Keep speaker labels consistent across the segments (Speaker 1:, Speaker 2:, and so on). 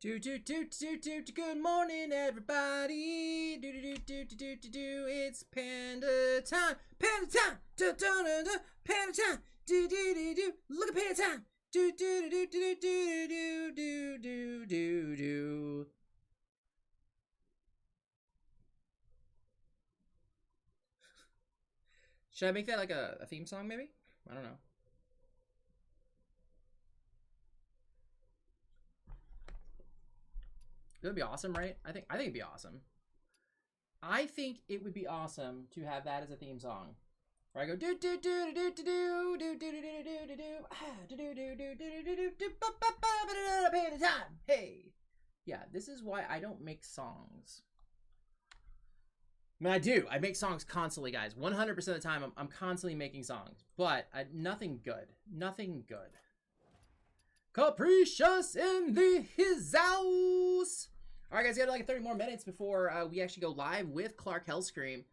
Speaker 1: Good morning, everybody. It's panda time. Panda time. Panda time. Look at panda time. Should I make that like a theme song, maybe? I don't know. It would be awesome, right? I think it'd be awesome. I think it would be awesome to have that as a theme song. Where I go do do do do do do do do do do do do do pay the time. Hey. Yeah, this is why I don't make songs. I mean, I do. I make songs constantly, guys. 100% of the time, I'm constantly making songs. But nothing good. Nothing good. Capricious in his house. All right, guys, we got like 30 more minutes before we actually go live with Clark HELLSCREAM.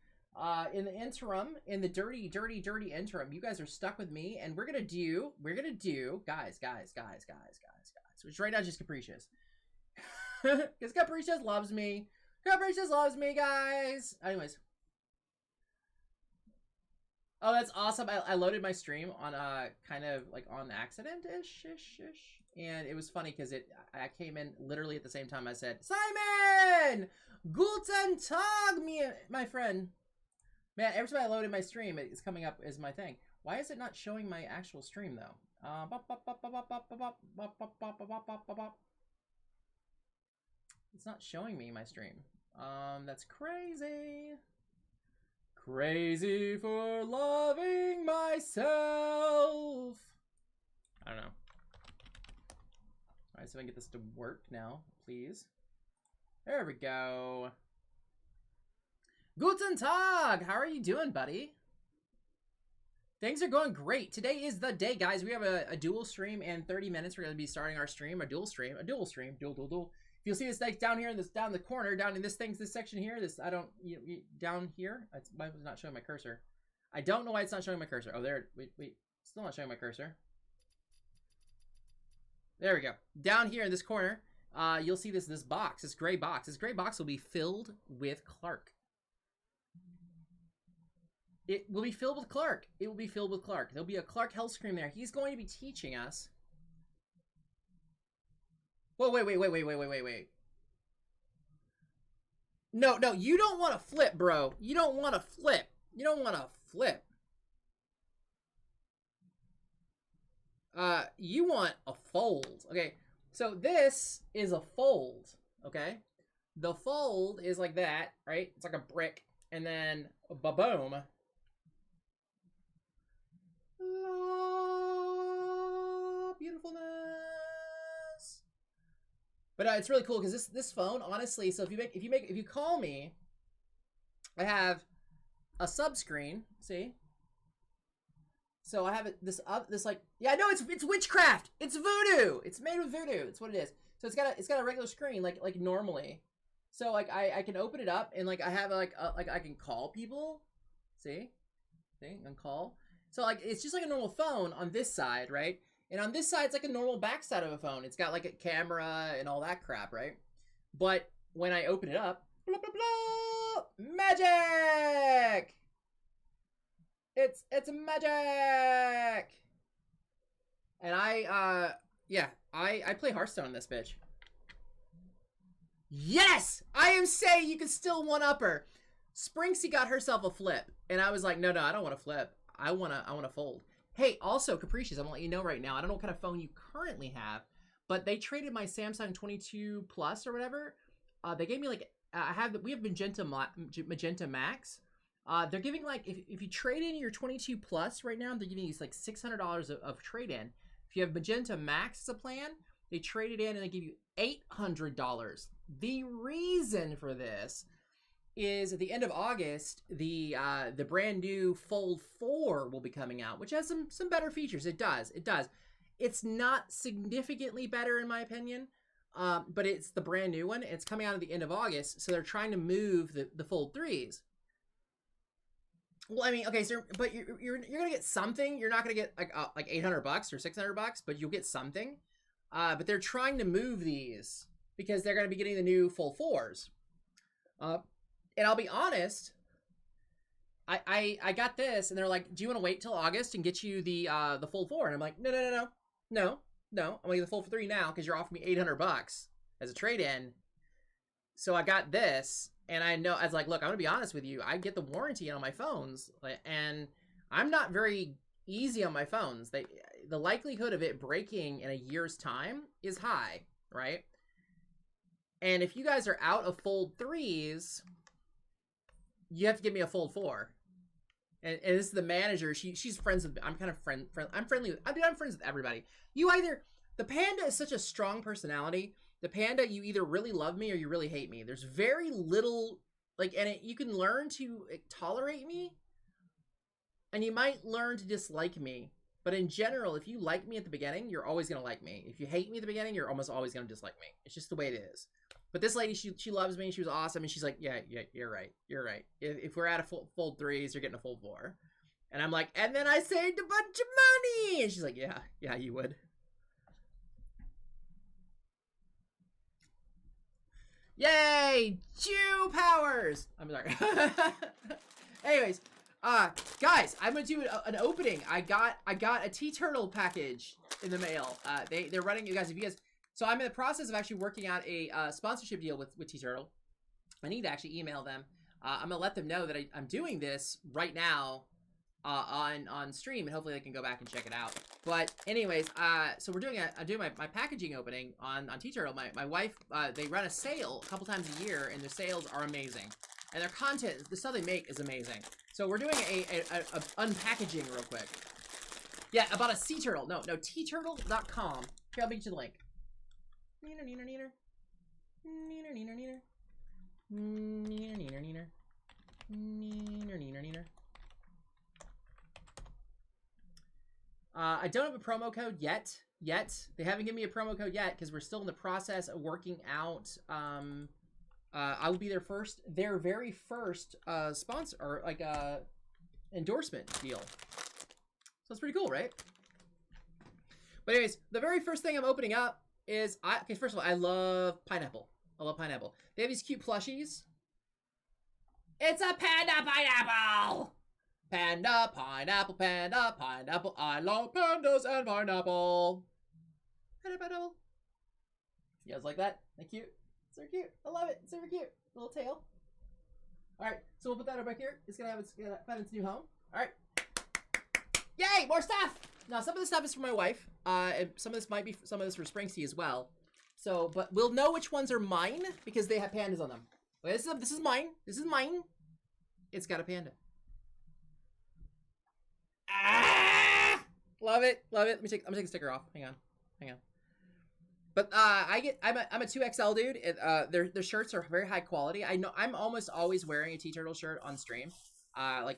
Speaker 1: In the interim, in the dirty interim, you guys are stuck with me, and we're gonna do, guys. Which right now is just Capricious, because Capricious loves me. Capricious loves me, guys. Anyways. Oh, that's awesome. I loaded my stream on kind of like on accident-ish. And it was funny because I came in literally at the same time I said, Simon! Guten Tag, my friend. Man, every time I loaded my stream, it's coming up as my thing. Why is it not showing my actual stream, though? It's not showing me my stream. That's crazy. Crazy for loving myself. I don't know. Alright, so I can get this to work now, please. There we go. Guten Tag! How are you doing, buddy? Things are going great. Today is the day, guys. We have a dual stream in 30 minutes. We're going to be starting our stream. A dual stream. Dual. If you'll see this like down here in this, down in the corner, down in this section here, down here, it's not showing my cursor. I don't know why it's not showing my cursor. Oh, there, wait, still not showing my cursor. There we go. Down here in this corner, you'll see this box, this gray box. This gray box will be filled with Clark. It will be filled with Clark. It will be filled with Clark. There'll be a Clark HELLSCREAM there. He's going to be teaching us. Whoa, wait. No, you don't want to flip, bro. You don't want to flip. You want a fold. Okay, so this is a fold, okay? The fold is like that, right? It's like a brick, and then ba-boom. Oh, beautifulness. But it's really cool because this phone, honestly, so if you call me, I have a sub screen, see? So I have this like, yeah, no, it's witchcraft. It's voodoo. It's made with voodoo. It's what it is. So it's got a regular screen like normally. So like I can open it up and like I have like I can call people. See, I can call. So like it's just like a normal phone on this side, right? And on this side it's like a normal backside of a phone. It's got like a camera and all that crap, right? But when I open it up, blah blah blah, magic. It's magic. And I play Hearthstone in this bitch. Yes! I am saying you can still one-up her. Sprinksy got herself a flip. And I was like, no, I don't want to flip. I wanna fold. Hey, also, Capricious, I'm gonna let you know right now, I don't know what kind of phone you currently have, but they traded my Samsung 22 Plus or whatever. They gave me like, we have Magenta Max. They're giving like, if you trade in your 22 Plus right now, they're giving you like $600 of trade-in. If you have Magenta Max as a plan, they trade it in and they give you $800. The reason for this is at the end of August, the brand new Fold 4 will be coming out, which has some better features. It does. It's not significantly better in my opinion, but it's the brand new one. It's coming out at the end of August, so they're trying to move the Fold 3s. Well, I mean, okay, so but you're gonna get something. You're not gonna get like $800 or $600, but you'll get something. But they're trying to move these because they're going to be getting the new full 4s. And I'll be honest, I got this, and they're like, do you want to wait till August and get you the full 4? And I'm like, no. I'm going to get the full 3 now because you're offering me $800 as a trade-in. So I got this, and I was like, look, I'm going to be honest with you. I get the warranty on my phones, and I'm not very easy on my phones. The likelihood of it breaking in a year's time is high, right? And if you guys are out of fold 3s, you have to give me a fold 4. And this is the manager. She's friends with. I'm kind of I'm friendly with. I'm friends with everybody. The Panda is such a strong personality. The Panda, you either really love me or you really hate me. There's very little you can learn to tolerate me, and you might learn to dislike me. But in general, if you like me at the beginning, you're always gonna like me. If you hate me at the beginning, you're almost always gonna dislike me. It's just the way it is. But this lady, she loves me. She was awesome, and she's like, yeah, you're right. If we're at a fold 3s, you're getting a fold 4. And I'm like, and then I saved a bunch of money. And she's like, yeah, you would. Yay, Jew powers. I'm sorry. Anyways, guys, I'm gonna do an opening. I got a tea turtle package in the mail. They're running, you guys. So I'm in the process of actually working out a sponsorship deal with Tea Turtle. I need to actually email them. I'm gonna let them know that I'm doing this right now on stream, and hopefully they can go back and check it out. But anyways, so I'm doing my packaging opening on Tea Turtle. My wife, they run a sale a couple times a year, and their sales are amazing, and their content, the stuff they make, is amazing. So we're doing a unpackaging real quick. Yeah, about a sea turtle. No, teaturtle.com. Here, I'll make you the link. Neener, neener, neener. Neener, neener, neener. Neener, neener, neener. Neener, neener, neener. I don't have a promo code yet. They haven't given me a promo code yet because we're still in the process of working out. I will be their very first sponsor, or endorsement deal. So that's pretty cool, right? But anyways, the very first thing I'm opening up is okay, first of all, I love pineapple. They have these cute plushies. It's a panda pineapple! Panda, pineapple, panda, pineapple. I love pandas and pineapple. Panda, pineapple. You guys like that? They're cute. So cute. I love it. Super cute. Little tail. Alright, so we'll put that over here. It's gonna find its new home. Alright. Yay! More stuff! Now, some of this stuff is for my wife. And some of this for Sprinksy as well. So, but we'll know which ones are mine because they have pandas on them. Okay, this is mine. This is mine. It's got a panda. Ah! Love it. I'm gonna take the sticker off. Hang on. But I'm a 2XL dude. Their shirts are very high quality. I know I'm almost always wearing a Tea Turtle shirt on stream.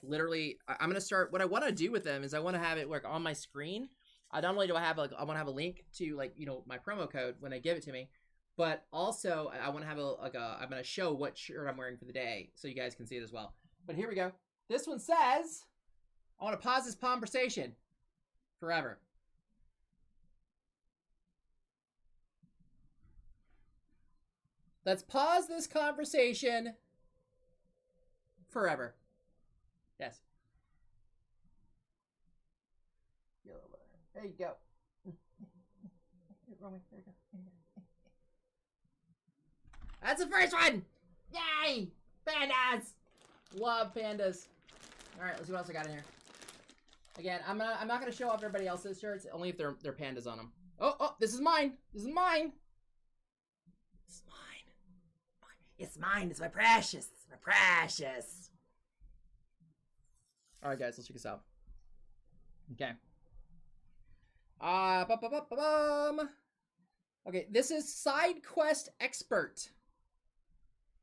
Speaker 1: Literally, I'm gonna start. What I want to do with them is I want to have it work on my screen. Not only do I have I want to have a link to my promo code when they give it to me, but also I want to have I'm gonna show what shirt I'm wearing for the day so you guys can see it as well. But here we go. This one says, I want to pause this conversation forever. Let's pause this conversation forever. Yes. There you go. That's the first one! Yay! Pandas! Love pandas. Alright, let's see what else I got in here. Again, I'm not gonna show off everybody else's shirts, only if they're pandas on them. Oh, this is mine! This is mine! It's mine. It's my precious. It's my precious. All right, guys, let's check this out. Okay. Okay, this is Side Quest Expert.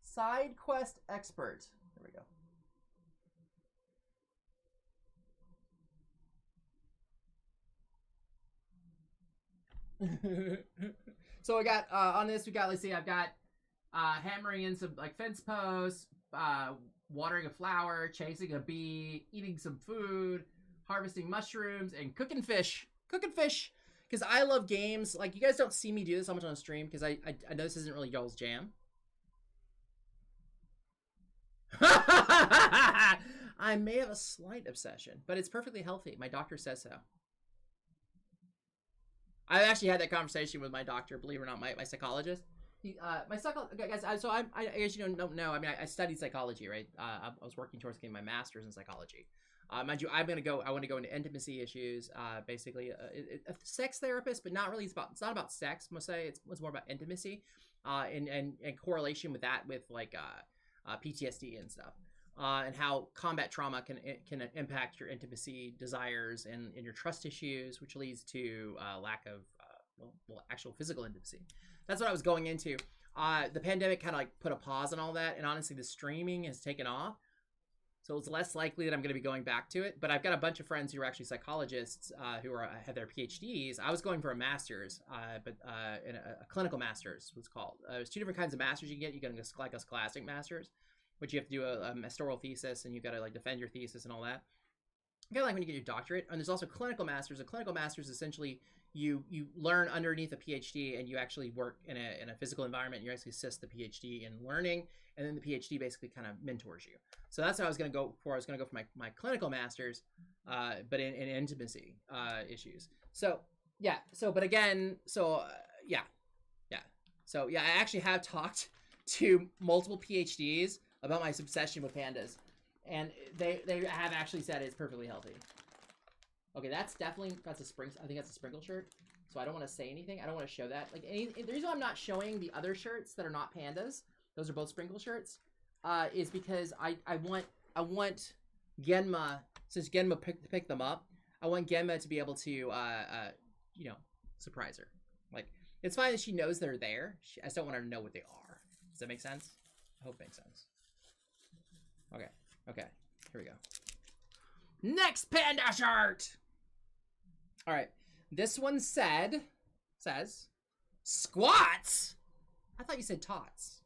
Speaker 1: Side Quest Expert. There we go. So I got on this. Let's see. I've got. Hammering in some fence posts, watering a flower, chasing a bee, eating some food, harvesting mushrooms, and cooking fish. because I love games. Like, you guys don't see me do this so much on stream because I know this isn't really y'all's jam. I may have a slight obsession, but it's perfectly healthy. My doctor says so. I actually had that conversation with my doctor, believe it or not, my psychologist. Guys, I guess you don't know. I mean, I studied psychology, right? I was working towards getting my master's in psychology. Mind you, I want to go into intimacy issues. Basically, a sex therapist, but not really. It's not about sex. Most say it's more about intimacy, and correlation with that with like PTSD and stuff, and how combat trauma can impact your intimacy desires and your trust issues, which leads to lack of actual physical intimacy. That's what I was going into. The pandemic kind of like put a pause on all that, and honestly, the streaming has taken off. So it's less likely that I'm going to be going back to it. But I've got a bunch of friends who are actually psychologists who have their PhDs. I was going for a master's, but in a clinical master's was called. There's two different kinds of masters you can get. You get like a scholastic master's, which you have to do a pastoral thesis, and you've got to like defend your thesis and all that. Kind of like when you get your doctorate. And there's also clinical masters. A clinical master's essentially you learn underneath a PhD, and you actually work in a physical environment. You actually assist the PhD in learning, and then the PhD basically kind of mentors you. So that's what I was going to go for. I was going to go for my clinical master's, but in intimacy issues. So yeah. So but again, yeah. So yeah, I actually have talked to multiple PhDs about my obsession with pandas, and they have actually said it's perfectly healthy. Okay, that's a spring. I think that's a sprinkle shirt. So I don't want to say anything. I don't want to show that. Like the reason why I'm not showing the other shirts that are not pandas, those are both sprinkle shirts, is because I want Genma, since Genma picked them up, I want Genma to be able to surprise her. Like, it's fine that she knows they're there. I just don't want her to know what they are. Does that make sense? I hope it makes sense. Okay, here we go. Next panda shirt. All right, this one says squats. I thought you said tots.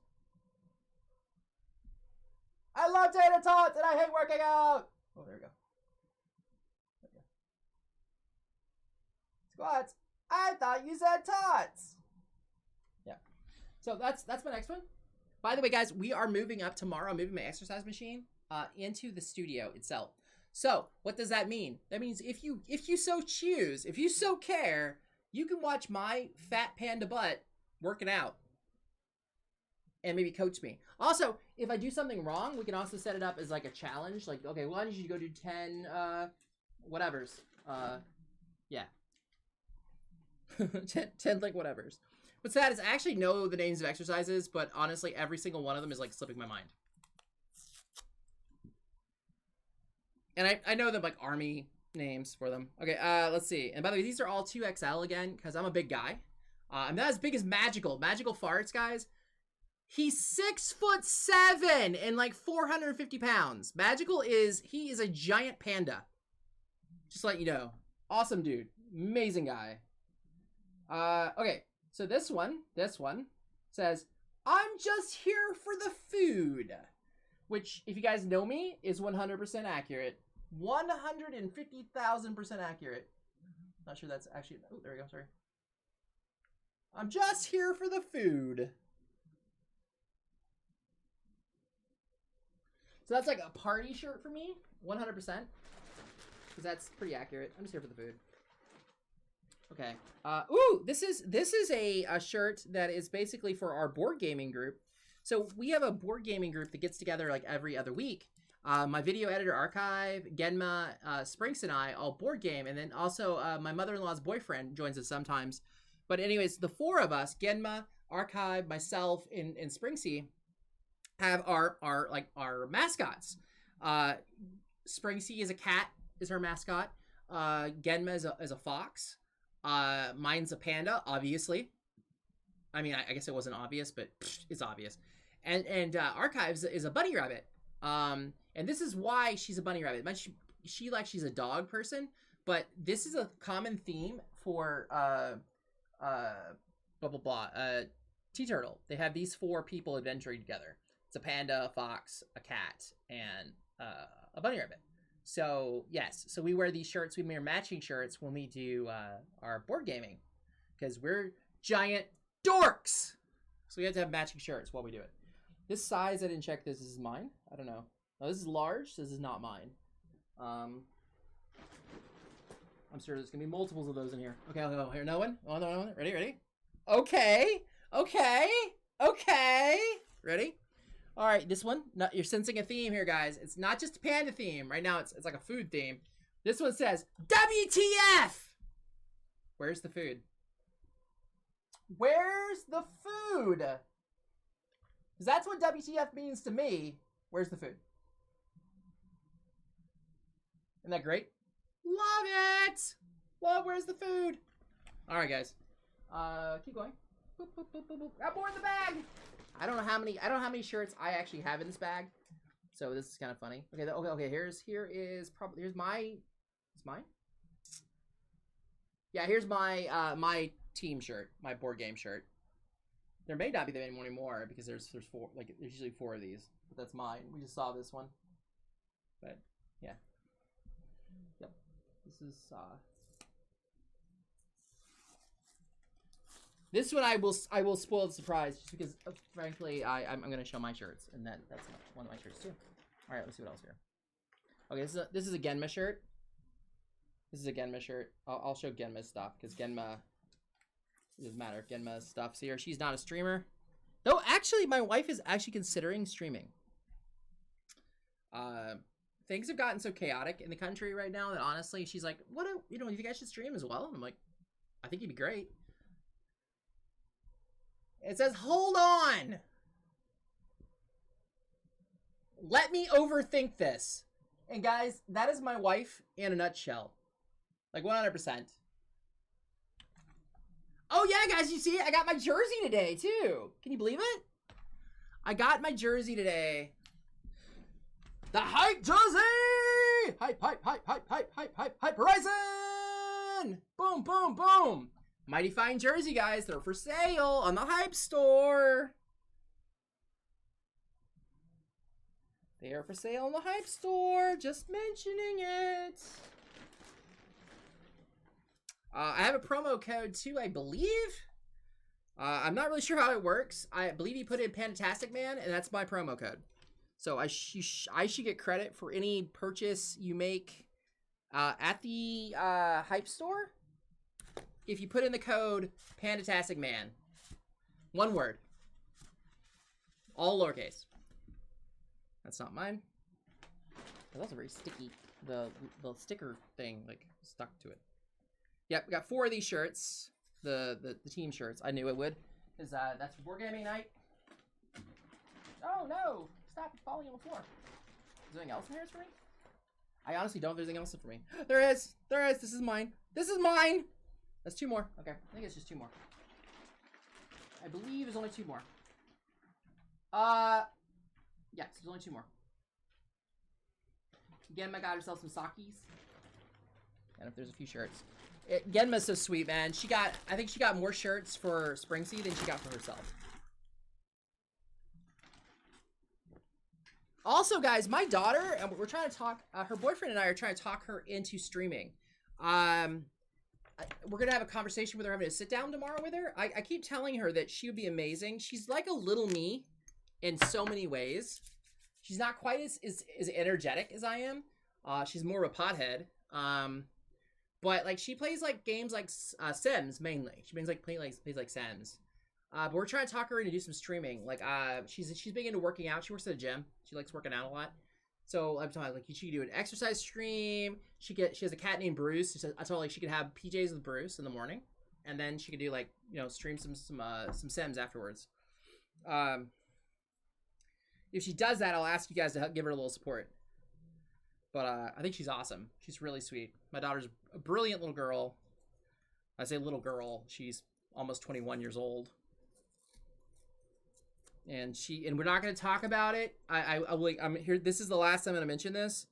Speaker 1: I love tater tots and I hate working out. Oh, there we go. Squats. I thought you said tots. Yeah. So that's my next one. By the way, guys, we are moving up tomorrow. I'm moving my exercise machine into the studio itself. So what does that mean? That means if you so choose, if you so care, you can watch my fat panda butt working out and maybe coach me. Also, if I do something wrong, we can also set it up as like a challenge. Like, okay, why don't you go do 10 whatevers? Yeah. 10 like whatevers. What's sad is I actually know the names of exercises, but honestly, every single one of them is like slipping my mind. And I know them like army names for them. Okay, let's see. And by the way, these are all 2XL again, because I'm a big guy. I'm not as big as Magical. Magical farts, guys. He's 6'7" and like 450 pounds. Magical he is a giant panda. Just to let you know. Awesome dude. Amazing guy. Okay, so this one says, I'm just here for the food. Which, if you guys know me, is 100% accurate. 150,000% accurate. Not sure that's actually... Oh, there we go, sorry. I'm just here for the food. So that's like a party shirt for me. 100%. Because that's pretty accurate. I'm just here for the food. Okay. Ooh, this is a shirt that is basically for our board gaming group. So we have a board gaming group that gets together like every other week. My video editor Archive, Genma, Sprinks, and I all board game, and then also my mother-in-law's boyfriend joins us sometimes. But anyways, the four of us, Genma, Archive, myself, and Sprinksy, have our mascots. Sprinksy is a cat, is her mascot. Genma is a fox. Mine's a panda, obviously. I mean, I guess it wasn't obvious, but it's obvious. And Archives is a bunny rabbit. And this is why she's a bunny rabbit. She's a dog person, but this is a common theme for Tea Turtle. They have these four people adventuring together. It's a panda, a fox, a cat, and a bunny rabbit. So yes, so we wear these shirts. We wear matching shirts when we do our board gaming, because we're giant dorks. So we have to have matching shirts while we do it. This size, I didn't check this. This is mine. I don't know. No, this is large. This is not mine. I'm sure there's gonna be multiples of those in here. Okay, I'll go here. No one. Oh, no one. Ready? Okay. Ready? All right, this one. You're sensing a theme here, guys. It's not just a panda theme. Right now, it's like a food theme. This one says, WTF! Where's the food? Where's the food? Because that's what WTF means to me. Where's the food? Isn't that great? Love it! Love, where's the food? All right, guys. Keep going. Boop, boop, boop, boop, boop. Got more in the bag! I don't know how many shirts I actually have in this bag. So this is kind of funny. Okay, here's my, it's mine? Yeah, here's my my team shirt, my board game shirt. There may not be that anymore because there's four, like there's usually 4 of these, but that's mine. We just saw this one. But yeah. Yep. This is this one I will spoil the surprise just because frankly I'm gonna show my shirts, and that's one of my shirts too. All right, let's see what else here. Okay, this is a Genma shirt. This is a Genma shirt. I'll show Genma's stuff because Genma, it doesn't matter. Genma's stuff's here. She's not a streamer, though. Actually, my wife is actually considering streaming. Things have gotten so chaotic in the country right now that honestly, she's like, "What? You know, you think I should stream as well?" And I'm like, "I think you'd be great." It says, "Hold on. Let me overthink this." And guys, that is my wife in a nutshell. Like 100%. Oh yeah, guys, you see it? I got my jersey today too. Can you believe it? I got my jersey today. The Hype jersey! HypeHorizen! Boom, boom, boom. Mighty fine jersey, guys. They're for sale on the Hype store. They are for sale on the Hype store. Just mentioning it. I have a promo code too, I believe. I'm not really sure how it works. I believe you put in Pantastic Man, and that's my promo code. So I should get credit for any purchase you make at the Hype store if you put in the code Pantastic Man. One word. All lowercase. That's not mine. That's also very sticky. The sticker thing like stuck to it. Yep, we got 4 of these shirts. The team shirts. I knew it would, because that's board gaming night. Oh no! Stop falling on the floor. Is there anything else in here for me? I honestly don't know if there's anything else for me. There is! There is! This is mine! This is mine! That's 2 more. Okay, I think it's just 2 more. I believe there's only 2 more. Yes, there's only 2 more. Genma got herself some sakis. And if there's a few shirts. Genma's so sweet, man. I think she got more shirts for Springsy than she got for herself. Also, guys, my daughter, and we're trying to talk, her boyfriend and I are trying to talk her into streaming. We're going to have a conversation with her, having a sit down tomorrow with her. I keep telling her that she would be amazing. She's like a little me in so many ways. She's not quite as energetic as I am. She's more of a pothead. But like she plays like games like Sims mainly. She plays like Sims. But we're trying to talk her into do some streaming. Like she's big into working out. She works at a gym. She likes working out a lot. So I'm talking like she could do an exercise stream. She has a cat named Bruce. I told her like she could have PJs with Bruce in the morning, and then she could do like stream some Sims afterwards. If she does that, I'll ask you guys to help give her a little support. But I think she's awesome. She's really sweet. My daughter's a brilliant little girl. I say little girl. She's almost 21 years old. And we're not going to talk about it. I'm here. This is the last time I'm going to mention this.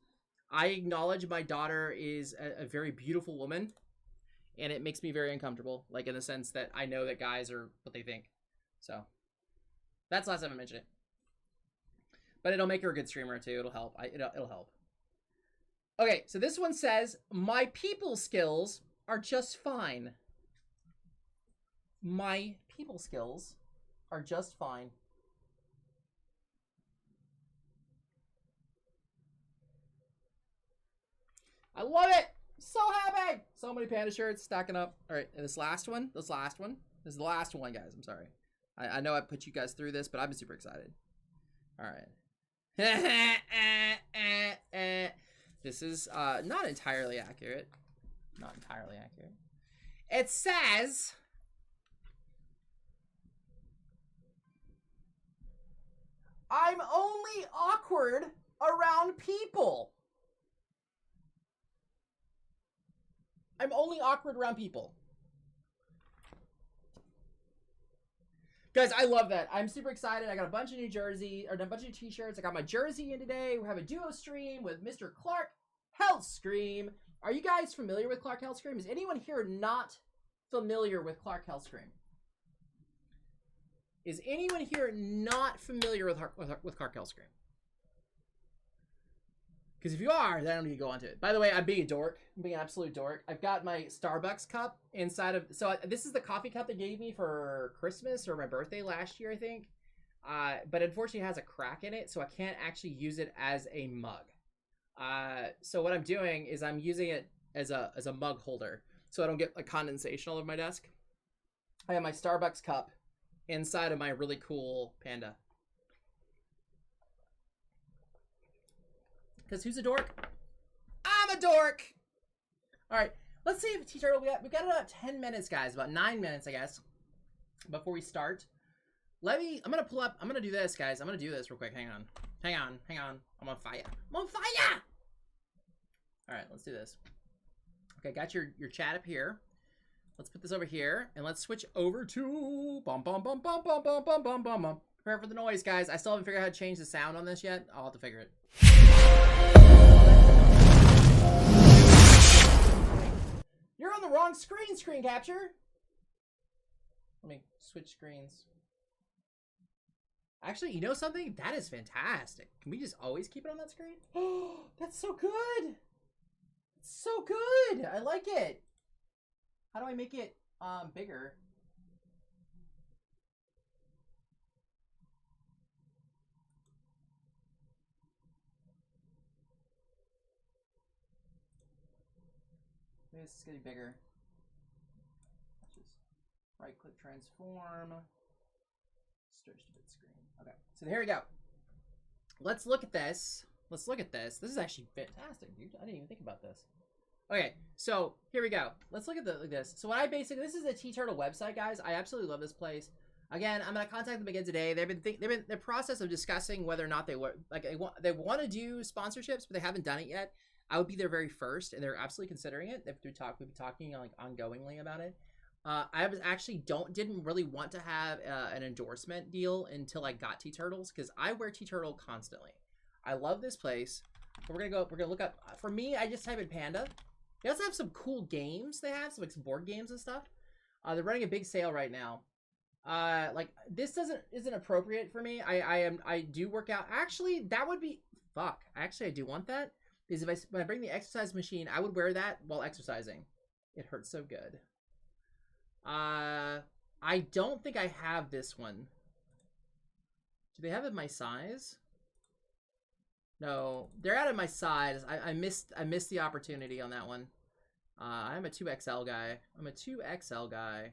Speaker 1: I acknowledge my daughter is a very beautiful woman. And it makes me very uncomfortable. Like in the sense that I know that guys are what they think. So that's the last time I mention it. But it'll make her a good streamer too. It'll help. It'll help. Okay, so this one says, my people skills are just fine. My people skills are just fine. I love it. So happy. So many Panda shirts stacking up. All right, and this last one. This is the last one, guys. I'm sorry. I know I put you guys through this, but I'm super excited. All right. This is not entirely accurate. Not entirely accurate. It says, I'm only awkward around people. I'm only awkward around people. Guys, I love that. I'm super excited. I got a bunch of new jersey, or a bunch of t-shirts. I got my jersey in today. We have a duo stream with Mr. Clark HELLSCREAM. Are you guys familiar with Clark HELLSCREAM? Is anyone here not familiar with Clark HELLSCREAM? Is anyone here not familiar with Clark HELLSCREAM? Because if you are, then I don't need to go on to it. By the way, I'm being a dork. I'm being an absolute dork. I've got my Starbucks cup inside of... So this is the coffee cup they gave me for Christmas or my birthday last year, I think. But unfortunately, it has a crack in it, so I can't actually use it as a mug. So what I'm doing is I'm using it as a mug holder, so I don't get like condensation all over my desk. I have my Starbucks cup inside of my really cool Panda. Because who's a dork? I'm a dork! Alright, let's see if T-Turtle, we've got about 10 minutes, guys. About 9 minutes, I guess, before we start. I'm gonna pull up, I'm gonna do this, guys. I'm gonna do this real quick. Hang on. I'm on fire. I'm on fire! Alright, let's do this. Okay, got your chat up here. Let's put this over here, and let's switch over to... Prepare for the noise, guys. I still haven't figured out how to change the sound on this yet. I'll have to figure it. You're on the wrong screen capture. Let me switch screens. Actually, you know something? That is fantastic. Can we just always keep it on that screen? Oh, that's so good. It's so good. I like it. How do I make it bigger? Maybe this is getting bigger. Let's just right click transform. Stretch to bit screen. Okay, so here we go. Let's look at this. Let's look at this. This is actually fantastic, dude. I didn't even think about this. Okay, so here we go. Let's look at this. So what I basically, this is a T-Turtle website, guys. I absolutely love this place. Again, I'm gonna contact them again today. They've been in the process of discussing whether or not they want to do sponsorships, but they haven't done it yet. I would be their very first, and they're absolutely considering it. We'll be talking like ongoingly about it. I was actually didn't really want to have an endorsement deal until I got T-Turtles, because I wear T-Turtle constantly. I love this place. But we're gonna look up. For me, I just type in Panda. They also have some cool games. They have some board games and stuff. They're running a big sale right now. Like this isn't appropriate for me. I do work out. Actually, that would be fuck. Actually, I do want that. Because when I bring the exercise machine, I would wear that while exercising. It hurts so good. I don't think I have this one. Do they have it in my size? No, they're out of my size. I missed the opportunity on that one. I'm a 2XL guy. I'm a 2XL guy.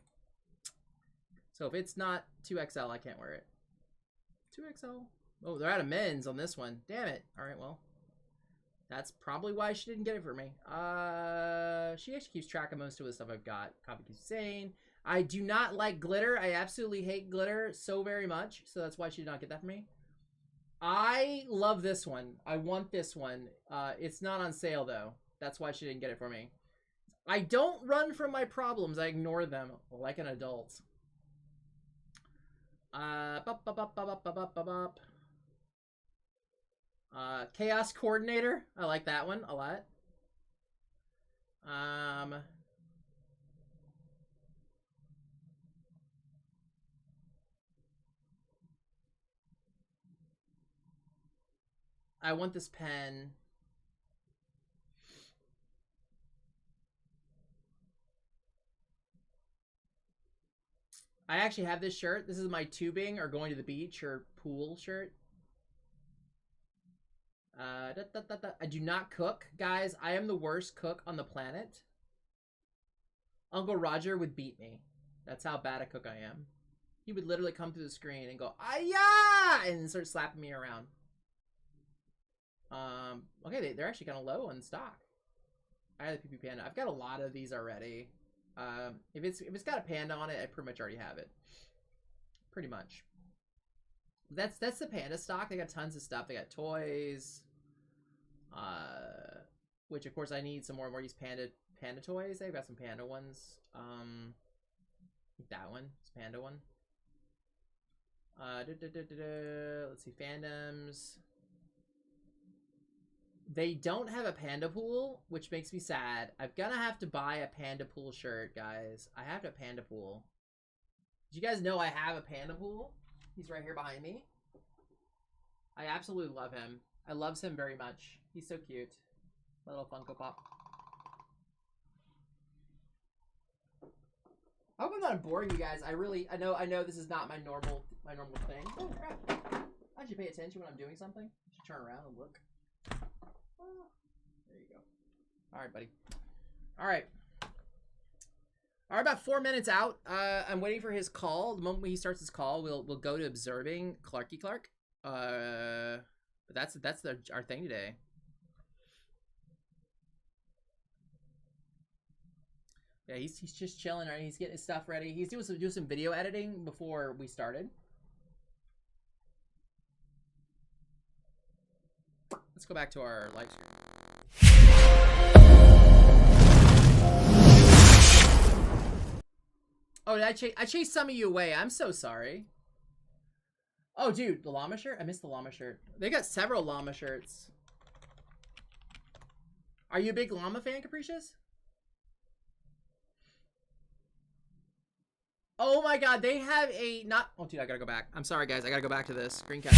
Speaker 1: So if it's not 2XL, I can't wear it. 2XL. Oh, they're out of men's on this one. Damn it. All right, well. That's probably why she didn't get it for me. She actually keeps track of most of the stuff I've got. Copy keeps saying. I do not like glitter. I absolutely hate glitter so very much. So that's why she did not get that for me. I love this one. I want this one. It's not on sale though. That's why she didn't get it for me. I don't run from my problems. I ignore them like an adult. Chaos Coordinator. I like that one a lot. I want this pen. I actually have this shirt. This is my tubing or going to the beach or pool shirt. I do not cook, guys. I am the worst cook on the planet. Uncle Roger would beat me. That's how bad a cook I am. He would literally come through the screen and go, "Aya!" and start slapping me around. Okay, they're actually kind of low on stock. I have the PP Panda. I've got a lot of these already. If it's got a panda on it, I pretty much already have it. Pretty much. That's the Panda stock. They got tons of stuff. They got toys. Which of course I need some more of these panda toys. They've got some panda ones. That one. It's a panda one. Let's see, fandoms. They don't have a panda pool, which makes me sad. I'm gonna have to buy a panda pool shirt, guys. I have a panda pool. Did you guys know I have a panda pool? He's right here behind me. I absolutely love him. I love him very much. He's so cute. My little Funko Pop. I hope I'm not boring you guys. I know this is not my normal thing. Oh crap. I should pay attention when I'm doing something. I should turn around and look. Oh, there you go. Alright, buddy. Alright. Alright, about 4 minutes out. I'm waiting for his call. The moment he starts his call, we'll go to observing Clarky Clark. But that's our thing today. Yeah, he's just chilling, right? He's getting his stuff ready. He's doing some video editing before we started. Let's go back to our live stream. Oh, did I chased some of you away. I'm so sorry. Oh, dude, the llama shirt? I missed the llama shirt. They got several llama shirts. Are you a big llama fan, Capricious? Oh my god, they have a not. Oh, dude, I gotta go back. I'm sorry, guys. I gotta go back to this screen cap.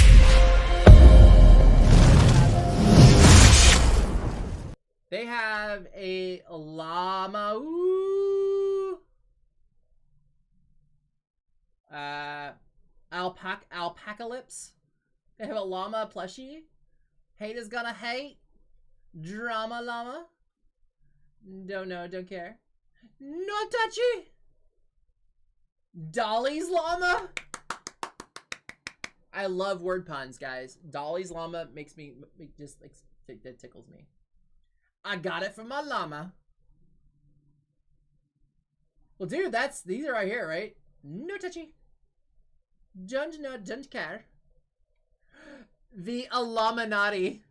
Speaker 1: They have a llama. Ooh. Alpaca lips. They have a llama plushie. Hate is gonna hate. Drama llama. Don't know, don't care. No touchy. Dolly's llama. I love word puns, guys. Dolly's llama makes me just like that tickles me. I got it from my llama. Well, dude, these are right here, right? No touchy. Don't care. The Illuminati.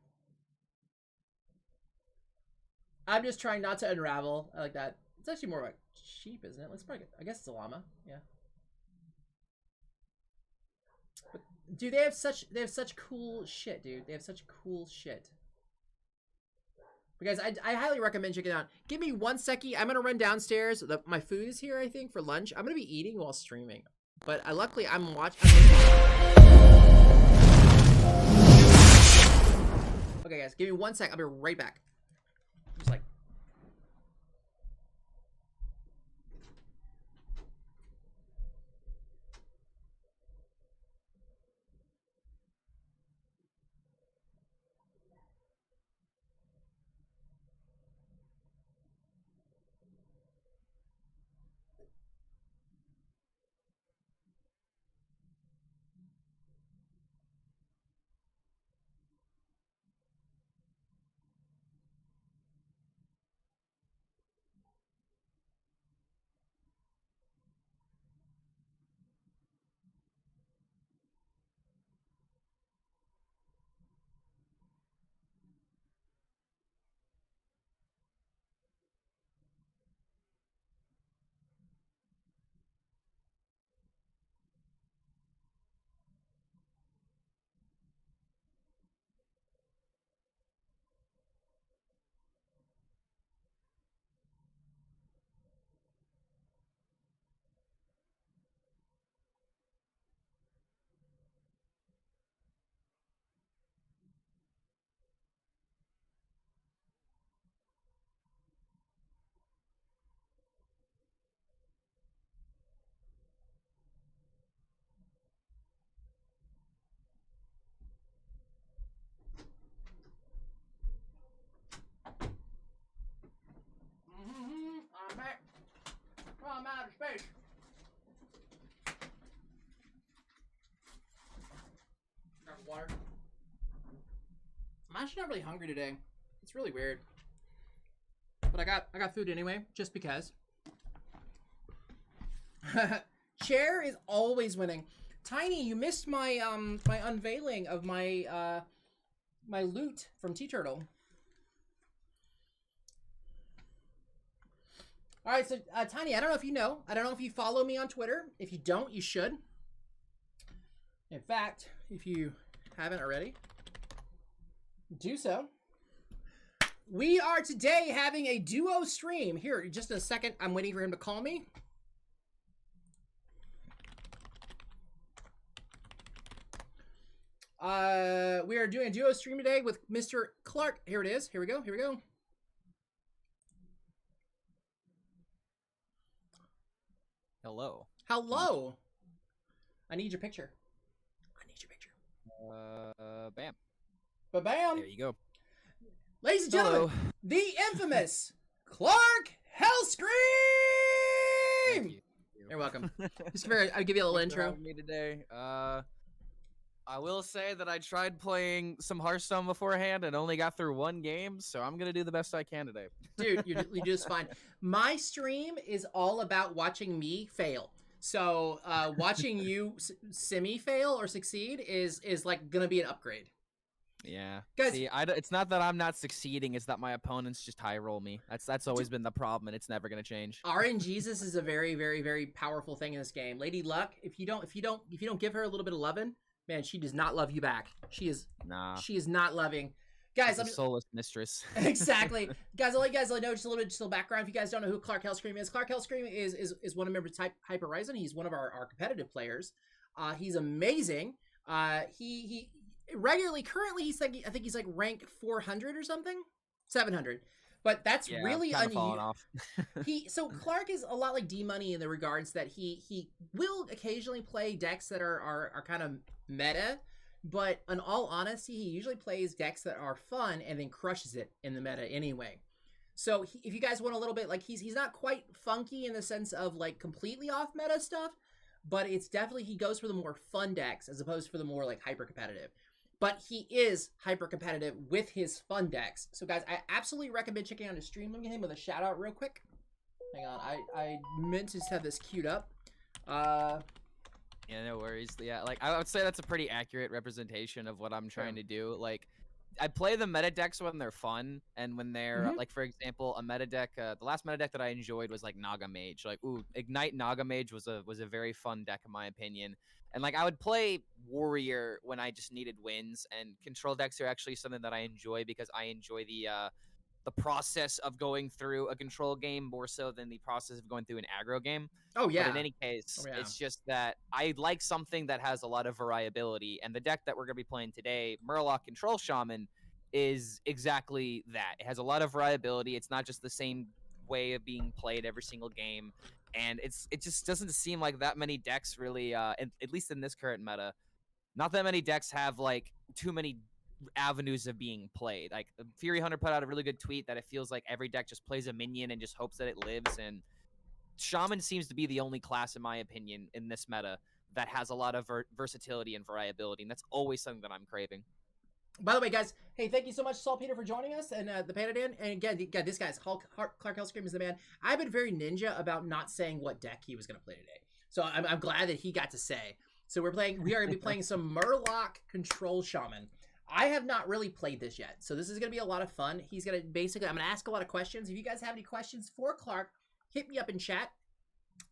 Speaker 1: I'm just trying not to unravel. I like that. It's actually more like sheep, isn't it? Let's probably I guess it's a llama. Yeah. But, dude, they have such cool shit, dude. They have such cool shit. But guys, I highly recommend checking it out. Give me 1 second. I'm gonna run downstairs. My food is here, I think, for lunch. I'm gonna be eating while streaming. But luckily I'm watching. Okay, guys, give me 1 sec. I'll be right back. Just like. much space. Grab water. I'm actually not really hungry today. It's really weird. But I got food anyway, just because. Chair is always winning. Tiny, you missed my my unveiling of my my loot from Tea Turtle. All right, so Tiny, I don't know if you know. I don't know if you follow me on Twitter. If you don't, you should. In fact, if you haven't already, do so. We are today having a duo stream. Here, just a second. I'm waiting for him to call me. We are doing a duo stream today with Mr. Clark. Here it is. Here we go. Here we go.
Speaker 2: Hello.
Speaker 1: Hello. I need your picture. I need your picture.
Speaker 2: Bam.
Speaker 1: Ba-bam.
Speaker 2: There you go.
Speaker 1: Ladies and gentlemen, the infamous Clark HELLSCREAM!
Speaker 2: Thank you.
Speaker 1: You're welcome. I'll give you a little
Speaker 2: Thanks for
Speaker 1: intro.
Speaker 2: having me today. I will say that I tried playing some Hearthstone beforehand and only got through one game, so I'm gonna do the best I can today.
Speaker 1: Dude, you do just fine. My stream is all about watching me fail. So watching you semi-fail or succeed is like gonna be an upgrade.
Speaker 2: Yeah.
Speaker 1: Guys,
Speaker 2: see, it's not that I'm not succeeding; it's that my opponents just high roll me. That's always been the problem, and it's never gonna change.
Speaker 1: RNGesus is a very, very, very powerful thing in this game. Lady Luck, if you don't give her a little bit of loving, man, she does not love you back. She is not loving. Guys,
Speaker 2: I'm a soulless mistress.
Speaker 1: Exactly. Guys, I'll let you guys know just a little background. If you guys don't know who Clark HELLSCREAM is, Clark HELLSCREAM is one of members of HypeHorizen. He's one of our competitive players. He's amazing. He regularly, currently, I think he's like rank 400 or something, 700. But that's really unusual. So Clark is a lot like D-Money in the regards that he will occasionally play decks that are kind of meta, but in all honesty, he usually plays decks that are fun and then crushes it in the meta anyway. So if you guys want a little bit, like he's not quite funky in the sense of like completely off meta stuff, but it's definitely, he goes for the more fun decks as opposed for the more like hyper competitive. But he is hyper competitive with his fun decks. So guys, I absolutely recommend checking out his stream. Let me get him with a shout out real quick. Hang on, I meant to just have this queued up.
Speaker 2: Yeah, no worries. Yeah, like I would say that's a pretty accurate representation of what I'm trying to do. Like, I play the meta decks when they're fun and when they're like, for example, a meta deck. The last meta deck that I enjoyed was like Naga Mage. Like, ooh, Ignite Naga Mage was a very fun deck in my opinion. And like I would play Warrior when I just needed wins, and control decks are actually something that I enjoy because I enjoy the process of going through a control game more so than the process of going through an aggro game.
Speaker 1: Oh yeah.
Speaker 2: But in any case, it's just that I like something that has a lot of variability, and the deck that we're going to be playing today, Murloc Control Shaman, is exactly that. It has a lot of variability. It's not just the same way of being played every single game, and it just doesn't seem like that many decks really, at least in this current meta, not that many decks have like too many avenues of being played. Like Fury Hunter put out a really good tweet that it feels like every deck just plays a minion and just hopes that it lives, and Shaman seems to be the only class, in my opinion, in this meta that has a lot of versatility and variability, and that's always something that I'm craving.
Speaker 1: By the way, guys, hey, thank you so much, Saltpeter, for joining us, and the Panda Dan. And again, this guy's Clark HELLSCREAM is the man. I've been very ninja about not saying what deck he was going to play today, so I'm glad that he got to say. So we are going to be playing some Murloc Control Shaman. I have not really played this yet, so this is going to be a lot of fun. He's going to basically, I'm going to ask a lot of questions. If you guys have any questions for Clark, hit me up in chat.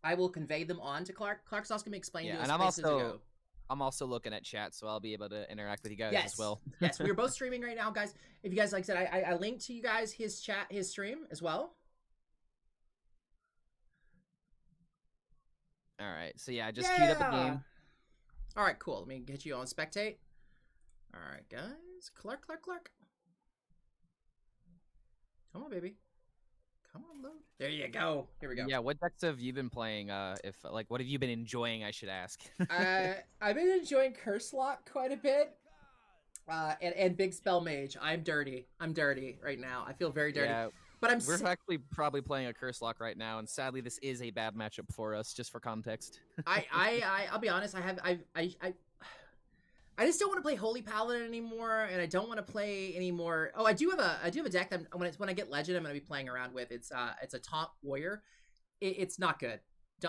Speaker 1: I will convey them on to Clark. Clark's also going to explain to us places to go.
Speaker 2: I'm also looking at chat, so I'll be able to interact with you guys as well.
Speaker 1: Yes, we're both streaming right now, guys. If you guys, like I said, I linked to you guys his stream as well.
Speaker 2: All right, so yeah, I just queued up a game.
Speaker 1: All right, cool. Let me get you on spectate. All right, guys. Clark. Come on, baby. Come on, load. There you go. Here we go.
Speaker 2: Yeah, what decks have you been playing? What have you been enjoying, I should ask?
Speaker 1: I've been enjoying Curse Lock quite a bit. And Big Spell Mage. I'm dirty right now. I feel very dirty.
Speaker 2: Yeah,
Speaker 1: But
Speaker 2: We're actually probably playing a Curse Lock right now, and sadly, this is a bad matchup for us, just for context.
Speaker 1: I'll be honest. I just don't want to play Holy Paladin anymore, and I don't want to play anymore. Oh, I do have a deck that when I get Legend, I'm going to be playing around with. It's a Taunt Warrior. It's not good.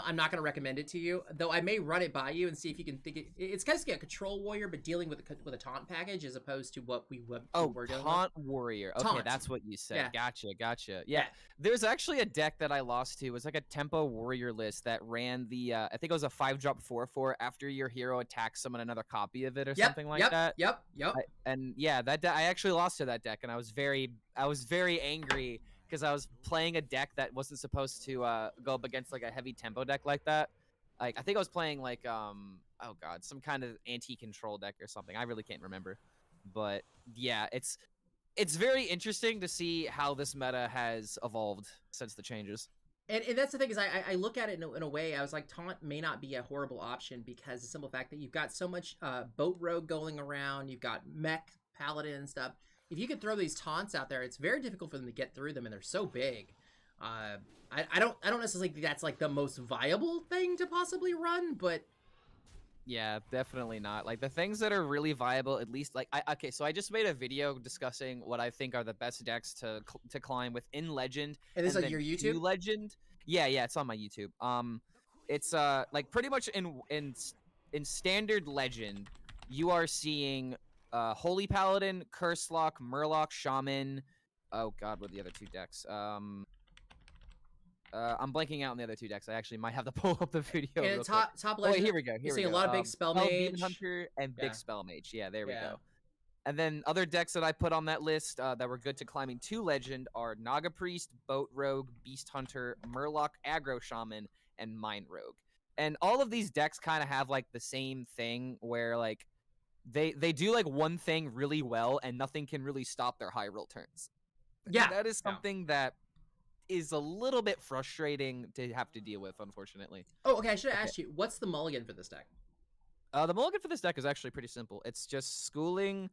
Speaker 1: I'm not going to recommend it to you, though I may run it by you and see if you can think it. It's kind of a Control Warrior, but dealing with a Taunt package as opposed to what we were dealing with.
Speaker 2: Taunt Warrior. Okay,
Speaker 1: Taunt.
Speaker 2: That's what you said.
Speaker 1: Yeah.
Speaker 2: Gotcha. Yeah. There's actually a deck that I lost to. It was like a Tempo Warrior list that ran the, I think it was a 5-drop 4/4 after your hero attacks someone another copy of it or something like that.
Speaker 1: Yep.
Speaker 2: I actually lost to that deck, and I was very angry because I was playing a deck that wasn't supposed to go up against like a heavy tempo deck like that. Like I think I was playing like oh god, some kind of anti-control deck or something. I really can't remember. But yeah, it's very interesting to see how this meta has evolved since the changes.
Speaker 1: And that's the thing is I look at it in a way, I was like, Taunt may not be a horrible option because the simple fact that you've got so much boat rogue going around, you've got mech paladin and stuff. If you could throw these taunts out there, it's very difficult for them to get through them, and they're so big. I don't necessarily think that's like the most viable thing to possibly run, but
Speaker 2: yeah, definitely not. Like the things that are really viable, at least like okay, so I just made a video discussing what I think are the best decks to climb within Legend.
Speaker 1: And this is on your YouTube?
Speaker 2: Legend. Yeah, it's on my YouTube. It's like pretty much in standard Legend, you are seeing Holy Paladin, Curse Lock, Murloc, Shaman. Oh god, what are the other two decks? I'm blanking out on the other two decks. I actually might have to pull up the video.
Speaker 1: And top Legend.
Speaker 2: Oh, wait, here we go.
Speaker 1: You see a lot of big Spell Mage.
Speaker 2: Demon Hunter and big Spell Mage. Yeah, there we go. And then other decks that I put on that list that were good to climbing to Legend are Naga Priest, Boat Rogue, Beast Hunter, Murloc, Aggro Shaman, and Mind Rogue. And all of these decks kind of have like the same thing where like they do like one thing really well and nothing can really stop their high roll turns. Yeah. And that is something that is a little bit frustrating to have to deal with, unfortunately.
Speaker 1: Oh, okay. I should have asked you, what's the mulligan for this deck?
Speaker 2: The mulligan for this deck is actually pretty simple. It's just Schooling,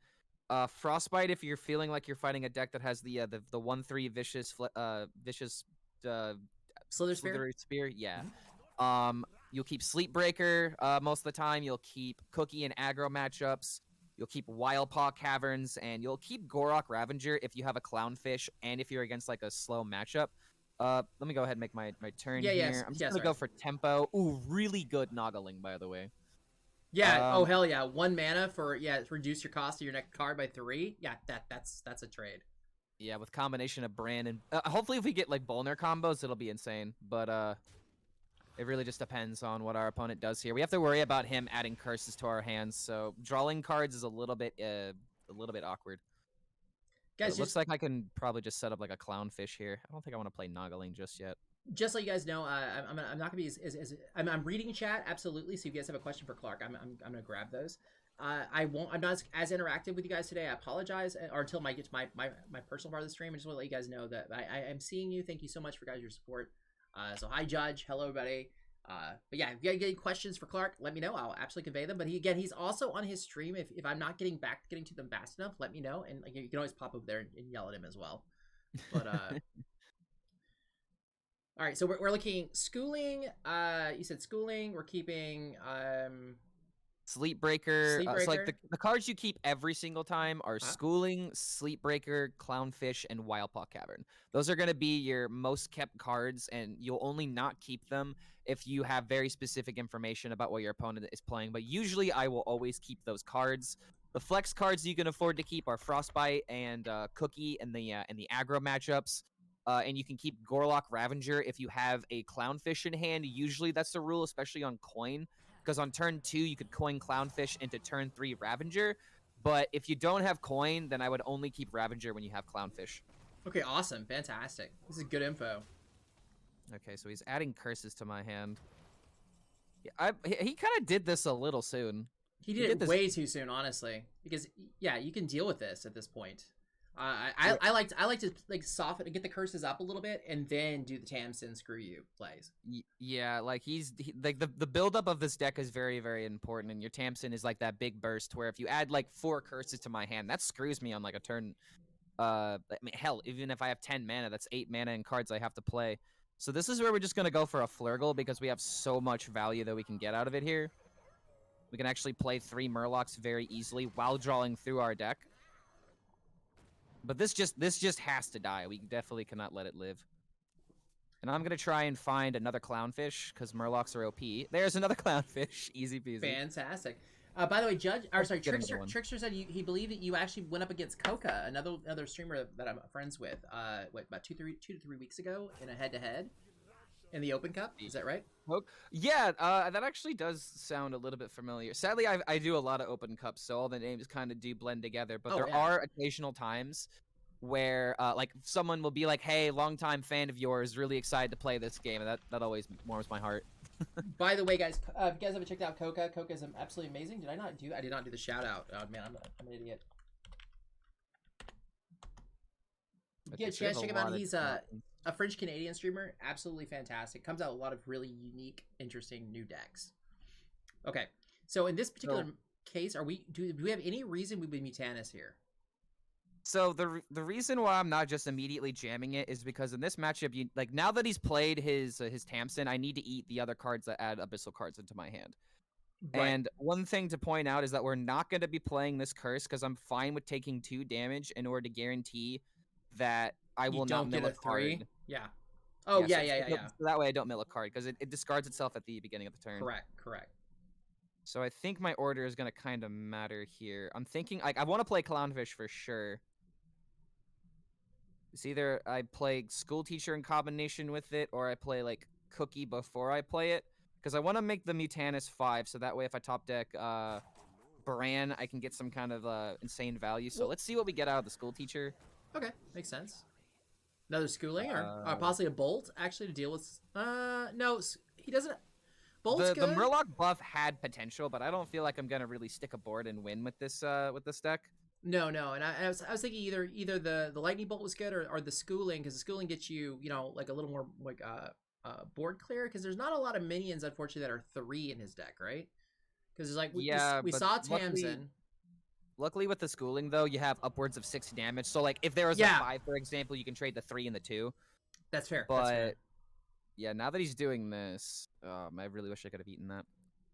Speaker 2: Frostbite if you're feeling like you're fighting a deck that has the 1/3 vicious Slither Spear. Yeah. You'll keep Sleepbreaker most of the time. You'll keep Cookie and aggro matchups. You'll keep Wildpaw Caverns, and you'll keep Gorok Ravager if you have a Clownfish and if you're against like a slow matchup. Let me go ahead and make my turn here. I'm just gonna go for tempo. Ooh, really good Noggling, by the way.
Speaker 1: Yeah. Oh hell yeah! 1 mana for reduce your cost of your next card by 3. Yeah, that's a trade.
Speaker 2: Yeah, with combination of Bran and hopefully if we get like Bolner combos, it'll be insane. But it really just depends on what our opponent does here. We have to worry about him adding curses to our hands, so drawing cards is a little bit awkward.
Speaker 1: Guys,
Speaker 2: it looks like I can probably just set up like a Clownfish here. I don't think I want to play Noggling just yet.
Speaker 1: Just so you guys know, I'm not gonna be I'm reading chat absolutely. So if you guys have a question for Clark, I'm gonna grab those. I'm not as interactive with you guys today. I apologize, or until I get to my personal part of the stream. I just want to let you guys know that I am seeing you. Thank you so much for your support. So hi Judge, hello everybody. But yeah, if you get any questions for Clark, let me know. I'll absolutely convey them. But he's also on his stream. If I'm not getting to them fast enough, let me know, and like you can always pop up there and yell at him as well. But all right, so we're looking Schooling. You said Schooling. We're keeping
Speaker 2: Sleepbreaker. So like the cards you keep every single time are Schooling, Sleepbreaker, Clownfish, and Wildpaw Cavern. Those are going to be your most kept cards, and you'll only not keep them if you have very specific information about what your opponent is playing. But usually I will always keep those cards. The flex cards you can afford to keep are Frostbite and Cookie and the aggro matchups. And you can keep Gorlock Ravager if you have a Clownfish in hand. Usually that's the rule, especially on coin. Because on turn 2, you could coin Clownfish into turn 3 Ravager. But if you don't have coin, then I would only keep Ravager when you have Clownfish.
Speaker 1: Okay, awesome. Fantastic. This is good info.
Speaker 2: Okay, so he's adding curses to my hand. Yeah, he kind of did this a little soon.
Speaker 1: He did it way too soon, honestly. Because, yeah, you can deal with this at this point. I like to like soften and get the curses up a little bit and then do the Tamsin screw you plays.
Speaker 2: Yeah, like like the buildup of this deck is very, very important, and your Tamsin is like that big burst where if you add like 4 curses to my hand, that screws me on like a turn I mean, hell, even if I have 10 mana, that's 8 mana in cards I have to play. So this is where we're just gonna go for a Flurgle because we have so much value that we can get out of it here. We can actually play 3 Murlocs very easily while drawing through our deck. But this just has to die. We definitely cannot let it live. And I'm gonna try and find another Clownfish because Murlocs are OP. There's another Clownfish, easy peasy.
Speaker 1: Fantastic. By the way, Trickster said he believed that you actually went up against Coca, another streamer that I'm friends with. About 2 to 3 weeks ago in a head-to-head in the Open Cup. Is that right?
Speaker 2: Yeah, that actually does sound a little bit familiar. Sadly, I do a lot of Open Cups, so all the names kind of do blend together. But there are occasional times where like someone will be like, "Hey, longtime fan of yours, really excited to play this game," and that always warms my heart.
Speaker 1: By the way, guys, if you guys haven't checked out Coca, Coca is absolutely amazing. I did not do the shout out. Oh man, I'm an idiot. Yeah, check him out. He's a French Canadian streamer, absolutely fantastic. Comes out a lot of really unique, interesting new decks. Okay, so in this particular case, do we have any reason we would Mutanus here?
Speaker 2: So the reason why I'm not just immediately jamming it is because in this matchup, like now that he's played his Tamsin, I need to eat the other cards that add abyssal cards into my hand. Right. And one thing to point out is that we're not going to be playing this curse because I'm fine with taking 2 damage in order to guarantee that I will not mill a card.
Speaker 1: Yeah. Oh yeah.
Speaker 2: So that way I don't mill a card because it discards itself at the beginning of the turn.
Speaker 1: Correct.
Speaker 2: So I think my order is going to kind of matter here. I'm thinking like I want to play Clownfish for sure. It's either I play School Teacher in combination with it, or I play like Cookie before I play it, because I want to make the Mutanus 5, so that way if I top deck Baran, I can get some kind of insane value. So let's see what we get out of the School Teacher.
Speaker 1: Okay, makes sense. Another schooling, or possibly a Bolt actually to deal with. No, he doesn't. Bolt's good.
Speaker 2: The Murloc buff had potential, but I don't feel like I'm gonna really stick a board and win with this deck.
Speaker 1: No, and I was thinking either the lightning bolt was good or the schooling, because the schooling gets you like a little more like board clear, because there's not a lot of minions unfortunately that are 3 in his deck, right? Because it's like we saw Tamsin.
Speaker 2: Luckily with the schooling though, you have upwards of 6 damage. So like if there was a 5, for example, you can trade the 3 and the 2.
Speaker 1: That's fair.
Speaker 2: But
Speaker 1: that's fair.
Speaker 2: Yeah, now that he's doing this, I really wish I could have eaten that.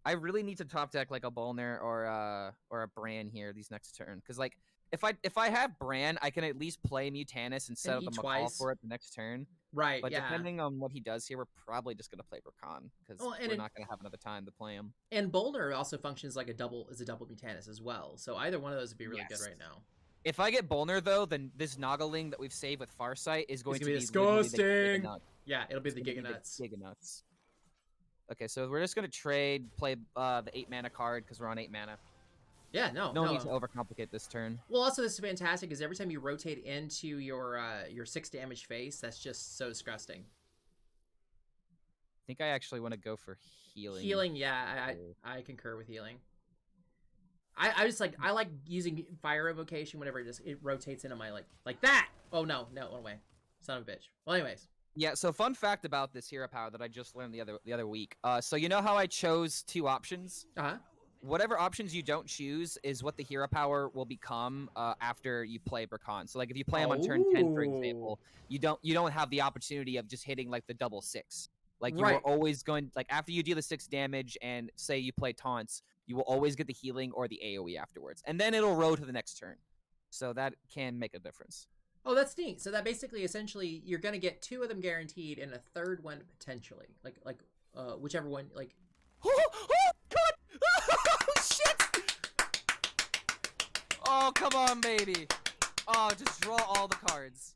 Speaker 2: I really need to top deck like a Bolner or a Bran here these next turn, because like if I have Bran, I can at least play Mutanus and set up the Macaw for it the next turn.
Speaker 1: Right.
Speaker 2: But depending on what he does here, we're probably just gonna play Rakan because we're not gonna have another time to play him.
Speaker 1: And Bolner also functions like a double Mutanus as well. So either one of those would be really good right now. If
Speaker 2: I get Bolner though, then this Noggling that we've saved with Farsight is going to be
Speaker 1: disgusting. Yeah, it'll be the Giganuts.
Speaker 2: Giganuts. Okay, so we're just gonna play the 8 mana card because we're on 8 mana.
Speaker 1: Yeah, no
Speaker 2: need to overcomplicate this turn.
Speaker 1: Well, also this is fantastic because every time you rotate into your 6 damage face, that's just so disgusting.
Speaker 2: I think I actually want to go for healing.
Speaker 1: Healing, yeah, I concur with healing. I just like using Fire Evocation whenever it rotates into my like that. Oh no, went away. Son of a bitch. Well, anyways.
Speaker 2: Yeah, so fun fact about this hero power that I just learned the other week. So you know how I chose 2 options?
Speaker 1: Uh-huh.
Speaker 2: Whatever options you don't choose is what the hero power will become after you play Brakan. So like if you play him on turn 10, for example, you don't have the opportunity of just hitting like the double 6. Like you are always going, like after you deal the 6 damage and say you play taunts, you will always get the healing or the AoE afterwards. And then it'll roll to the next turn. So that can make a difference.
Speaker 1: Oh, that's neat. So that basically, essentially, you're gonna get 2 of them guaranteed, and a 3rd one potentially, like whichever one, like.
Speaker 2: Oh God! Oh shit! Oh come on, baby! Oh, just draw all the cards.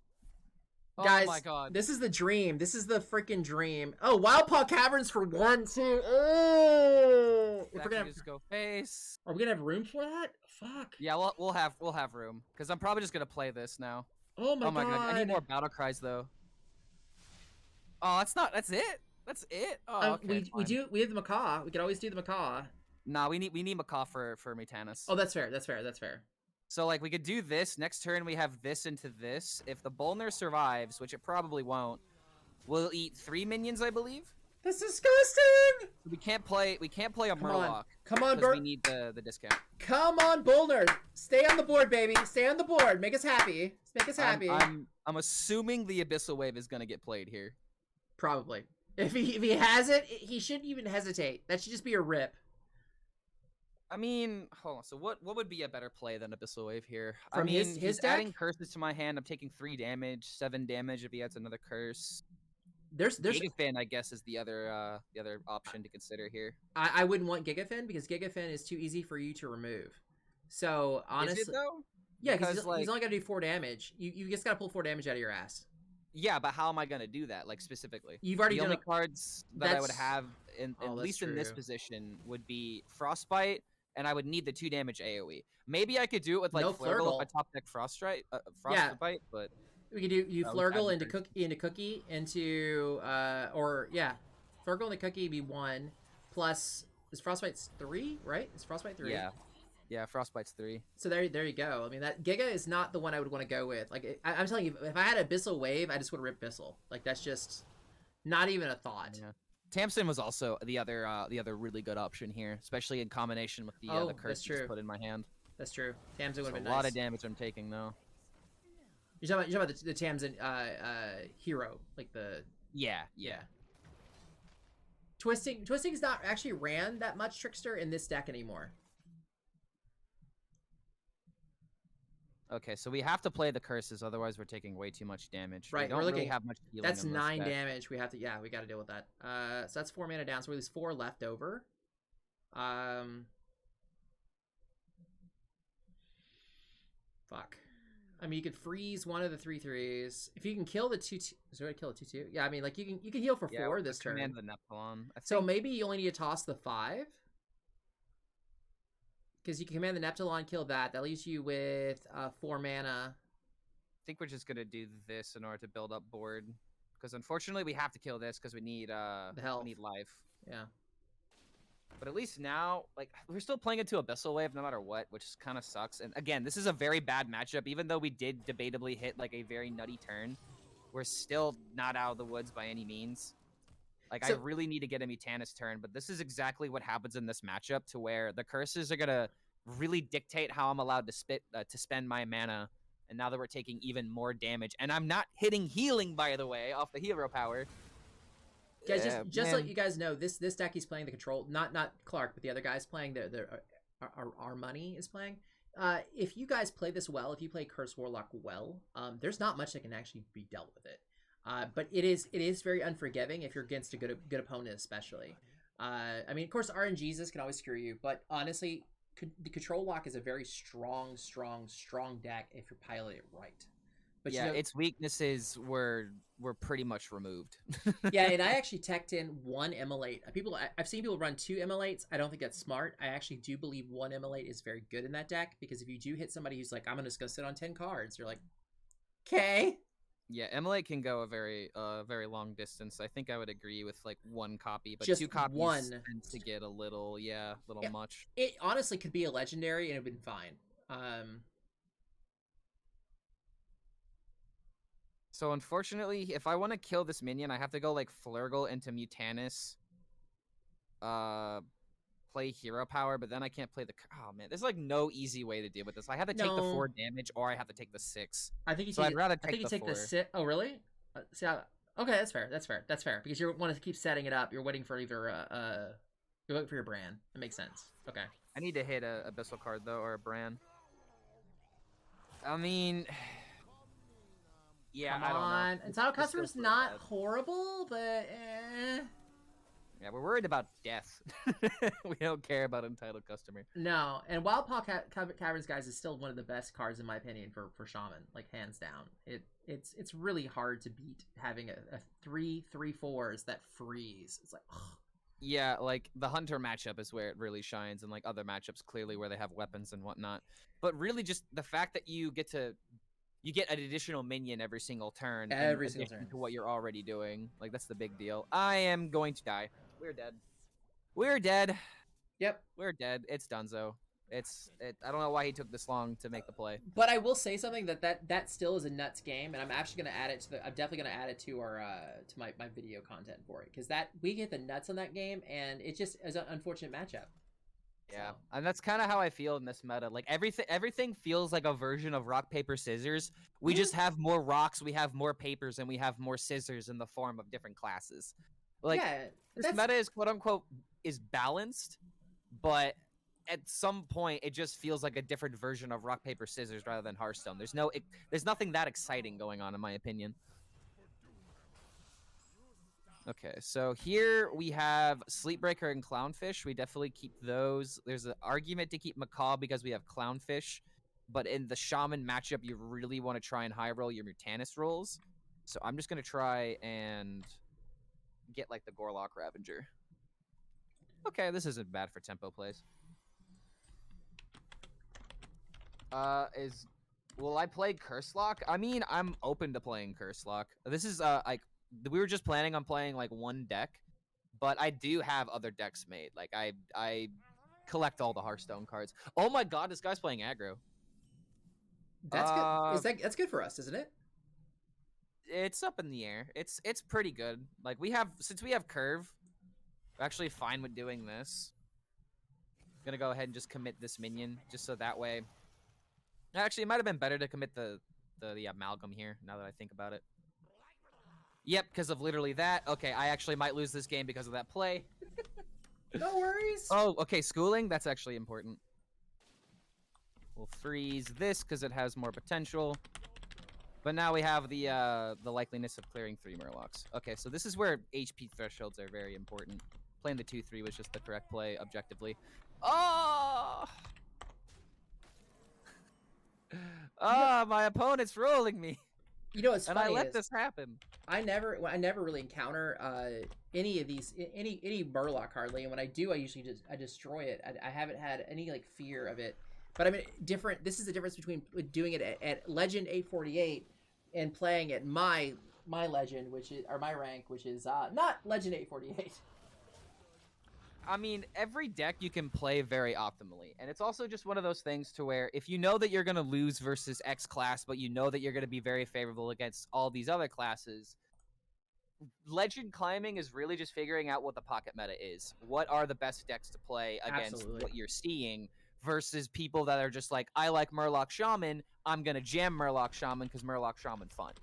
Speaker 1: Guys,
Speaker 2: oh my God!
Speaker 1: This is the dream. This is the freaking dream. Oh, Wild Paw Caverns for 1, 2. Oh!
Speaker 2: If we're gonna just go face.
Speaker 1: Are we gonna have room for that? Fuck.
Speaker 2: Yeah, we'll have room because I'm probably just gonna play this now.
Speaker 1: Oh my God.
Speaker 2: I need more battle cries though. Oh, that's it. That's it. Oh, okay,
Speaker 1: we have the Macaw. We could always do the Macaw.
Speaker 2: Nah, we need Macaw for Mutanus.
Speaker 1: Oh, that's fair.
Speaker 2: So like we could do this next turn. We have this into this. If the Bolner survives, which it probably won't, we'll eat 3 minions, I believe.
Speaker 1: That's disgusting.
Speaker 2: We can't play a Murloc.
Speaker 1: Come on,
Speaker 2: Bert. We need the discount.
Speaker 1: Come on, Bullner. Stay on the board, baby. Stay on the board. Make us happy. Make us happy.
Speaker 2: I'm assuming the Abyssal Wave is gonna get played here.
Speaker 1: Probably. If he has it, he shouldn't even hesitate. That should just be a rip.
Speaker 2: I mean, hold on. So what would be a better play than Abyssal Wave here?
Speaker 1: From
Speaker 2: I mean,
Speaker 1: his
Speaker 2: he's
Speaker 1: deck?
Speaker 2: adding curses to my hand. I'm taking 3 damage, 7 damage if he adds another curse.
Speaker 1: There's
Speaker 2: Gigafin, I guess, is the other option to consider here.
Speaker 1: I wouldn't want Gigafin because Gigafin is too easy for you to remove. So honestly,
Speaker 2: is it though?
Speaker 1: Yeah, because he's only gonna do 4 damage. You just gotta pull 4 damage out of your ass.
Speaker 2: Yeah, but how am I gonna do that? Like specifically,
Speaker 1: you've already
Speaker 2: the
Speaker 1: done
Speaker 2: only cards that I would have at least in this
Speaker 1: true.
Speaker 2: position would be Frostbite, and I would need the 2 damage AOE. Maybe I could do it with like
Speaker 1: No
Speaker 2: Flurgle if I top deck Frostbite, but.
Speaker 1: We could do Flurgle into Cookie into Flurgle into Cookie would be 1 plus is Frostbite's 3, right? Is Frostbite 3?
Speaker 2: Yeah, Frostbite's 3.
Speaker 1: So there you go. I mean, that Giga is not the one I would want to go with. Like I'm telling you, if I had Abyssal Wave, I just would have ripped Abyssal. Like that's just not even a thought.
Speaker 2: Yeah. Tamsin was also the other really good option here, especially in combination with the curse you just put in my hand.
Speaker 1: That's true. Tamsin would have been nice.
Speaker 2: A lot of damage I'm taking though.
Speaker 1: You're talking about the Tamsin hero, like the
Speaker 2: yeah.
Speaker 1: Twisting's not actually ran that much Trickster in this deck anymore.
Speaker 2: Okay, so we have to play the curses, otherwise we're taking way too much damage.
Speaker 1: Right,
Speaker 2: we don't really have much healing.
Speaker 1: That's 9 damage. We have to, we got to deal with that. So that's 4 mana down. So there's 4 left over. Fuck. I mean, you could freeze one of the 3/3s. If you can kill the 2/2, is there a kill a 2/2? Yeah, I mean, like you can heal for 4 this turn.
Speaker 2: Command the Neptulon.
Speaker 1: So maybe you only need to toss the 5. Because you can command the Neptulon, kill that. That leaves you with 4 mana.
Speaker 2: I think we're just gonna do this in order to build up board. Because unfortunately, we have to kill this because we need
Speaker 1: the health.
Speaker 2: We need life.
Speaker 1: Yeah.
Speaker 2: But at least now, like, we're still playing into Abyssal Wave no matter what, which kind of sucks. And again, this is a very bad matchup. Even though we did debatably hit like a very nutty turn, we're still not out of the woods by any means. Like, I really need to get a Mutanus turn, but this is exactly what happens in this matchup, to where the curses are gonna really dictate how I'm allowed to spend my mana. And now that we're taking even more damage, and I'm not hitting healing, by the way, off the hero power.
Speaker 1: Guys, just so you guys know, this deck he's playing the control, not Clark, but the other guys playing our money is playing. If you guys play this well, if you play Curse Warlock well, there's not much that can actually be dealt with it. But it is very unforgiving if you're against a good opponent, especially. I mean, of course, RNGs can always screw you, but honestly, the Control Lock is a very strong deck if you're piloting it right. But
Speaker 2: yeah, its weaknesses were pretty much removed.
Speaker 1: Yeah, and I actually teched in 1 Immolate. I've seen people run 2 Immolates. I don't think that's smart. I actually do believe 1 Immolate is very good in that deck, because if you do hit somebody who's like, I'm just gonna sit on 10 cards, you're like, okay.
Speaker 2: Yeah, Immolate can go a very long distance. I think I would agree with like 1 copy, but
Speaker 1: just
Speaker 2: 2 copies
Speaker 1: one
Speaker 2: tends to get a little much.
Speaker 1: It honestly could be a legendary and it'd been fine.
Speaker 2: So unfortunately, if I want to kill this minion, I have to go like Flurgle into Mutanus, play hero power, but then I can't play the. Oh man, there's like no easy way to deal with this. I have to take the 4 damage, or I have to take the 6.
Speaker 1: I think you.
Speaker 2: So I'd rather take the 4.
Speaker 1: 6. Oh really? Okay, that's fair. Because you want to keep setting it up. You're waiting for either you're waiting for your brand. That makes sense. Okay.
Speaker 2: I need to hit a Abyssal card though, or a brand. I mean. Yeah,
Speaker 1: Come on. Entitled Customer's not horrible, but
Speaker 2: Yeah, we're worried about death. We don't care about Entitled Customer.
Speaker 1: No, and Wild Paw Caverns, guys, is still one of the best cards in my opinion for Shaman, like hands down. It's really hard to beat having a 3/3/4s that freeze. It's like, ugh.
Speaker 2: Yeah, like the Hunter matchup is where it really shines, and like other matchups clearly where they have weapons and whatnot. But really, just the fact that you get an additional minion every single turn.
Speaker 1: Every single turn.
Speaker 2: To what you're already doing. Like, that's the big deal. I am going to die. We're dead. We're dead.
Speaker 1: Yep.
Speaker 2: We're dead. It's donezo. I don't know why he took this long to make the play.
Speaker 1: But I will say something that still is a nuts game, and I'm actually gonna add it to the. I'm definitely gonna add it to our to my video content for it, because that we get the nuts on that game, and it just is an unfortunate matchup.
Speaker 2: Yeah,
Speaker 1: So.
Speaker 2: and that's kind of how I feel in this meta. Like everything feels like a version of rock paper scissors. We just have more rocks, we have more papers, and we have more scissors in the form of different classes. Like
Speaker 1: Yeah,
Speaker 2: this meta is quote unquote is balanced, but at some point it just feels like a different version of rock paper scissors rather than Hearthstone. There's nothing that exciting going on in my opinion. Okay, so here we have Sleepbreaker and Clownfish. We definitely keep those. There's an argument to keep Macaw because we have Clownfish, but in the Shaman matchup, you really want to try and high roll your Mutanus rolls. So I'm just gonna try and get like the Gorlock Ravager. Okay, this isn't bad for tempo plays. Will I play Curse Lock? I mean, I'm open to playing Curse Lock. This is like we were just planning on playing like one deck, but I do have other decks made. Like I collect all the Hearthstone cards. Oh my god, this guy's playing aggro.
Speaker 1: That's good. That's good for us, isn't it?
Speaker 2: It's up in the air. It's pretty good. Like since we have curve, we're actually fine with doing this. I'm gonna go ahead and just commit this minion just so that way. Actually, it might have been better to commit the amalgam here, now that I think about it. Yep, because of literally that. Okay, I actually might lose this game because of that play.
Speaker 1: No worries.
Speaker 2: Oh, okay, schooling, that's actually important. We'll freeze this because it has more potential. But now we have the likeliness of clearing 3 Murlocs. Okay, so this is where HP thresholds are very important. Playing the 2-3 was just the correct play, objectively. Oh! My opponent's rolling me.
Speaker 1: You know what's
Speaker 2: and
Speaker 1: funny
Speaker 2: I let this happen.
Speaker 1: I never really encounter any of these any Murloc hardly, and when I do, I usually I destroy it. I haven't had any like fear of it. But I mean, different. This is the difference between doing it at Legend 848 and playing at my Legend, which is or my rank, which is not Legend 848.
Speaker 2: I mean, every deck you can play very optimally. And it's also just one of those things to where if you know that you're going to lose versus X class, but you know that you're going to be very favorable against all these other classes, Legend climbing is really just figuring out what the pocket meta is. What are the best decks to play against what you're seeing versus people that are just like, I like Murloc Shaman, I'm going to jam Murloc Shaman because Murloc Shaman fun.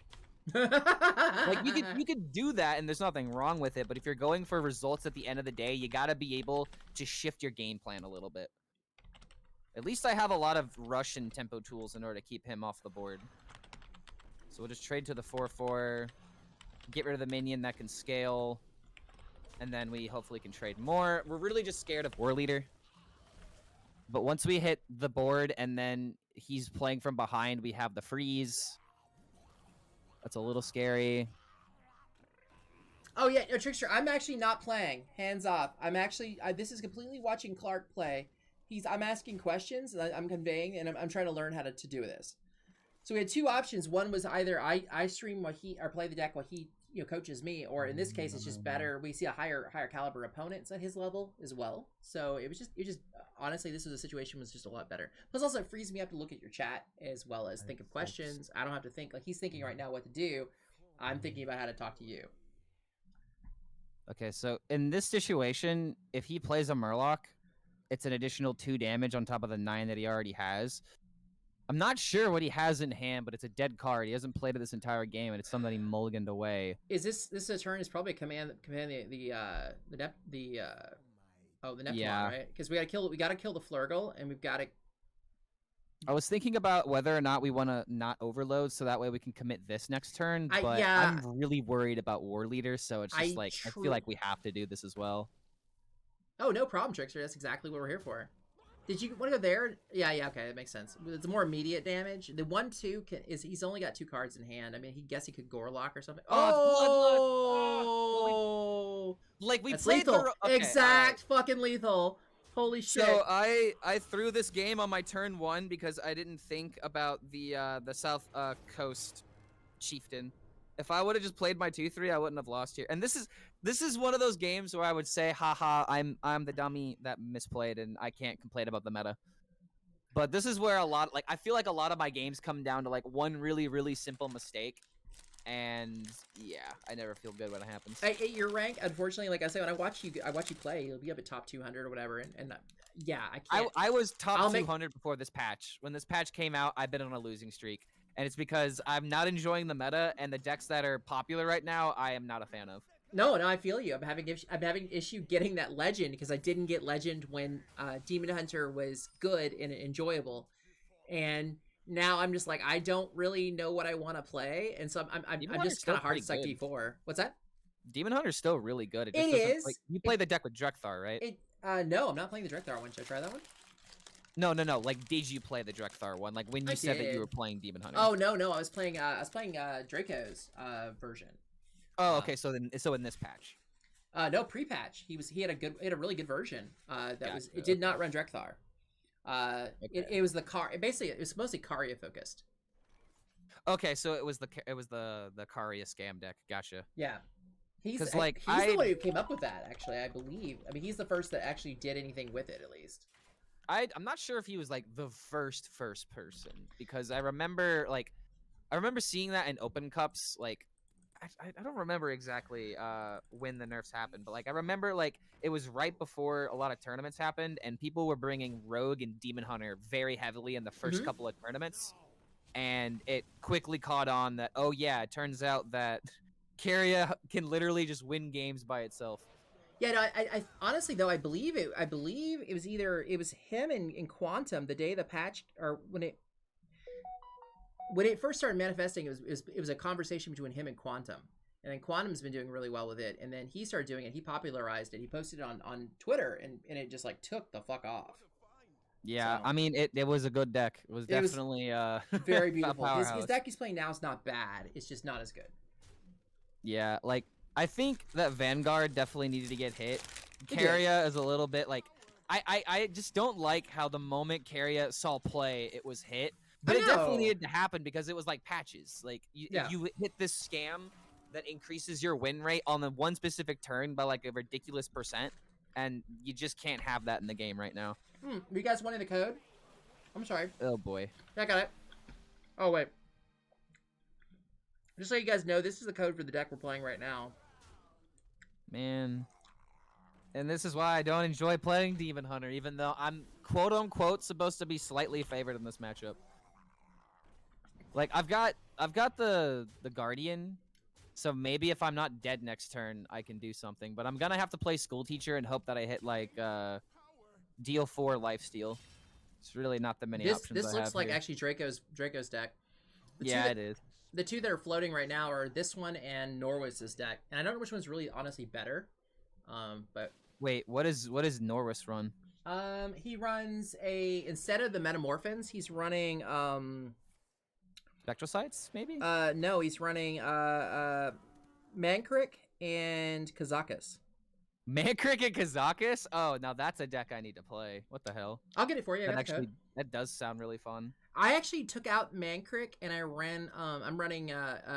Speaker 2: Like you could do that and there's nothing wrong with it, but if you're going for results at the end of the day, you gotta be able to shift your game plan a little bit. At least I have a lot of rush and tempo tools in order to keep him off the board. So we'll just trade to the 4/4, get rid of the minion that can scale, and then we hopefully can trade more. We're really just scared of War Leader. But once we hit the board and then he's playing from behind, we have the freeze. That's a little scary.
Speaker 1: Oh yeah, no, Trickster, I'm actually not playing. Hands off. I'm actually, this is completely watching Clark play. I'm asking questions, and I'm conveying, and I'm trying to learn how to do this. So we had 2 options. One was either I stream while or play the deck while he coaches me, or in this case, it's just better. We see a higher caliber opponents at his level as well. So it was just honestly, this was a situation was just a lot better. Plus, also it frees me up to look at your chat as well as think of questions. I don't have to think like he's thinking right now what to do. I'm thinking about how to talk to you.
Speaker 2: Okay, so in this situation, if he plays a Murloc, it's an additional 2 damage on top of the 9 that he already has. I'm not sure what he has in hand, but it's a dead card. He hasn't played it this entire game, and it's something that he mulliganed away.
Speaker 1: Is this a turn? Is probably command the Neptune,
Speaker 2: yeah.
Speaker 1: Right? Because we gotta kill the Flurgle, and we've got to.
Speaker 2: I was thinking about whether or not we want to not overload, so that way we can commit this next turn. But
Speaker 1: yeah.
Speaker 2: I'm really worried about War Leader, so it's just I feel like we have to do this as well.
Speaker 1: Oh, no problem, Trickster. That's exactly what we're here for. Did you want to go there? Yeah, okay, that makes sense. It's more immediate damage. The 1/2 he's only got 2 cards in hand. I mean, he he could Gorlock or something. Oh,
Speaker 2: like we
Speaker 1: that's
Speaker 2: played
Speaker 1: lethal.
Speaker 2: Okay,
Speaker 1: exact fucking lethal. Holy shit.
Speaker 2: So I threw this game on my turn 1 because I didn't think about the South Coast Chieftain. If I would have just played my 2/3, I wouldn't have lost here. And this is one of those games where I would say, haha, I'm the dummy that misplayed and I can't complain about the meta. But this is where I feel like a lot of my games come down to like one really, really simple mistake. And yeah, I never feel good when it happens.
Speaker 1: At your rank, unfortunately, like I say, when I watch you play, you'll be up at top 200 or whatever, and yeah, I can't.
Speaker 2: I was top 200 before this patch. When this patch came out, I've been on a losing streak, and it's because I'm not enjoying the meta, and the decks that are popular right now, I am not a fan of.
Speaker 1: No, I feel you. I'm having issue getting that legend because I didn't get legend when Demon Hunter was good and enjoyable, and now I'm just like, I don't really know what I want to play, and so I'm just kind of hard to suck D4. What's that?
Speaker 2: Demon Hunter's still really good.
Speaker 1: It is.
Speaker 2: Like, you play the deck with Drekthar, right?
Speaker 1: No, I'm not playing the Drekthar one. Should I try that one?
Speaker 2: No. Like, did you play the Drekthar one? Like, when you said that you were playing Demon Hunter.
Speaker 1: Oh no, I was playing Draco's version.
Speaker 2: Oh, okay. So in this patch.
Speaker 1: No, pre-patch. He had a really good version. It did not run Drekthar. Okay. It was the car. Basically, it was mostly Karya focused.
Speaker 2: Okay, so it was the Karya scam deck. Gotcha.
Speaker 1: Yeah, he's the one who came up with that. Actually, I believe. I mean, he's the first that actually did anything with it, at least.
Speaker 2: I'm not sure if he was like the first person, because I remember seeing that in open cups. Like, I don't remember exactly when the nerfs happened, but like I remember like it was right before a lot of tournaments happened, and people were bringing Rogue and Demon Hunter very heavily in the first couple of tournaments, and it quickly caught on that, oh yeah, it turns out that Karya can literally just win games by itself.
Speaker 1: Yeah, no, I honestly though I believe it was him in Quantum the day the patch, or when it first started manifesting, it was a conversation between him and Quantum, and then Quantum's been doing really well with it, and then he started doing it. He popularized it. He posted it on Twitter, and it just like took the fuck off.
Speaker 2: Yeah, so, I mean, it was a good deck. It was definitely
Speaker 1: very beautiful. His deck he's playing now is not bad. It's just not as good.
Speaker 2: Yeah, like I think that Vanguard definitely needed to get hit. Karya is a little bit like I just don't like how the moment Karya saw play, it was hit. But it definitely needed to happen because it was like patches. Like, if you hit this scam that increases your win rate on the one specific turn by like a ridiculous %, and you just can't have that in the game right now.
Speaker 1: You guys wanting the code? I'm sorry.
Speaker 2: Oh boy.
Speaker 1: I got it. Oh wait. Just so you guys know, this is the code for the deck we're playing right now.
Speaker 2: Man. And this is why I don't enjoy playing Demon Hunter, even though I'm quote unquote supposed to be slightly favored in this matchup. Like I've got the Guardian, so maybe if I'm not dead next turn, I can do something. But I'm gonna have to play School Teacher and hope that I hit like deal 4 lifesteal. It's really not that many options.
Speaker 1: This looks like actually Draco's deck.
Speaker 2: It is.
Speaker 1: The two that are floating right now are this one and Norwis's deck, and I don't know which one's really honestly better. But
Speaker 2: wait, what is Norwis run?
Speaker 1: He runs instead of the Metamorphins, he's running
Speaker 2: Spectrocytes, maybe?
Speaker 1: No, he's running Mankrik and Kazakus.
Speaker 2: Mankrik and Kazakus? Oh, now that's a deck I need to play. What the hell?
Speaker 1: I'll get it for you.
Speaker 2: That does sound really fun.
Speaker 1: I actually took out Mankrik and I ran. I'm running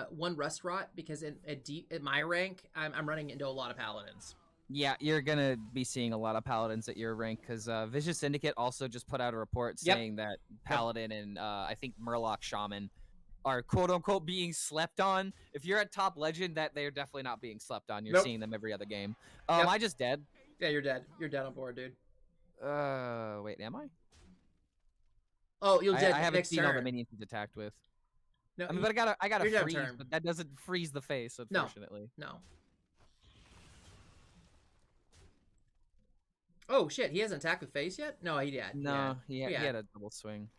Speaker 1: one Rust Rot because at my rank, I'm running into a lot of Paladins.
Speaker 2: Yeah, you're gonna be seeing a lot of Paladins at your rank because Vicious Syndicate also just put out a report saying that Paladin and I think Murloc Shaman are quote unquote being slept on. If you're at top legend, that they're definitely not being slept on. You're seeing them every other game. Am I just dead?
Speaker 1: Yeah, you're dead. You're dead on board, dude.
Speaker 2: Wait, am I?
Speaker 1: Oh, you'll dead.
Speaker 2: I haven't seen all the minions he's attacked with.
Speaker 1: No,
Speaker 2: I mean, but I got a freeze, but that doesn't freeze the face, unfortunately.
Speaker 1: No. Oh shit, he hasn't attacked with face yet? No, he did.
Speaker 2: No, he had a double swing.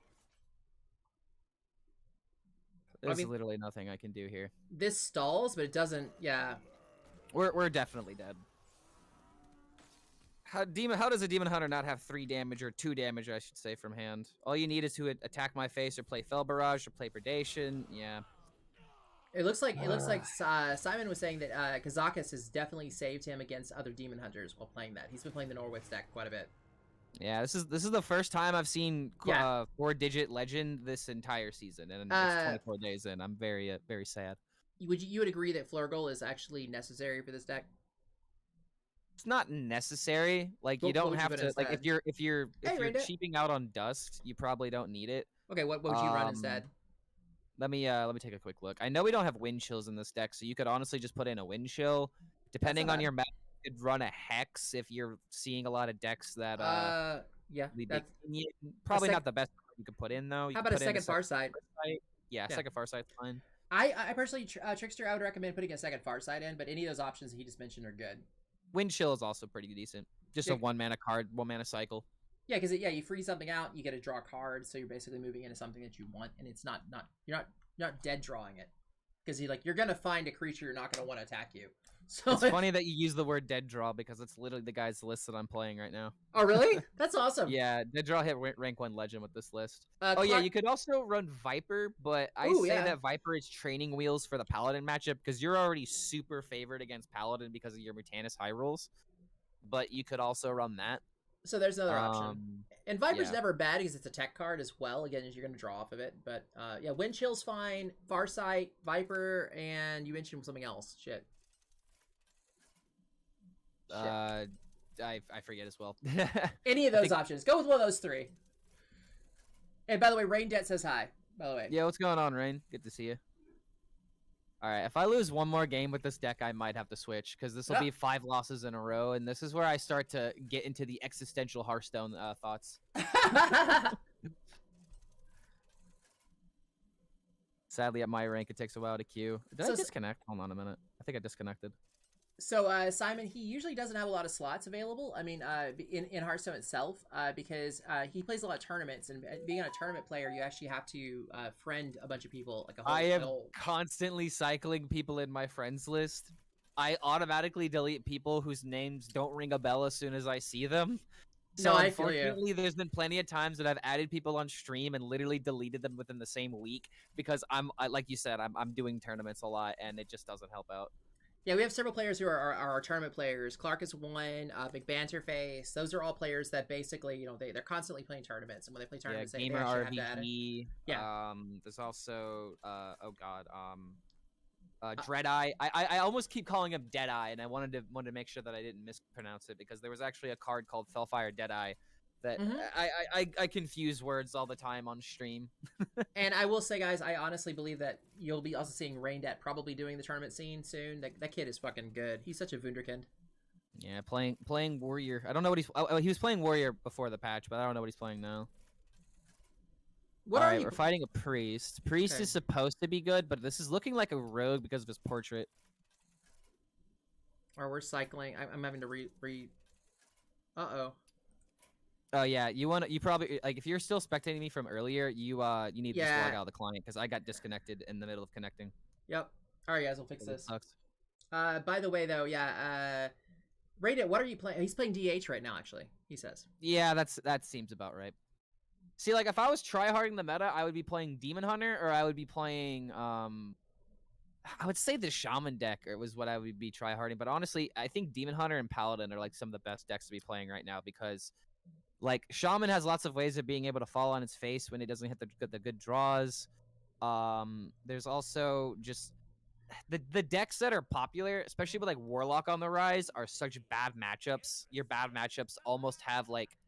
Speaker 2: There's literally nothing I can do here.
Speaker 1: This stalls, but it doesn't. Yeah,
Speaker 2: we're definitely dead. How does a Demon Hunter not have 3 damage or 2 damage, I should say, from hand? All you need is to attack my face or play Fell Barrage or play Predation. Yeah.
Speaker 1: It looks like Simon was saying that Kazakus has definitely saved him against other Demon Hunters while playing that. He's been playing the Norwich deck quite a bit.
Speaker 2: Yeah, this is the first time I've seen 4-digit legend this entire season, and it's 24 days in. I'm very sad.
Speaker 1: You would agree that Flurgle is actually necessary for this deck?
Speaker 2: It's not necessary. Like you
Speaker 1: What
Speaker 2: don't
Speaker 1: would you
Speaker 2: have
Speaker 1: put
Speaker 2: to. Like
Speaker 1: instead?
Speaker 2: if you're
Speaker 1: Hey, Rained It.
Speaker 2: cheaping out on dust, you probably don't need it.
Speaker 1: Okay, what would you run instead?
Speaker 2: Let me take a quick look. I know we don't have wind chills in this deck, so you could honestly just put in a wind chill. Depending on your map, you could run a hex if you're seeing a lot of decks that
Speaker 1: yeah, that's
Speaker 2: probably not the best you could put in though.
Speaker 1: How about a second Farsight?
Speaker 2: Yeah, second Farsight's fine.
Speaker 1: I personally, Trickster, I would recommend putting a second Farsight in, but any of those options he just mentioned are good.
Speaker 2: Wind chill is also pretty decent. Just a 1 mana card, 1 mana cycle.
Speaker 1: Yeah, because you free something out, you get to draw a card, so you're basically moving into something that you want, and it's you're not dead drawing it, because you're gonna find a creature you're not gonna want to attack you. So
Speaker 2: it's funny that you use the word dead draw because it's literally the guy's list that I'm playing right now.
Speaker 1: Oh really? That's awesome.
Speaker 2: Yeah, dead draw hit rank 1 legend with this list. Yeah, you could also run Viper, but I say that Viper is training wheels for the Paladin matchup because you're already super favored against Paladin because of your Mutanus high rolls. But you could also run that.
Speaker 1: So there's another option. And Viper's never bad because it's a tech card as well. Again, you're going to draw off of it. But yeah, Wind Chill's fine. Farsight, Viper, and you mentioned something else. Shit.
Speaker 2: I forget as well.
Speaker 1: Any of those options. Go with one of those 3. And by the way, Rain Debt says hi. By the way.
Speaker 2: Yeah, what's going on, Rain? Good to see you. All right, if I lose one more game with this deck, I might have to switch because this will be 5 losses in a row, and this is where I start to get into the existential Hearthstone thoughts. Sadly, at my rank, it takes a while to queue. Did I disconnect? Hold on a minute. I think I disconnected.
Speaker 1: So, Simon, he usually doesn't have a lot of slots available. I mean, in Hearthstone itself, because he plays a lot of tournaments, and being a tournament player, you actually have to friend a bunch of people. Like
Speaker 2: I am constantly cycling people in my friends list. I automatically delete people whose names don't ring a bell as soon as I see them. So
Speaker 1: no,
Speaker 2: unfortunately, there's been plenty of times that I've added people on stream and literally deleted them within the same week because like you said, I'm doing tournaments a lot, and it just doesn't help out.
Speaker 1: Yeah, we have several players who are our tournament players. Clark is one, Big Banterface. Those are all players that basically, they're constantly playing tournaments, and when they play tournaments, they
Speaker 2: Gamer
Speaker 1: actually
Speaker 2: RVG.
Speaker 1: have to add it.
Speaker 2: Yeah. There's also Dreadeye. I almost keep calling him Deadeye, and I wanted to make sure that I didn't mispronounce it because there was actually a card called Fellfire Deadeye that I confuse words all the time on stream.
Speaker 1: And I will say, guys, I honestly believe that you'll be also seeing Raindet probably doing the tournament scene soon. That kid is fucking good. He's such a wunderkind.
Speaker 2: Yeah, playing Warrior. I don't know what he was playing Warrior before the patch, but I don't know what he's playing now. We're fighting a Priest. Priest is supposed to be good, but this is looking like a rogue because of his portrait.
Speaker 1: Or we're cycling. I'm having to re. Uh-oh.
Speaker 2: Oh yeah, you probably if you're still spectating me from earlier, you need to log out of the client because I got disconnected in the middle of connecting.
Speaker 1: Yep. All right, guys, we'll fix this.
Speaker 2: Sucks.
Speaker 1: By the way, though, Rated, what are you playing? He's playing DH right now, actually. He says.
Speaker 2: Yeah, that seems about right. See, like if I was tryharding the meta, I would be playing Demon Hunter, or I would be playing I would say the Shaman deck was what I would be tryharding, but honestly, I think Demon Hunter and Paladin are like some of the best decks to be playing right now because. Like, Shaman has lots of ways of being able to fall on its face when it doesn't hit the good draws. There's also just... The decks that are popular, especially with, like, Warlock on the rise, are such bad matchups. Your bad matchups almost have, like,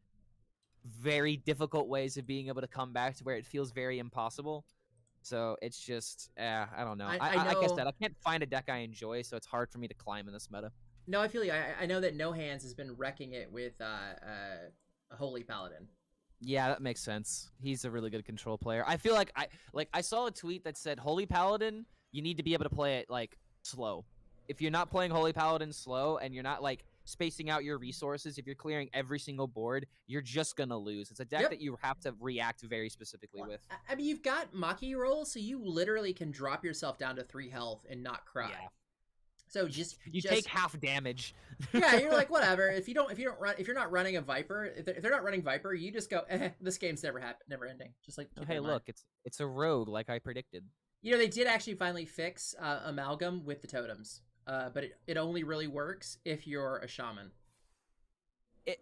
Speaker 2: very difficult ways of being able to come back to where it feels very impossible. So, it's just... I don't know. Like I said, I can't find a deck I enjoy, so it's hard for me to climb in this meta.
Speaker 1: No, I feel you. I know that No Hands has been wrecking it with... Holy Paladin.
Speaker 2: Yeah, that makes sense. He's a really good control player. I feel like I saw a tweet that said Holy Paladin, you need to be able to play it like slow. If you're not playing Holy Paladin slow and you're not like spacing out your resources, if you're clearing every single board, you're just gonna lose. It's a deck that you have to react very specifically with.
Speaker 1: I mean, you've got Maki roll, so you literally can drop yourself down to 3 health and not cry. Yeah. So you
Speaker 2: take half damage.
Speaker 1: Yeah, you're like whatever. If you're not running a Viper, if they're not running Viper, you just go, this game's never ending. Just like
Speaker 2: hey, look, it's a rogue like I predicted.
Speaker 1: They did actually finally fix Amalgam with the totems, but it only really works if you're a shaman.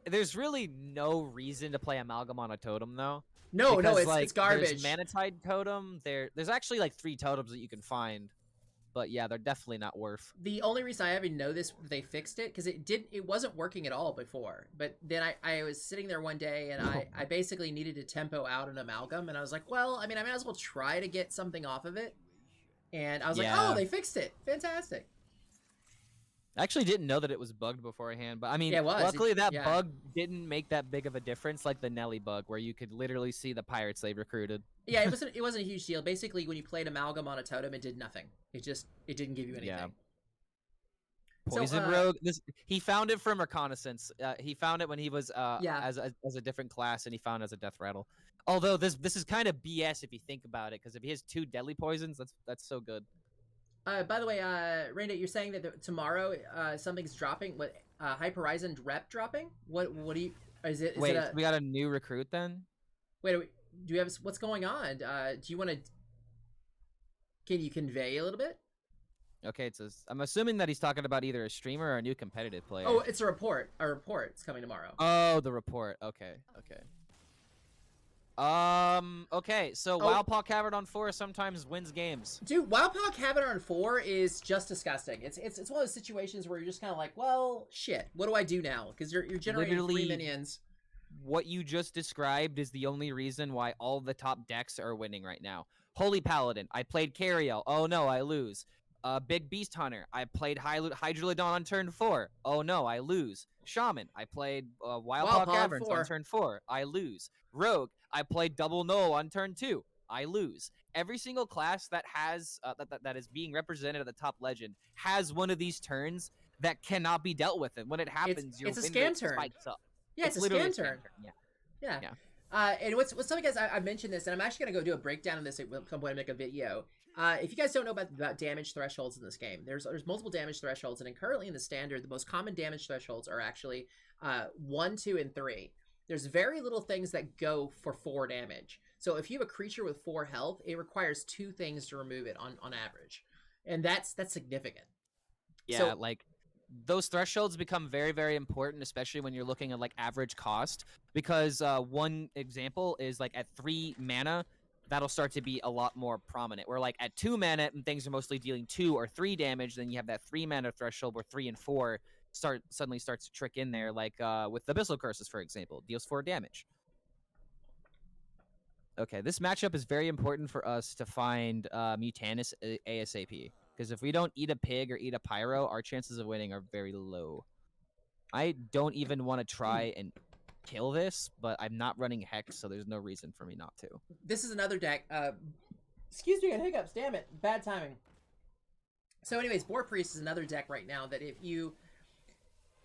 Speaker 2: There's really no reason to play Amalgam on a totem though.
Speaker 1: No, it's garbage.
Speaker 2: There's Manatide totem. There's actually like 3 totems that you can find. but yeah, they're definitely not worth.
Speaker 1: The only reason I even know this, they fixed it, because it wasn't working at all before. But then I was sitting there one day, and I basically needed to tempo out an amalgam, and I was like, well, I mean, I might as well try to get something off of it. And I was like, oh, they fixed it. Fantastic.
Speaker 2: I actually didn't know that it was bugged beforehand, but I mean,
Speaker 1: Yeah, it was.
Speaker 2: luckily that bug didn't make that big of a difference, like the Nelly bug, where you could literally see the pirates they recruited.
Speaker 1: Yeah, it wasn't a huge deal. Basically, when you played amalgam on a totem, it did nothing. It didn't give you anything. Yeah.
Speaker 2: Poison rogue. He found it from reconnaissance. He found it when he was as a different class, and he found it as a death rattle. Although this is kind of BS if you think about it, because if he has 2 deadly poisons, that's so good.
Speaker 1: By the way, Rainda, you're saying that tomorrow something's dropping. What HypeHorizen rep dropping? What do you? Is it?
Speaker 2: Wait, we got a new recruit then?
Speaker 1: Wait, do we have what's going on? Do you want to? Can you convey a little bit?
Speaker 2: Okay, I'm assuming that he's talking about either a streamer or a new competitive player.
Speaker 1: Oh, it's a report. A report. It's coming tomorrow.
Speaker 2: Oh, the report. Okay. Okay, so Wildpaw Cavern on 4 sometimes wins games.
Speaker 1: Dude, Wildpaw Cavern on 4 is just disgusting. It's one of those situations where you're just kind of like, well, shit, what do I do now? Because you're generating
Speaker 2: Literally,
Speaker 1: 3 minions.
Speaker 2: What you just described is the only reason why all the top decks are winning right now. Holy Paladin, I played Cariel. Oh no, I lose. Big Beast Hunter, I played Hydrolodon on turn 4. Oh no, I lose. Shaman, I played Wildpaw Caverns on turn 4. I lose. Rogue, I played Double Null on turn 2. I lose. Every single class that has that is being represented at the top legend has one of these turns that cannot be dealt with, and when it happens, your
Speaker 1: win
Speaker 2: rate
Speaker 1: scam turn.
Speaker 2: spikes up.
Speaker 1: Yeah, it's a scam turn. Yeah. And what's something, guys, I mentioned this, and I'm actually gonna go do a breakdown of this at some point and make a video. If you guys don't know about damage thresholds in this game, there's multiple damage thresholds, and currently in the standard, the most common damage thresholds are actually 1, 2, and 3. There's very little things that go for 4 damage. So if you have a creature with 4 health, it requires 2 things to remove it on average, and that's significant.
Speaker 2: Yeah, so, like those thresholds become very, very important, especially when you're looking at like average cost, because one example is like at 3 mana. That'll start to be a lot more prominent. Where like at 2 mana and things are mostly dealing 2 or 3 damage, then you have that 3 mana threshold where 3 and 4 suddenly starts to trick in there. Like with the Abyssal Curses, for example, deals 4 damage. Okay, this matchup is very important for us to find Mutanus ASAP, because if we don't eat a pig or eat a pyro, our chances of winning are very low. I don't even want to try and kill this, but I'm not running Hex, so there's no reason for me not to.
Speaker 1: This is another deck. Excuse me, I got hiccups. Damn it, bad timing. So, anyways, Boar Priest is another deck right now that if you,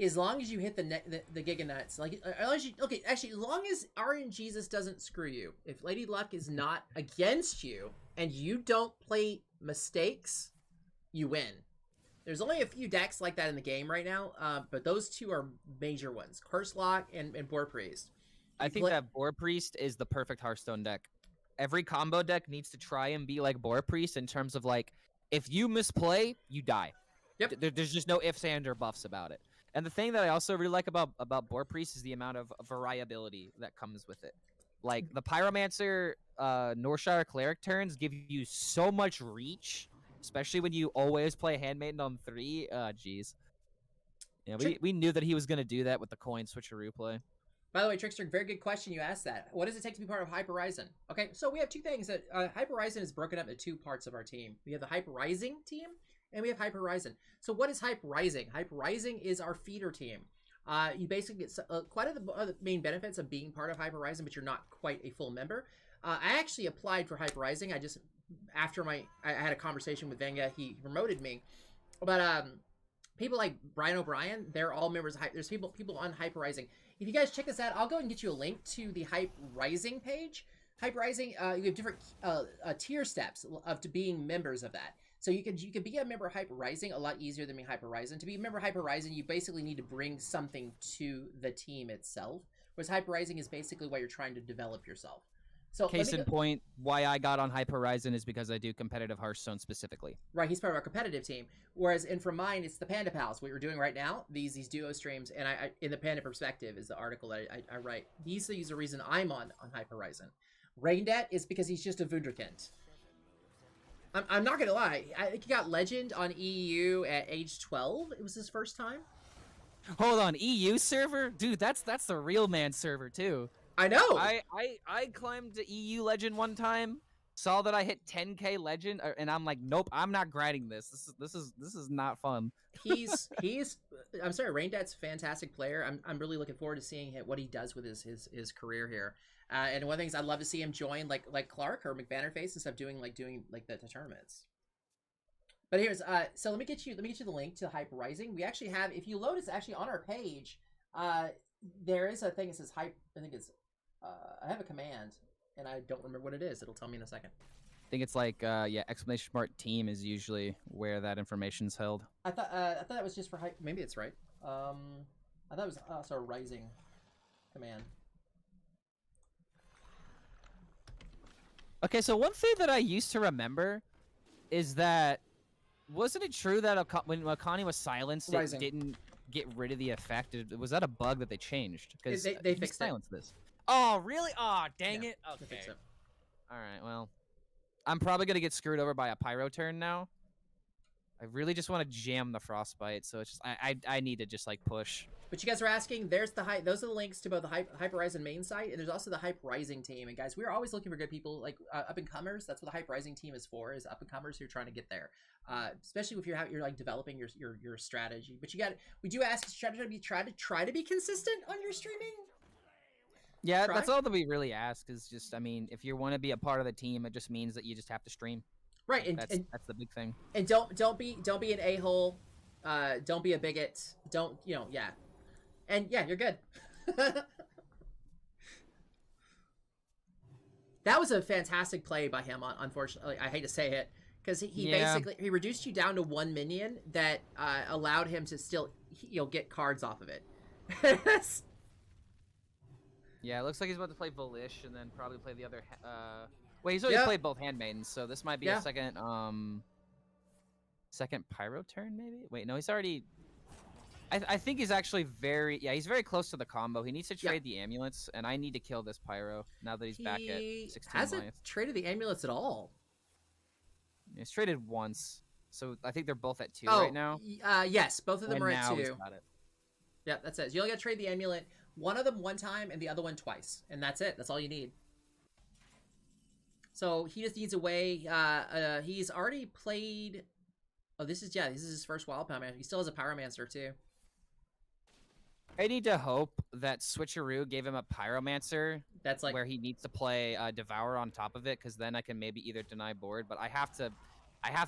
Speaker 1: as long as you hit the Giga Nuts, like as long as RNGesus doesn't screw you, if Lady Luck is not against you and you don't play mistakes, you win. There's only a few decks like that in the game right now, but those 2 are major ones. Curse Lock and Boar Priest.
Speaker 2: I think that Boar Priest is the perfect Hearthstone deck. Every combo deck needs to try and be like Boar Priest in terms of like, if you misplay, you die.
Speaker 1: Yep.
Speaker 2: There's just no ifs, ands, or buffs about it. And the thing that I also really like about Boar Priest is the amount of variability that comes with it. Like the Pyromancer Northshire Cleric turns give you so much reach, especially when you always play Handmaiden on 3. Jeez. Yeah, we knew that he was going to do that with the coin switcheroo play.
Speaker 1: By the way, Trickster, very good question you asked that. What does it take to be part of HypeHorizen? Okay, so we have 2 things. That HypeHorizen is broken up into 2 parts of our team. We have the HypeRising team, and we have HypeHorizen. So what is HypeRising? HypeRising is our feeder team. You basically get quite a the main benefits of being part of HypeHorizen, but you're not quite a full member. I actually applied for HypeRising. After I had a conversation with Venga, he promoted me. But people like Brian O'Brien, they're all members of there's people on HypeHorizen. If you guys check this out, I'll go and get you a link to the HypeRising page. HypeRising, you have different tier steps to being members of that. So you could be a member of HypeRising a lot easier than being HypeHorizen. To be a member of HypeHorizen, you basically need to bring something to the team itself. Whereas HypeRising is basically why you're trying to develop yourself. So
Speaker 2: case in point, why I got on HypeHorizen is because I do competitive Hearthstone specifically.
Speaker 1: Right, he's part of our competitive team. Whereas, and for mine, it's the Panda Pals. What we're doing right now, these duo streams, and I in the Panda Perspective is the article that I write. These are the reason I'm on HypeHorizen. Raindat is because he's just a Wunderkind. I'm not gonna lie. I think he got legend on EU at age 12. It was his first time.
Speaker 2: Hold on, EU server, dude. That's the real man server too.
Speaker 1: I know.
Speaker 2: I climbed the EU legend one time. Saw that I hit 10k legend, and I'm like, nope, I'm not grinding this. This is not fun.
Speaker 1: he's I'm sorry, Raindad's a fantastic player. I'm really looking forward to seeing what he does with his career here. And one of the things I'd love to see him join like Clark or McBannerface and stuff doing the tournaments. But here's so let me get you the link to HypeHorizen. We actually have, if you load, it's actually on our page. There is a thing that says Hype. I think it's I have a command and I don't remember what it is. It'll tell me in a second.
Speaker 2: I think it's like yeah, exclamation mark team is usually where that information's held.
Speaker 1: I thought that was just for Hype. Maybe it's right. I thought it was also a rising command.
Speaker 2: Okay, so one thing that I used to remember is that, wasn't it true that when Akani was silenced, it didn't get rid of the effect? Was that a bug that they changed? Because
Speaker 1: they fixed
Speaker 2: silenced this. Oh, really? Oh, dang it.
Speaker 1: They fixed it.
Speaker 2: All right, well, I'm probably going to get screwed over by a pyro turn now. I really just want to jam the frostbite, so it's just I need to just like push. But
Speaker 1: you guys are asking, those are the links to both the HypeHorizen main site, and there's also the HypeHorizen team. And guys, we're always looking for good people, like up and comers. That's what the HypeHorizen team is for, is up and comers who are trying to get there. Especially if you're like developing your strategy. But we do ask you try to be consistent on your streaming.
Speaker 2: Yeah, that's all that we really ask, is just, I mean, if you want to be a part of the team, it just means that you just have to stream.
Speaker 1: Right, and
Speaker 2: that's the big thing.
Speaker 1: And don't be an a-hole. Don't be a bigot. Don't, yeah. And yeah, you're good. That was a fantastic play by him. Unfortunately, I hate to say it, because he basically reduced you down to one minion that allowed him to still get cards off of it.
Speaker 2: Yeah, it looks like he's about to play Volish and then probably play the other. Wait, he's already played both Handmaidens, so this might be a second Pyro turn, maybe? Wait, no, he's already... I think he's actually he's very close to the combo. He needs to trade the amulets, and I need to kill this Pyro now that he's back at 16
Speaker 1: hasn't traded the amulets at all.
Speaker 2: He's traded once, so I think they're both at 2 right now.
Speaker 1: Yes, both of them are at 2.
Speaker 2: He's got it.
Speaker 1: Yeah, that's it. You only got to trade the amulet, one of them one time and the other one twice, and that's it. That's all you need. So he just needs a way. He's already played. Oh, this is his first Wild Pyromancer. He still has a Pyromancer too.
Speaker 2: I need to hope that Switcheroo gave him a Pyromancer.
Speaker 1: That's like
Speaker 2: where he needs to play Devour on top of it, because then I can maybe either deny board. But I have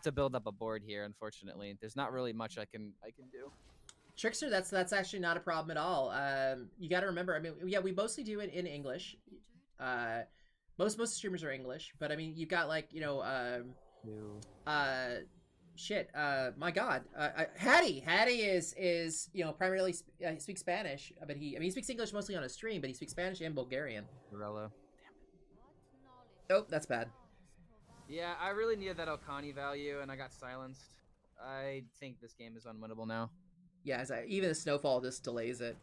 Speaker 2: to build up a board here. Unfortunately, there's not really much I can do.
Speaker 1: Trickster, that's actually not a problem at all. You got to remember. I mean, yeah, we mostly do it in English. Most streamers are English, but I mean, you've got like my God, Hattie is primarily speaks Spanish, but he speaks English mostly on his stream, but he speaks Spanish and Bulgarian.
Speaker 2: Morello.
Speaker 1: Oh, that's bad.
Speaker 2: Yeah, I really needed that Okani value, and I got silenced. I think this game is unwinnable now.
Speaker 1: Yeah, even the snowfall just delays it.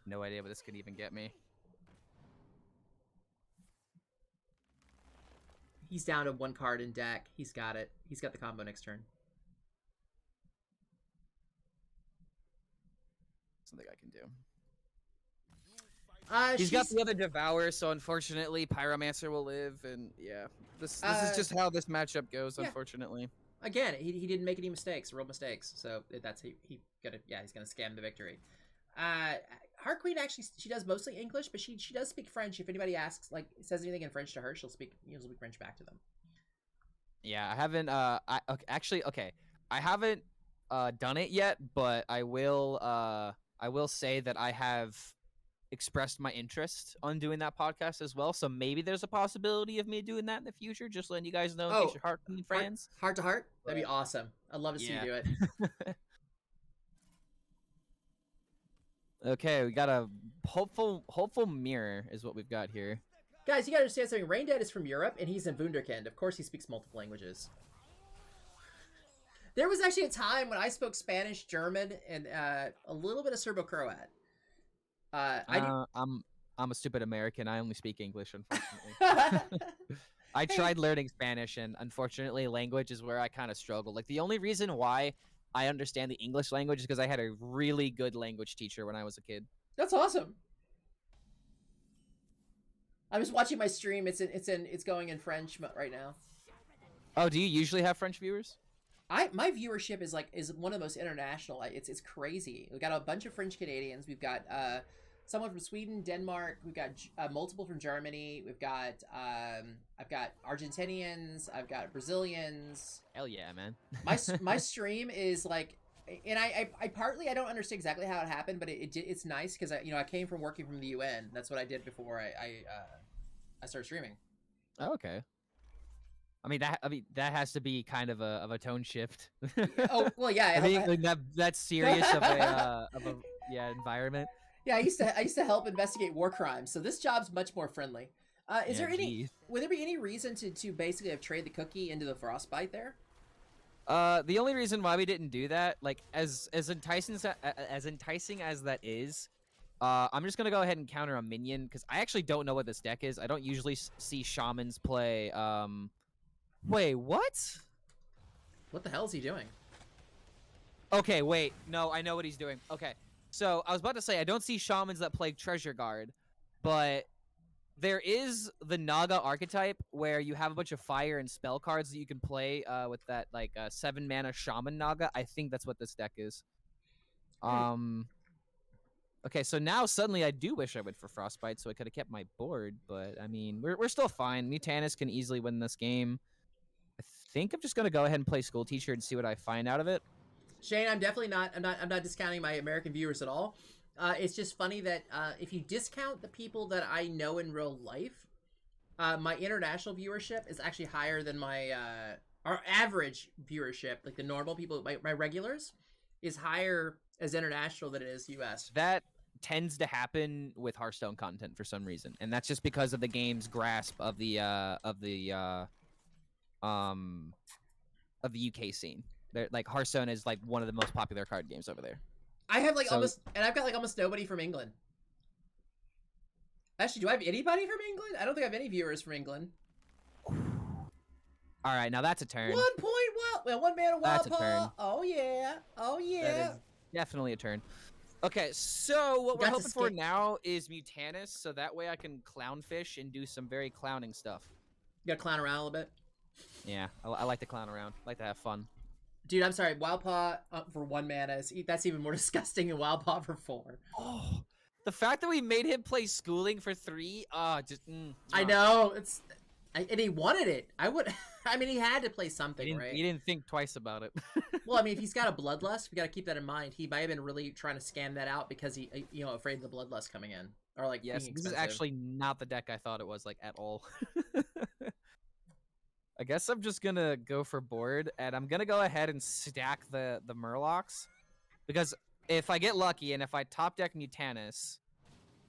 Speaker 2: No idea what this could even get me.
Speaker 1: He's down to 1 card in deck. He's got it. He's got the combo next turn.
Speaker 2: Something I can do. He's got the other Devour, so unfortunately Pyromancer will live, and yeah. This is just how this matchup goes, unfortunately.
Speaker 1: Again, he didn't make any mistakes, real mistakes. So that's he's gonna scam the victory. Heart Queen actually, she does mostly English, but she does speak French. If anybody asks, like, says anything in French to her, she'll speak French back to them.
Speaker 2: Yeah, I haven't I haven't done it yet, but I will say that I have expressed my interest on doing that podcast as well. So maybe there's a possibility of me doing that in the future. Just letting you guys know in case you're Heart Queen fans.
Speaker 1: Heart to heart? That'd be awesome. I'd love to see you do it.
Speaker 2: Okay, we got a hopeful mirror is what we've got here.
Speaker 1: Guys, you gotta understand something. Raindad is from Europe, and he's in Wunderkind. Of course he speaks multiple languages. There was actually a time when I spoke Spanish, German, and a little bit of Serbo-Croat.
Speaker 2: I'm I'm a stupid American. I only speak English, unfortunately. I tried learning Spanish, and unfortunately, language is where I kind of struggle. Like, the only reason why I understand the English language is because I had a really good language teacher when I was a kid.
Speaker 1: That's awesome. I'm just watching my stream. It's going in French right now.
Speaker 2: Oh, do you usually have French viewers?
Speaker 1: My viewership is one of the most international. It's crazy. We got a bunch of French Canadians. We've got someone from Sweden, Denmark. We've got multiple from Germany. We've got I've got Argentinians. I've got Brazilians.
Speaker 2: Hell yeah, man.
Speaker 1: my stream is like, and I partly I don't understand exactly how it happened, but it's nice because I came from working from the UN. That's what I did before I started streaming.
Speaker 2: Oh, okay. I mean that has to be kind of a tone shift.
Speaker 1: Oh well, yeah.
Speaker 2: I think like that's serious of a environment.
Speaker 1: Yeah, I used to help investigate war crimes, so this job's much more friendly. Would there be any reason to basically have trade the cookie into the frostbite there?
Speaker 2: The only reason why we didn't do that, like as enticing as that is, I'm just gonna go ahead and counter a minion because I actually don't know what this deck is. I don't usually see shamans play. Wait, what?
Speaker 1: What the hell is he doing?
Speaker 2: Okay, wait. No, I know what he's doing. Okay, so I was about to say I don't see shamans that play Treasure Guard, but there is the Naga archetype where you have a bunch of fire and spell cards that you can play with that 7 mana Shaman Naga. I think that's what this deck is. Okay, so now suddenly I do wish I went for Frostbite so I could have kept my board, but I mean we're still fine. Mutanus can easily win this game. I think I'm just gonna go ahead and play School Teacher and see what I find out of it.
Speaker 1: Shane, I'm definitely not. I'm not discounting my American viewers at all. It's just funny that if you discount the people that I know in real life, my international viewership is actually higher than my our average viewership. Like the normal people, my regulars, is higher as international than it is U.S.
Speaker 2: That tends to happen with Hearthstone content for some reason, and that's just because of the game's grasp of the UK scene. Like Hearthstone is like one of the most popular card games over there.
Speaker 1: I have I've got almost nobody from England. Actually, do I have anybody from England? I don't think I have any viewers from England.
Speaker 2: All right, now that's a turn.
Speaker 1: 1 point, one man, a wild
Speaker 2: That's a
Speaker 1: paw.
Speaker 2: turn.
Speaker 1: Oh yeah, oh yeah.
Speaker 2: That is definitely a turn. Okay, so what we're hoping for now is Mutanus, so that way I can clownfish and do some very clowning stuff.
Speaker 1: You gotta clown around a little bit.
Speaker 2: Yeah, I like to clown around. I like to have fun.
Speaker 1: Dude, I'm sorry. Wild Paw for 1 mana. That's even more disgusting than Wild Paw for 4.
Speaker 2: Oh, the fact that we made him play Schooling for 3,
Speaker 1: I know and he wanted it. I mean, he had to play something, right?
Speaker 2: He didn't think twice about it.
Speaker 1: Well, I mean, if he's got a Bloodlust, we got to keep that in mind. He might have been really trying to scam that out because he, afraid of the Bloodlust coming in or like.
Speaker 2: Yes, this is actually not the deck I thought it was at all. I guess I'm just gonna go for board, and I'm gonna go ahead and stack the Murlocs, because if I get lucky and if I top deck Mutanus,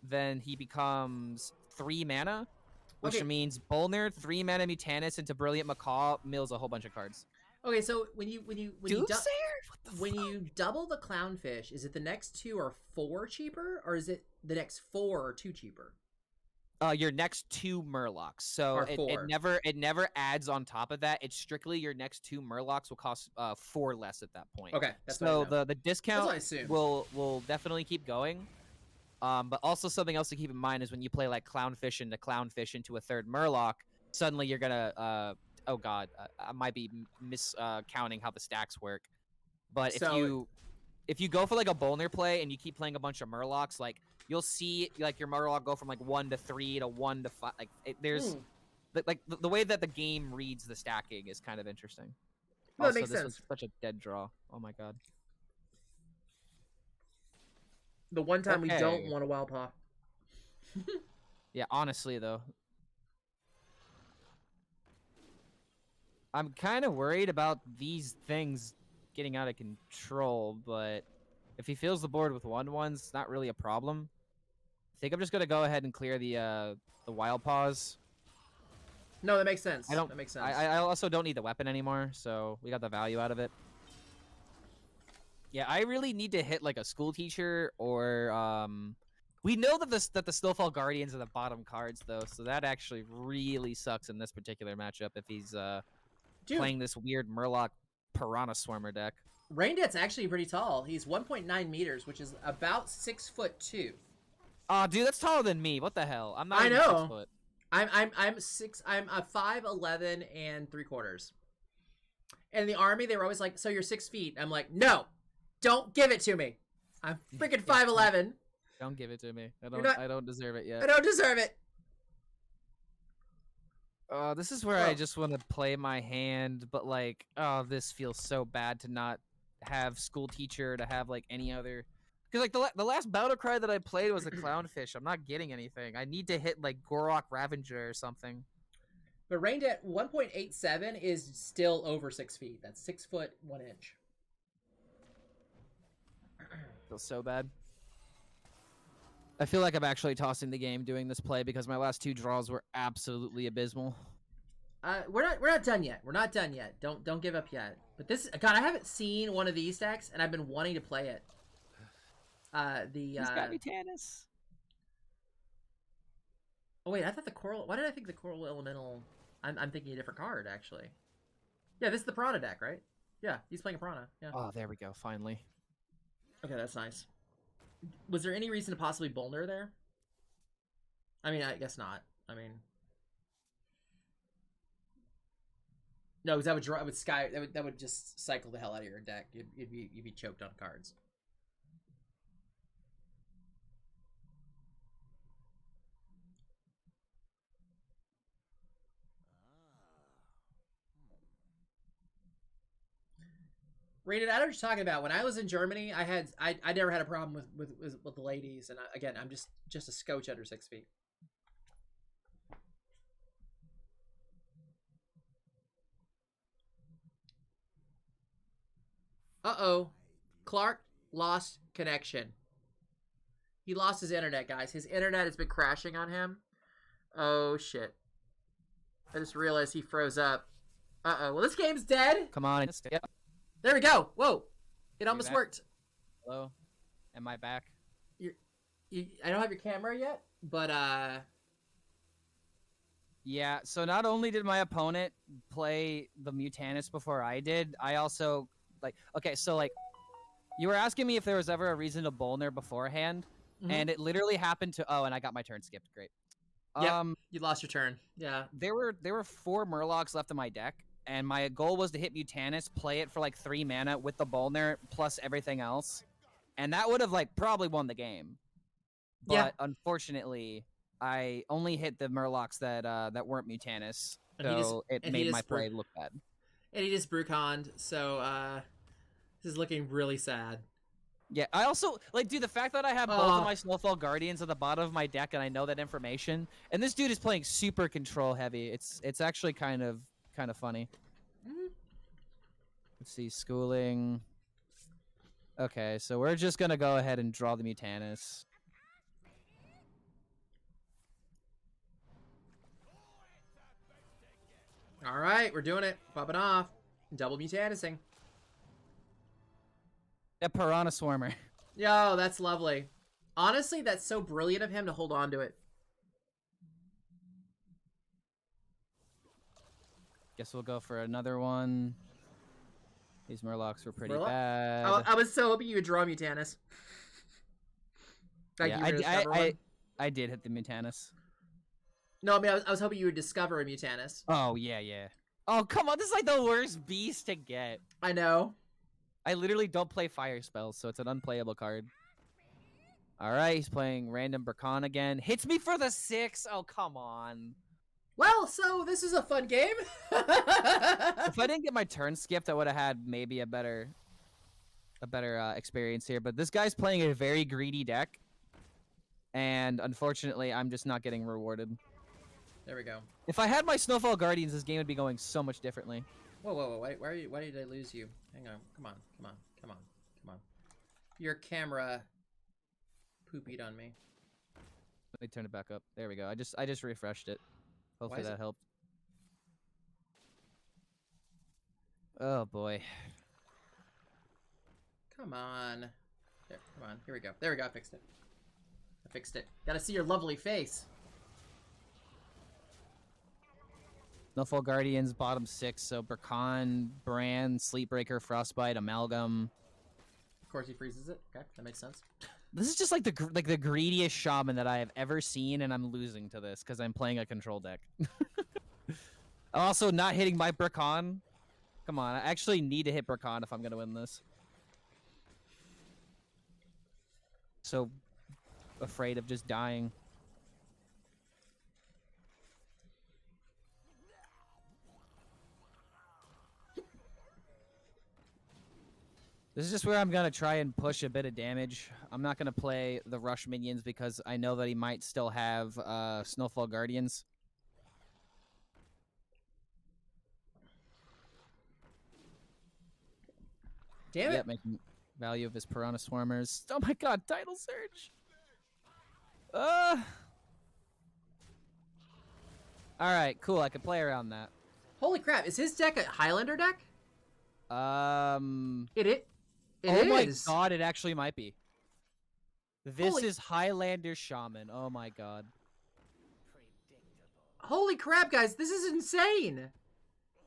Speaker 2: then he becomes 3 mana, which means Bolner 3 mana Mutanus into Brilliant Macaw mills a whole bunch of cards.
Speaker 1: Okay, so when you double the Clownfish, is it the next 2 or 4 cheaper, or is it the next 4 or 2 cheaper?
Speaker 2: Your next 2 Murlocs. So it never adds on top of that. It's strictly your next 2 Murlocs will cost 4 less at that point.
Speaker 1: Okay, that's
Speaker 2: so the discount
Speaker 1: will
Speaker 2: definitely keep going. But also something else to keep in mind is when you play like Clownfish into Clownfish into a 3rd Murloc, suddenly you're gonna oh god, I might be miscounting how the stacks work. But if you go for like a Bolner play and you keep playing a bunch of Murlocs, like you'll see like your Murloc go from like 1 to 3 to 1 to 5. Like there's the way that the game reads the stacking is kind of interesting.
Speaker 1: No,
Speaker 2: also,
Speaker 1: that makes
Speaker 2: this
Speaker 1: sense.
Speaker 2: was such a dead draw. Oh my god.
Speaker 1: The one time we don't want a Wild Paw.
Speaker 2: Yeah, honestly though. I'm kind of worried about these things getting out of control, but if he fills the board with 1/1s, it's not really a problem. I think I'm just gonna go ahead and clear the Wild Paws.
Speaker 1: No, that makes sense. That makes sense.
Speaker 2: I also don't need the weapon anymore, so we got the value out of it. Yeah, I really need to hit like a School Teacher or We know that the Snowfall Guardians are the bottom cards though, so that actually really sucks in this particular matchup if he's playing this weird Murloc Piranha Swarmer deck.
Speaker 1: Raindet's actually pretty tall. He's 1.9 meters, which is about 6'2".
Speaker 2: Oh, dude, that's taller than me. What the hell? I'm not
Speaker 1: I
Speaker 2: even
Speaker 1: know.
Speaker 2: 6 foot.
Speaker 1: I'm a 5'11" and 3/4. And in the army, they were always like, "So you're 6 feet?" I'm like, "No, don't give it to me. I'm freaking 5'11".
Speaker 2: Don't give it to me. I don't deserve it yet.
Speaker 1: I don't deserve it.
Speaker 2: This is where I just want to play my hand, but like, oh, this feels so bad to not have school teacher, to have like any other. Because like the last battle cry that I played was a clownfish. I'm not getting anything. I need to hit like Gorok Ravager or something.
Speaker 1: But Raindet 1.87 is still over 6 feet. That's 6 foot 1 inch.
Speaker 2: Feels so bad. I feel like I'm actually tossing the game doing this play because my last 2 draws were absolutely abysmal.
Speaker 1: We're not done yet. We're not done yet. Don't give up yet. But this, God, I haven't seen one of these decks, and I've been wanting to play it. He's
Speaker 2: got Mutanus.
Speaker 1: Oh wait, I thought the Coral. Why did I think the Coral Elemental? I'm thinking a different card actually. Yeah, this is the Piranha deck, right? Yeah, he's playing a Piranha. Yeah.
Speaker 2: Oh, there we go. Finally.
Speaker 1: Okay, that's nice. Was there any reason to possibly Bolner there? I mean, I guess not. I mean, no, because that would draw. That would just cycle the hell out of your deck. You'd be choked on cards. Rated, I know what you're talking about. When I was in Germany, I never had a problem with the ladies, and again, I'm just a scotch under 6 feet. Uh-oh. Clark lost connection. He lost his internet, guys. His internet has been crashing on him. Oh, shit. I just realized he froze up. Uh-oh. Well, this game's dead.
Speaker 2: Come on. Yep.
Speaker 1: There we go. Whoa. It almost worked.
Speaker 2: Hello? Am I back?
Speaker 1: I don't have your camera yet, but
Speaker 2: yeah, so not only did my opponent play the Mutanus before I did, I also okay, so like you were asking me if there was ever a reason to Bolner beforehand, and it literally happened to and I got my turn skipped. Great.
Speaker 1: Yeah, you lost your turn. Yeah.
Speaker 2: There were 4 Murlocs left in my deck. And my goal was to hit Mutanus, play it for like 3 mana with the Bolner plus everything else, and that would have like probably won the game. But unfortunately, I only hit the Murlocs that weren't Mutanus, so it made my play look bad.
Speaker 1: And he just Bruconned, so this is looking really sad.
Speaker 2: Yeah, I also like, dude, the fact that I have both of my Snowfall Guardians at the bottom of my deck, and I know that information, and this dude is playing super control heavy. It's actually kind of funny. Let's see, schooling. Okay, so we're just gonna go ahead and draw the Mutanus.
Speaker 1: All right, we're doing it. Popping off. Double Mutanusing.
Speaker 2: A Piranha Swarmer.
Speaker 1: Yo, that's lovely. Honestly, that's so brilliant of him to hold on to it.
Speaker 2: Guess we'll go for another one. These Murlocs were pretty bad.
Speaker 1: I was so hoping you would draw Mutanus.
Speaker 2: I did hit the Mutanus.
Speaker 1: No, I mean, I was hoping you would discover a Mutanus.
Speaker 2: Oh, yeah. Oh, come on. This is like the worst beast to get.
Speaker 1: I know.
Speaker 2: I literally don't play fire spells, so it's an unplayable card. All right, he's playing random Burkhan again. Hits me for the 6. Oh, come on.
Speaker 1: Well, so this is a fun game.
Speaker 2: If I didn't get my turn skipped, I would have had maybe a better experience here. But this guy's playing a very greedy deck, and unfortunately, I'm just not getting rewarded.
Speaker 1: There we go.
Speaker 2: If I had my Snowfall Guardians, this game would be going so much differently.
Speaker 1: Whoa! Why did I lose you? Hang on. Come on. Your camera poopied on me.
Speaker 2: Let me turn it back up. There we go. I just refreshed it. Hopefully that helped. Oh boy.
Speaker 1: Come on. There, come on. Here we go. There we go. I fixed it. fixed it. Gotta see your lovely face.
Speaker 2: Snowfall Guardians, bottom 6. So Brakan, Brand, Sleepbreaker, Frostbite, Amalgam.
Speaker 1: Of course he freezes it. Okay, that makes sense.
Speaker 2: This is just like the greediest shaman that I have ever seen, and I'm losing to this because I'm playing a control deck. Also, not hitting my Brakan. Come on, I actually need to hit Brakan if I'm gonna win this. So afraid of just dying. This is just where I'm going to try and push a bit of damage. I'm not going to play the rush minions because I know that he might still have Snowfall Guardians.
Speaker 1: Damn it.
Speaker 2: Yep, making value of his Piranha Swarmers. Oh my god, Tidal Surge! Alright, cool, I can play around that.
Speaker 1: Holy crap, is his deck a Highlander deck? It
Speaker 2: oh my
Speaker 1: is.
Speaker 2: god, it actually might be. This
Speaker 1: Holy...
Speaker 2: is Highlander Shaman. Oh my god.
Speaker 1: Holy crap, guys, this is insane.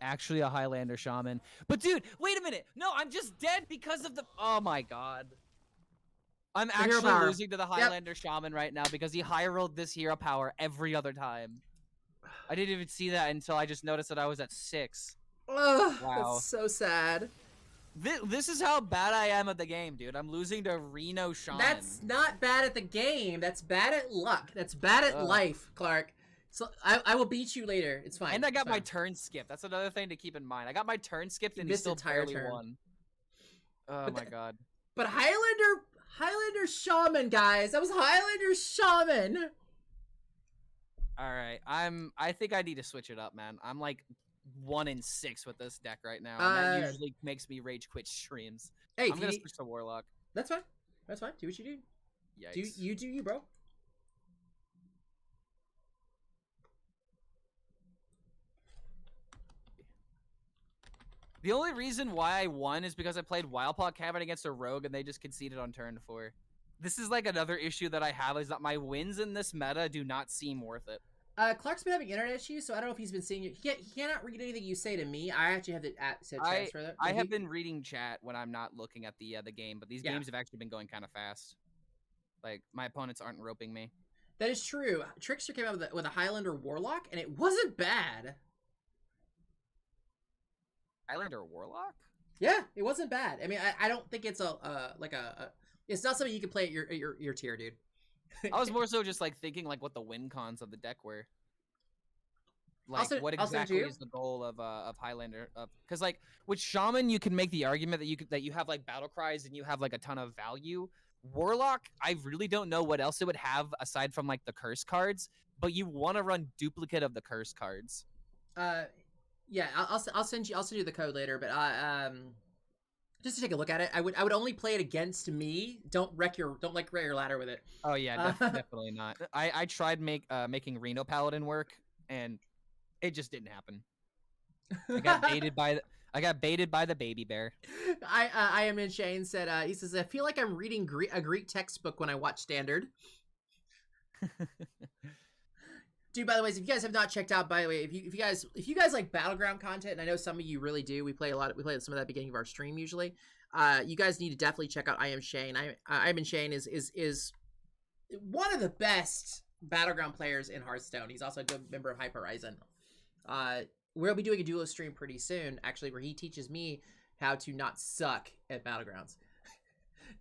Speaker 2: Actually a Highlander Shaman. But dude, wait a minute. No, I'm just dead because of the... Oh my god. I'm actually losing to the Highlander Shaman right now because he high rolled this hero power every other time. I didn't even see that until I just noticed that I was at 6.
Speaker 1: Ugh,
Speaker 2: wow.
Speaker 1: That's so sad.
Speaker 2: This is how bad I am at the game, dude. I'm losing to Reno Shaman.
Speaker 1: That's not bad at the game. That's bad at luck. That's bad at life, Clark. So I will beat you later. It's fine.
Speaker 2: And I got my turn skipped. That's another thing to keep in mind. I got my turn skipped and he still barely won. Oh my god.
Speaker 1: But Highlander Shaman, guys. That was Highlander Shaman.
Speaker 2: All right. I think I need to switch it up, man. I'm like 1 in 6 with this deck right now. And that usually makes me rage quit streams.
Speaker 1: Hey,
Speaker 2: I'm gonna switch to Warlock.
Speaker 1: That's fine. That's fine. Do what you do.
Speaker 2: Yikes.
Speaker 1: Do you, bro.
Speaker 2: The only reason why I won is because I played Wildpaw Cavern against a rogue and they just conceded on turn 4. This is like another issue that I have is that my wins in this meta do not seem worth it.
Speaker 1: Clark's been having internet issues, so I don't know if he's been seeing you. He cannot read anything you say to me. I actually have to transfer that.
Speaker 2: I have been reading chat when I'm not looking at the game, but these games have actually been going kind of fast. Like, my opponents aren't roping me.
Speaker 1: That is true. Trickster came out with a Highlander Warlock, and it wasn't bad.
Speaker 2: Highlander Warlock?
Speaker 1: Yeah, it wasn't bad. I mean, I don't think it's it's not something you can play at your tier, dude.
Speaker 2: I was more so just like thinking like what the win cons of the deck were. Like what exactly is the goal of Highlander? Because like with Shaman, you can make the argument that you have like battle cries and you have like a ton of value. Warlock, I really don't know what else it would have aside from like the curse cards, but you want to run duplicate of the curse cards.
Speaker 1: Yeah, I'll send you the code later, but just to take a look at it, I would only play it against me. Don't wreck your ladder with it.
Speaker 2: Oh yeah, definitely not. I tried making Reno Paladin work, and it just didn't happen. I got baited by the baby bear.
Speaker 1: I am in Shane said he says I feel like I'm reading a Greek textbook when I watch Standard. Dude, by the way, if you guys have not checked out, by the way, if you guys like Battleground content, and I know some of you really do, we play some of that at the beginning of our stream usually. You guys need to definitely check out I Am Shane. I Am Shane is one of the best Battleground players in Hearthstone. He's also a good member of HypeHorizen. We'll be doing a duo stream pretty soon, actually, where he teaches me how to not suck at Battlegrounds.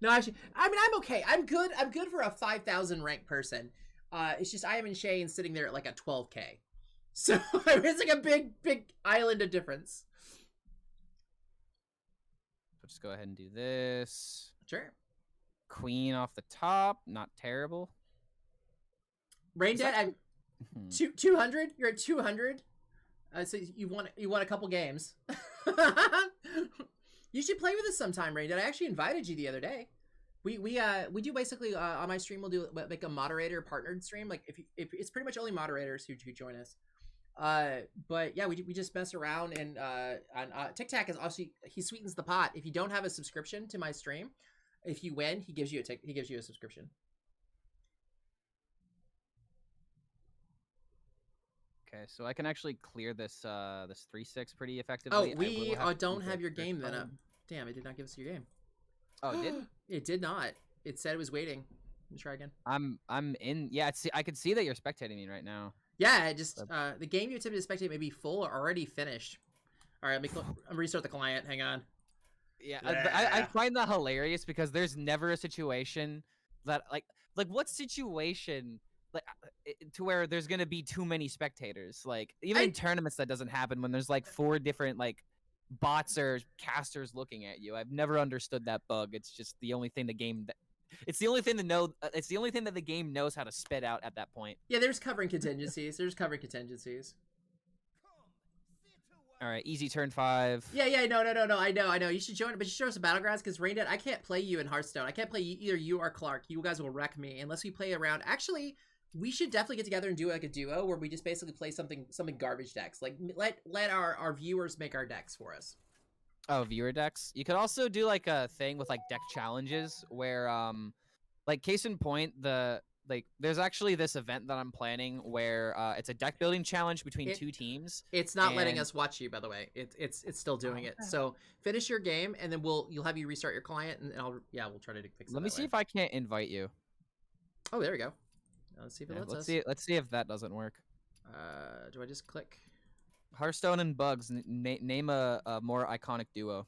Speaker 1: No, actually, I mean, I'm okay. I'm good for a 5,000 rank person. It's just I am in Shane sitting there at like a 12K. So it's like a big island of difference.
Speaker 2: So just go ahead and do this.
Speaker 1: Sure.
Speaker 2: Queen off the top, not terrible.
Speaker 1: Brain Dead, I'm 200. You're at 200. So you won a couple games. You should play with us sometime, Brain Dead. I actually invited you the other day. We do basically on my stream we'll do like a moderator partnered stream. Like if it's pretty much only moderators who join us. But yeah, we just mess around and Tic Tac is also he sweetens the pot. If you don't have a subscription to my stream, if you win, he gives you a subscription.
Speaker 2: Okay, so I can actually clear this this 3/6 pretty
Speaker 1: Oh,
Speaker 2: effectively.
Speaker 1: we don't have your game then up. Damn, it did not give us your game.
Speaker 2: Oh, it did?
Speaker 1: It did not. It said it was waiting. Let me try again.
Speaker 2: I'm in. Yeah, I can see that you're spectating me right now.
Speaker 1: Yeah, it just the game you attempted to spectate may be full or already finished. All right, I'm restart the client. Hang on.
Speaker 2: Yeah, I find that hilarious because there's never a situation that like what situation like to where there's gonna be too many spectators. Like even in tournaments that doesn't happen when there's like 4 different like bots or casters looking at you. I've never understood that bug. It's just the only thing the game. It's the only thing to know. It's the only thing that the game knows how to spit out at that point.
Speaker 1: Yeah, there's covering contingencies.
Speaker 2: All right, easy turn 5.
Speaker 1: Yeah, no. I know. You should join, but you should show us Battlegrounds because Raindead, I can't play you in Hearthstone. I can't play either you or Clark. You guys will wreck me unless we play around. Actually, we should definitely get together and do like a duo where we just basically play something garbage decks. Like let our viewers make our decks for us.
Speaker 2: Oh, viewer decks. You could also do like a thing with like deck challenges where like case in point there's actually this event that I'm planning where it's a deck building challenge between 2 teams.
Speaker 1: It's not letting us watch you, by the way. It's still doing it. So finish your game and then you'll have you restart your client and we'll try to fix it.
Speaker 2: Let me see if I can't invite you.
Speaker 1: Oh, there we go. Let's see if it lets us.
Speaker 2: Let's see if that doesn't work.
Speaker 1: Do I just click?
Speaker 2: Hearthstone and Bugs. Name a more iconic duo.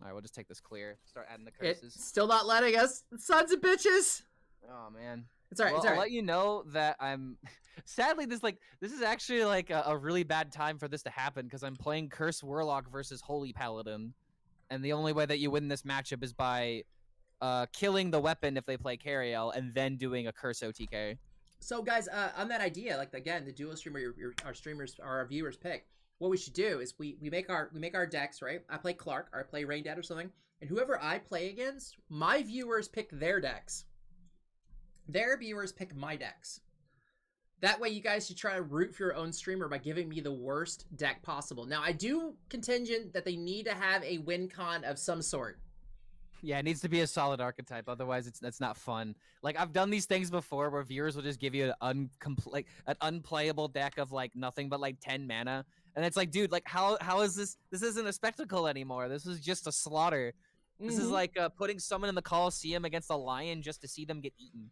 Speaker 2: All right, we'll just take this clear. Start adding the curses.
Speaker 1: It's still not letting us. Sons of bitches.
Speaker 2: Oh man.
Speaker 1: It's alright.
Speaker 2: I'll let you know that I'm. Sadly, this is actually like a really bad time for this to happen because I'm playing Curse Warlock versus Holy Paladin, and the only way that you win this matchup is by killing the weapon if they play Cariel and then doing a Curse OTK.
Speaker 1: So guys, on that idea, like again, the duo streamer our streamers, our viewers pick. What we should do is we make our decks, right? I play Clark, or I play Raindead or something, and whoever I play against, my viewers pick their decks. Their viewers pick my decks. That way, you guys should try to root for your own streamer by giving me the worst deck possible. Now, I do contingent that they need to have a win con of some sort.
Speaker 2: Yeah, it needs to be a solid archetype. Otherwise, that's not fun. Like I've done these things before, where viewers will just give you an unplayable deck of like nothing but like 10 mana, and it's like, dude, like how is this? This isn't a spectacle anymore. This is just a slaughter. This is like putting someone in the Coliseum against a lion just to see them get eaten.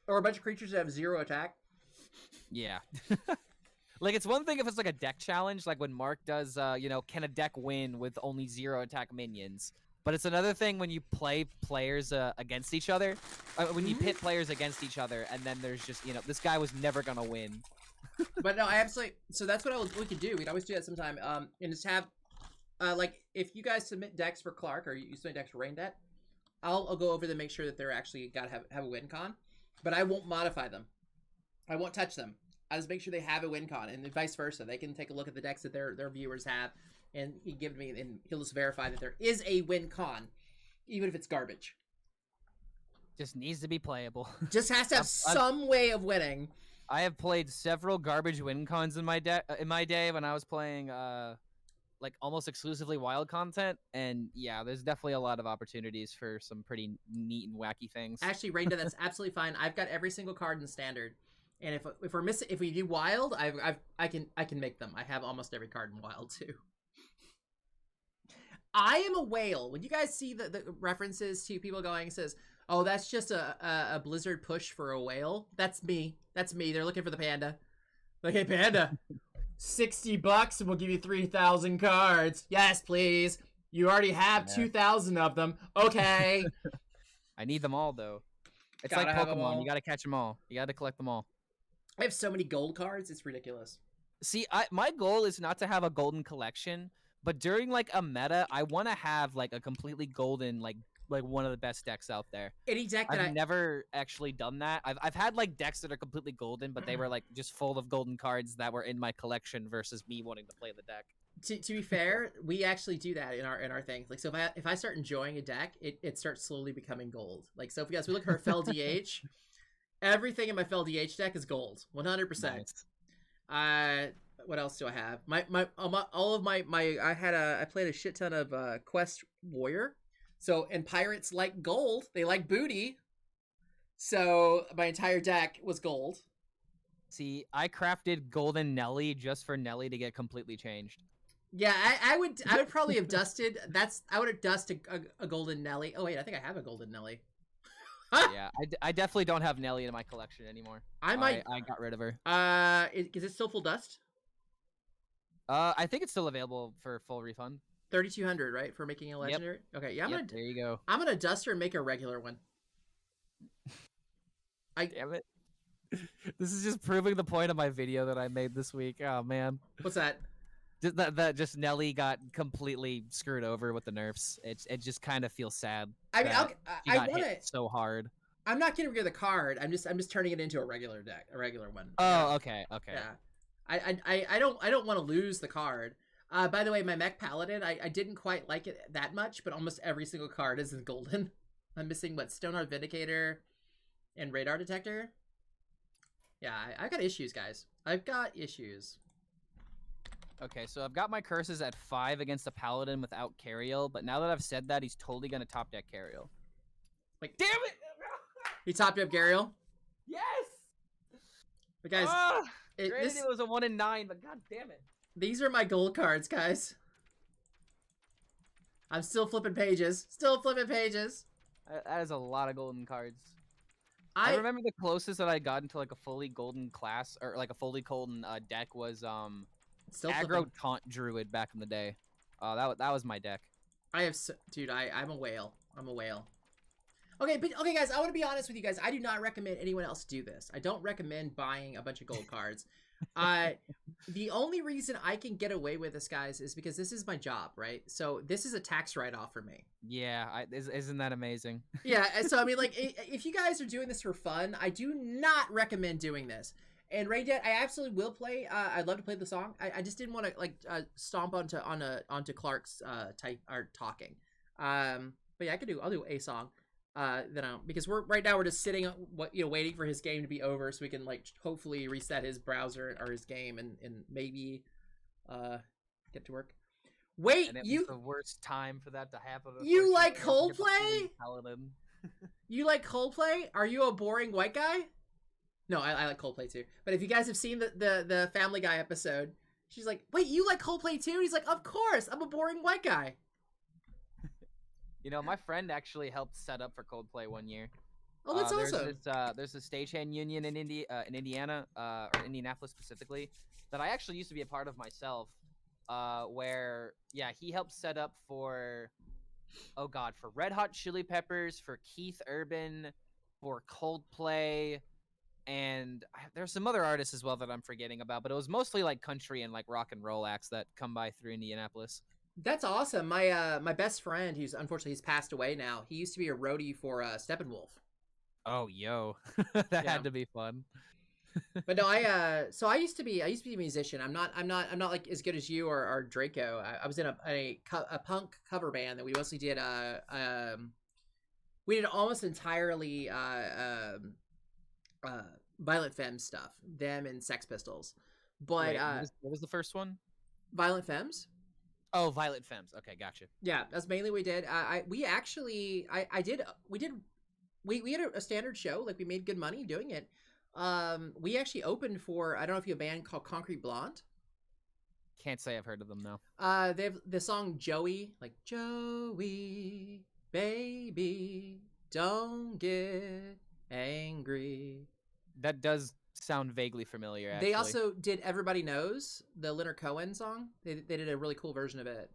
Speaker 1: Or a bunch of creatures that have 0 attack.
Speaker 2: Yeah. Like it's one thing if it's like a deck challenge, like when Mark does, can a deck win with only 0 attack minions? But it's another thing when you play players against each other, when you pit players against each other, and then there's just, this guy was never gonna win.
Speaker 1: But no, I absolutely. So that's what we could do. We'd always do that sometime. And just have, like, if you guys submit decks for Clark or you submit decks for Raindead, I'll go over them, make sure that they're actually got to have a win con. But I won't modify them. I won't touch them. I just make sure they have a win con, and vice versa. They can take a look at the decks that their viewers have. And he give me, and he'll just verify that there is a win con, even if it's garbage.
Speaker 2: Just needs to be playable.
Speaker 1: Just has to have some way of winning.
Speaker 2: I have played several garbage win cons in my day when I was playing like almost exclusively wild content, and yeah, there's definitely a lot of opportunities for some pretty neat and wacky things.
Speaker 1: Actually, Rainda, that's absolutely fine. I've got every single card in standard, and if we do wild, I can make them. I have almost every card in wild too. I am a whale. When you guys see the references to people going, says, oh, that's just a Blizzard push for a whale. That's me. They're looking for the panda. Like, hey, panda, $60 and we'll give you 3,000 cards. Yes, please. You already have 2,000 of them. Okay.
Speaker 2: I need them all, though. It's like Pokemon. You got to catch them all. You got to collect them all.
Speaker 1: I have so many gold cards. It's ridiculous.
Speaker 2: See, my goal is not to have a golden collection. But during, like, a meta, I want to have, like, a completely golden, like one of the best decks out there.
Speaker 1: Any deck that
Speaker 2: I've never actually done that. I've had, like, decks that are completely golden, but they were, like, just full of golden cards that were in my collection versus me wanting to play the deck.
Speaker 1: To be fair, we actually do that in our things. Like, so if I start enjoying a deck, it starts slowly becoming gold. Like, so if you guys, we look at our Fel DH, everything in my Fel DH deck is gold. 100%. Nice. What else do I have? I played a shit ton of Quest Warrior. So, and pirates like gold. They like booty. So my entire deck was gold.
Speaker 2: See, I crafted Golden Nelly just for Nelly to get completely changed.
Speaker 1: Yeah, I would probably have dusted. I would have dusted a golden Nelly. Oh wait, I think I have a golden Nelly.
Speaker 2: Yeah, I definitely don't have Nelly in my collection anymore.
Speaker 1: I might.
Speaker 2: I got rid of her.
Speaker 1: Is it still full dust?
Speaker 2: I think it's still available for full refund.
Speaker 1: 3,200, right, for making a legendary.
Speaker 2: Yep.
Speaker 1: Okay, yeah,
Speaker 2: There you go.
Speaker 1: I'm gonna dust her and make a regular one.
Speaker 2: Damn it. This is just proving the point of my video that I made this week. Oh man.
Speaker 1: What's that?
Speaker 2: That just Nelly got completely screwed over with the nerfs. It just kind of feels sad.
Speaker 1: I mean, I want
Speaker 2: it so hard.
Speaker 1: I'm not getting rid of the card. I'm just turning it into a regular deck, a regular one.
Speaker 2: Oh, okay.
Speaker 1: Yeah. I don't want to lose the card. By the way, my mech paladin, I didn't quite like it that much, but almost every single card is in golden. I'm missing what, Stoneheart Vindicator and Radar Detector. Yeah, I've got issues, guys. I've got issues.
Speaker 2: Okay, so I've got my curses at 5 against a paladin without Cariel, but now that I've said that, he's totally gonna top deck Cariel.
Speaker 1: Like, damn it! He topped up Cariel?
Speaker 2: Yes!
Speaker 1: But guys,
Speaker 2: granted it was a 1 in 9, but god damn it.
Speaker 1: These are my gold cards, guys. I'm still flipping pages. Still flipping pages.
Speaker 2: That is a lot of golden cards. I remember the closest that I got into like a fully golden class or like a fully golden deck was aggro taunt druid back in the day. That was my deck.
Speaker 1: Dude, I'm a whale. I'm a whale. Okay, but okay, guys, I want to be honest with you guys. I do not recommend anyone else do this. I don't recommend buying a bunch of gold cards. The only reason I can get away with this, guys, is because this is my job, right? So this is a tax write-off for me.
Speaker 2: Yeah, isn't that amazing?
Speaker 1: Yeah, so I mean, like, if you guys are doing this for fun, I do not recommend doing this. And Rain Dead, I absolutely will play. I'd love to play the song. I just didn't want to like stomp onto Clark's type or talking. But yeah, I'll do a song. Because right now we're just sitting, waiting for his game to be over so we can like hopefully reset his browser or his game and maybe get to work. Wait,
Speaker 2: and it was the worst time for that to happen.
Speaker 1: You like Coldplay? You like Coldplay? Are you a boring white guy? No, I like Coldplay too. But if you guys have seen the Family Guy episode, she's like, "Wait, you like Coldplay too?" And he's like, "Of course, I'm a boring white guy."
Speaker 2: You know, my friend actually helped set up for Coldplay one year.
Speaker 1: Oh, that's awesome.
Speaker 2: There's a stagehand union in Indiana, or Indianapolis specifically, that I actually used to be a part of myself. Where he helped set up for, for Red Hot Chili Peppers, for Keith Urban, for Coldplay, and there's some other artists as well that I'm forgetting about. But it was mostly like country and like rock and roll acts that come by through Indianapolis.
Speaker 1: That's awesome. My best friend, he's passed away now. He used to be a roadie for Steppenwolf.
Speaker 2: Oh, yo, that had to be fun.
Speaker 1: But no, I used to be a musician. I'm not like as good as you or Draco. I was in a punk cover band that we mostly did we did almost entirely Violent Femmes stuff, them and Sex Pistols. But
Speaker 2: what was the first one?
Speaker 1: Violent Femmes.
Speaker 2: Oh, Violent Femmes. Okay, gotcha.
Speaker 1: Yeah, that's mainly what we did. We had a standard show. Like, we made good money doing it. We actually opened for, I don't know if you have a band called Concrete Blonde.
Speaker 2: Can't say I've heard of them, no.
Speaker 1: They have the song Joey, like, Joey, baby, don't get angry.
Speaker 2: That does sound vaguely familiar, actually.
Speaker 1: They also did Everybody Knows, the Leonard Cohen song. They did a really cool version of it.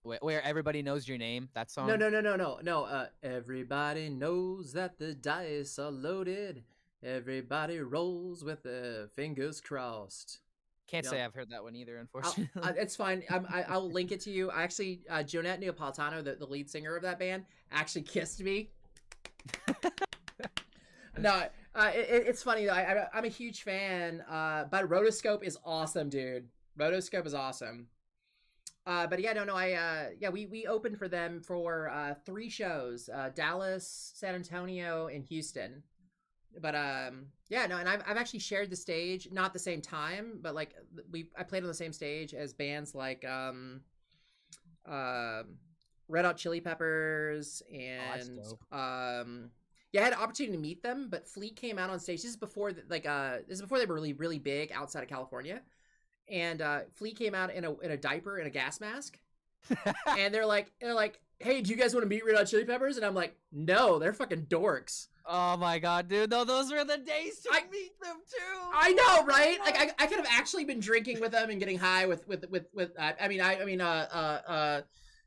Speaker 2: Where Everybody Knows Your Name, that song?
Speaker 1: No. Everybody knows that the dice are loaded. Everybody rolls with their fingers crossed.
Speaker 2: Can't say I've heard that one either, unfortunately.
Speaker 1: It's fine. I'll link it to you. Actually, Jonette Neapolitano, the lead singer of that band, actually kissed me. No, it's funny though. I'm a huge fan. But Rotoscope is awesome, dude. Rotoscope is awesome. But yeah, we opened for them for 3 shows: Dallas, San Antonio, and Houston. But and I've actually shared the stage, not the same time, but like I played on the same stage as bands like Red Hot Chili Peppers and Yeah, I had an opportunity to meet them, but Fleet came out on stage. This is before, this is before they were really, really big outside of California. And Fleet came out in a diaper and a gas mask, and they're like, "Hey, do you guys want to meet Red Hot Chili Peppers?" And I'm like, "No, they're fucking dorks."
Speaker 2: Oh my god, dude! No, those were the days to meet them too.
Speaker 1: I know, right? Like, I could have actually been drinking with them and getting high with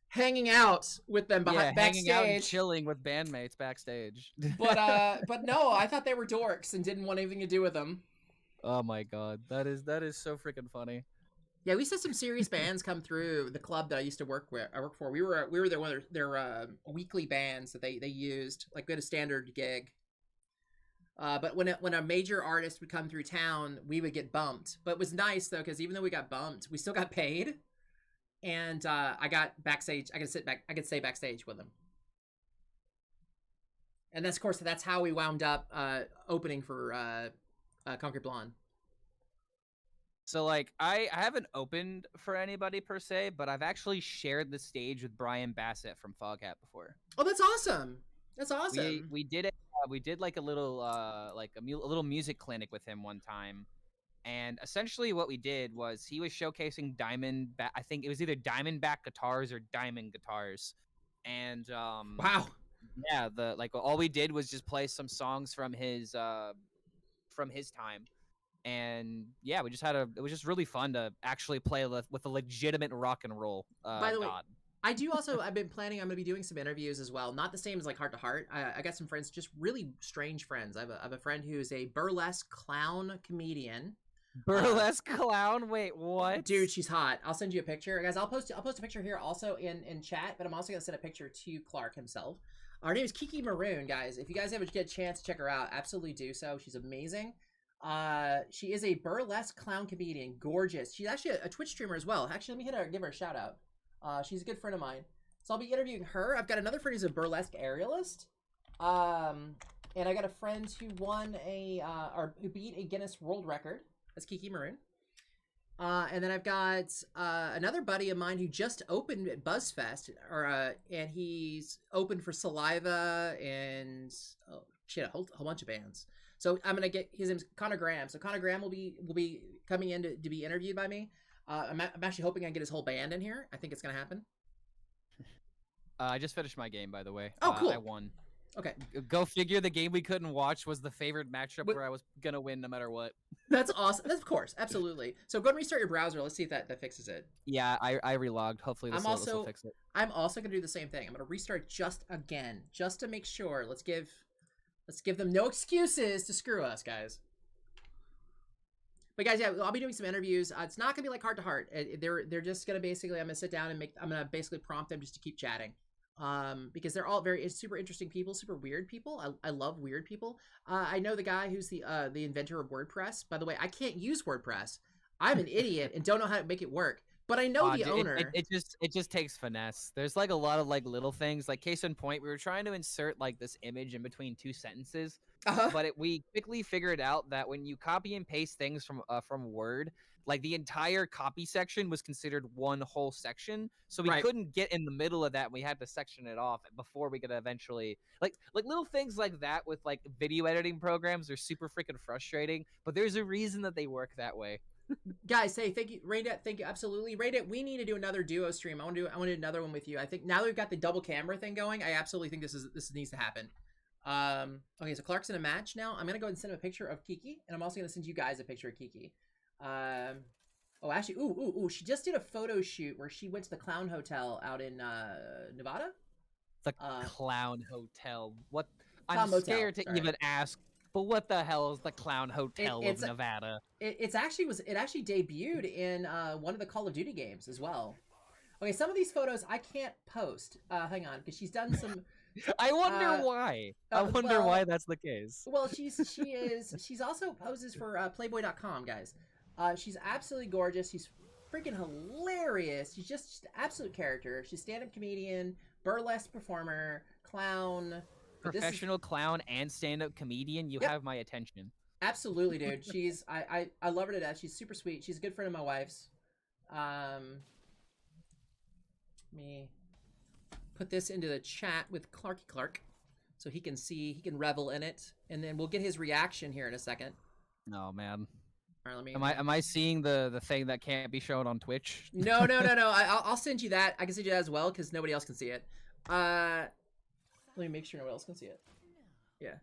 Speaker 1: hanging out with them backstage.
Speaker 2: Hanging out and chilling with bandmates backstage.
Speaker 1: But no, I thought they were dorks and didn't want anything to do with them.
Speaker 2: Oh my god, that is so freaking funny.
Speaker 1: Yeah, we saw some serious bands come through the club that I used to work for. We were there one of their weekly bands that they used. Like, we had a standard gig. But when a major artist would come through town, we would get bumped. But it was nice though, because even though we got bumped, we still got paid. And I got backstage. I could stay backstage with them. And that's, of course, that's how we wound up opening for Concrete Blonde.
Speaker 2: So, like, I haven't opened for anybody per se, but I've actually shared the stage with Brian Bassett from Foghat before.
Speaker 1: Oh, that's awesome! That's awesome.
Speaker 2: We did it. We did like a little little music clinic with him one time, and essentially what we did was he was showcasing I think it was either Diamondback guitars or Diamond guitars, and
Speaker 1: wow.
Speaker 2: Yeah, all we did was just play some songs from his time. And yeah, we just it was just really fun to actually play with a legitimate rock and roll.
Speaker 1: By the way, I've been planning, I'm going to be doing some interviews as well. Not the same as like Heart to Heart. I got some friends, just really strange friends. I have a friend who is a burlesque clown comedian.
Speaker 2: Burlesque clown? Wait, what?
Speaker 1: Dude, she's hot. I'll send you a picture. Guys, I'll post a picture here also in chat, but I'm also going to send a picture to Clark himself. Her name is Kiki Maroon, guys. If you guys ever get a chance to check her out, absolutely do so. She's amazing. She is a burlesque clown comedian, gorgeous. She's actually a Twitch streamer as well. Actually, let me give her a shout out. She's a good friend of mine, so I'll be interviewing her. I've got another friend who's a burlesque aerialist, and I got a friend who won who beat a Guinness World Record. That's Kiki Maroon. And then I've got another buddy of mine who just opened at BuzzFest, and he's opened for Saliva and a whole bunch of bands. So I'm gonna get his name's Connor Graham. So Connor Graham will be coming in to be interviewed by me. I'm actually hoping I get his whole band in here. I think it's gonna happen.
Speaker 2: I just finished my game, by the way.
Speaker 1: Oh, cool.
Speaker 2: I won.
Speaker 1: Okay.
Speaker 2: Go figure. The game we couldn't watch was the favorite matchup where I was gonna win no matter what.
Speaker 1: That's awesome. That's, of course, absolutely. So go and restart your browser. Let's see if that fixes it.
Speaker 2: Yeah, I relogged. Hopefully this will fix it.
Speaker 1: I'm also gonna do the same thing. I'm gonna restart just to make sure. Let's give them no excuses to screw us, guys. But guys, yeah, I'll be doing some interviews. It's not gonna be like Heart to Heart. They're just gonna basically, I'm gonna sit down and I'm gonna basically prompt them just to keep chatting. Because they're all super interesting people, super weird people. I love weird people. I know the guy who's the inventor of WordPress. By the way, I can't use WordPress. I'm an idiot and don't know how to make it work. But I know the owner.
Speaker 2: It just takes finesse. There's like a lot of like little things. Like case in point, we were trying to insert like this image in between two sentences, but we quickly figured out that when you copy and paste things from Word, like the entire copy section was considered one whole section. So we couldn't get in the middle of that. We had to section it off before we could eventually like little things like that with like video editing programs are super freaking frustrating. But there's a reason that they work that way.
Speaker 1: Guys, hey, thank you, Raidet. Thank you, absolutely, Raidet. We need to do another duo stream. I want to do another one with you. I think now that we've got the double camera thing going, I absolutely think this needs to happen. Okay, so Clark's in a match now. I'm gonna go ahead and send him a picture of Kiki, and I'm also gonna send you guys a picture of Kiki. Oh, actually, ooh, she just did a photo shoot where she went to the Clown Hotel out in Nevada.
Speaker 2: The Clown Hotel. What? I'm scared to even ask. But what the hell is the Clown Hotel of Nevada?
Speaker 1: It actually debuted in one of the Call of Duty games as well. Okay, some of these photos I can't post. Hang on, because she's done some.
Speaker 2: I wonder why. I wonder why that's the case.
Speaker 1: Well, she's also poses for Playboy.com, guys. She's absolutely gorgeous. She's freaking hilarious. She's just an absolute character. She's a stand-up comedian, burlesque performer, clown.
Speaker 2: Professional clown and stand-up comedian. You have my attention.
Speaker 1: Absolutely, dude. She's I love her to death. She's super sweet. She's a good friend of my wife's. Let me put this into the chat with Clarky Clark. so he can revel in it, and then we'll get his reaction here in a second.
Speaker 2: Oh man.
Speaker 1: All right, let me.
Speaker 2: Am I seeing the thing that can't be shown on Twitch?
Speaker 1: No. I'll send you that. I can send you that as well because nobody else can see it. Let me make sure nobody else can see it. Yeah.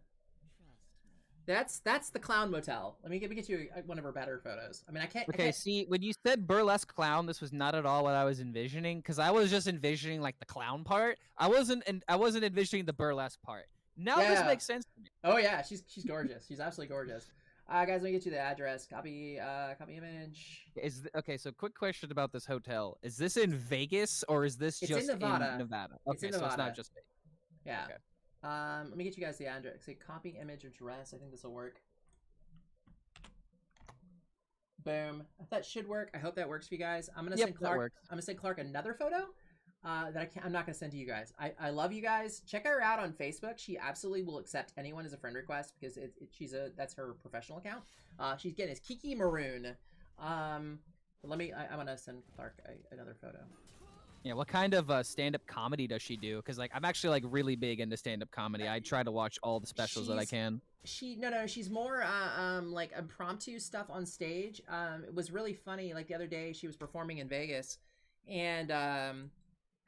Speaker 1: That's the clown motel. Let me get you one of her better photos. I mean, I can't.
Speaker 2: Okay, see, when you said burlesque clown, this was not at all what I was envisioning, because I was just envisioning like the clown part. I wasn't envisioning the burlesque part. Now this makes sense to me.
Speaker 1: Oh yeah, she's gorgeous. She's absolutely gorgeous. Guys, let me get you the address. Copy image.
Speaker 2: Okay, so quick question about this hotel. Is this in Vegas or is this just in Nevada? Okay,
Speaker 1: it's in Nevada.
Speaker 2: So it's not just Vegas.
Speaker 1: Yeah.
Speaker 2: Okay.
Speaker 1: Let me get you guys the address. Say copy image address. I think this will work. Boom. That should work. I hope that works for you guys. I'm gonna send Clark. I'm gonna send Clark another photo that I'm not gonna send to you guys. I love you guys. Check her out on Facebook. She absolutely will accept anyone as a friend request because that's her professional account. She's getting his Kiki Maroon. I'm gonna send Clark another photo.
Speaker 2: Yeah, what kind of stand-up comedy does she do? Because like I'm actually like really big into stand-up comedy. I try to watch all the specials that I can.
Speaker 1: She's more like impromptu stuff on stage. It was really funny. Like the other day, she was performing in Vegas, and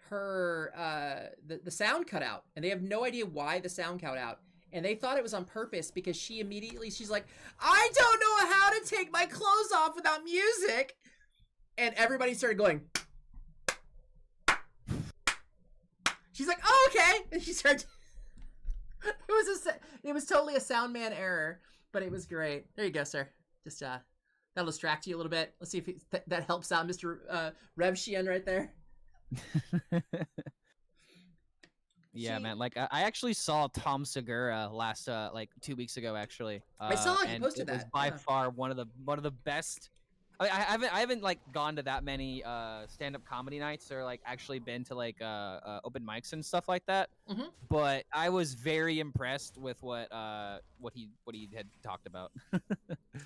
Speaker 1: her the sound cut out, and they have no idea why the sound cut out. And they thought it was on purpose because she's like, I don't know how to take my clothes off without music, and everybody started going. She's like, oh, okay. And she started. It was totally a sound man error, but it was great. There you go, sir. Just that'll distract you a little bit. Let's see if that helps out, Mr. Rev Sheehan right there.
Speaker 2: Yeah, man. Like I actually saw Tom Segura last like 2 weeks ago. Actually,
Speaker 1: I saw it. You posted that.
Speaker 2: It was by far one of the best. I haven't like gone to that many stand-up comedy nights or like actually been to like open mics and stuff like that.
Speaker 1: Mm-hmm.
Speaker 2: But I was very impressed with what he had talked about.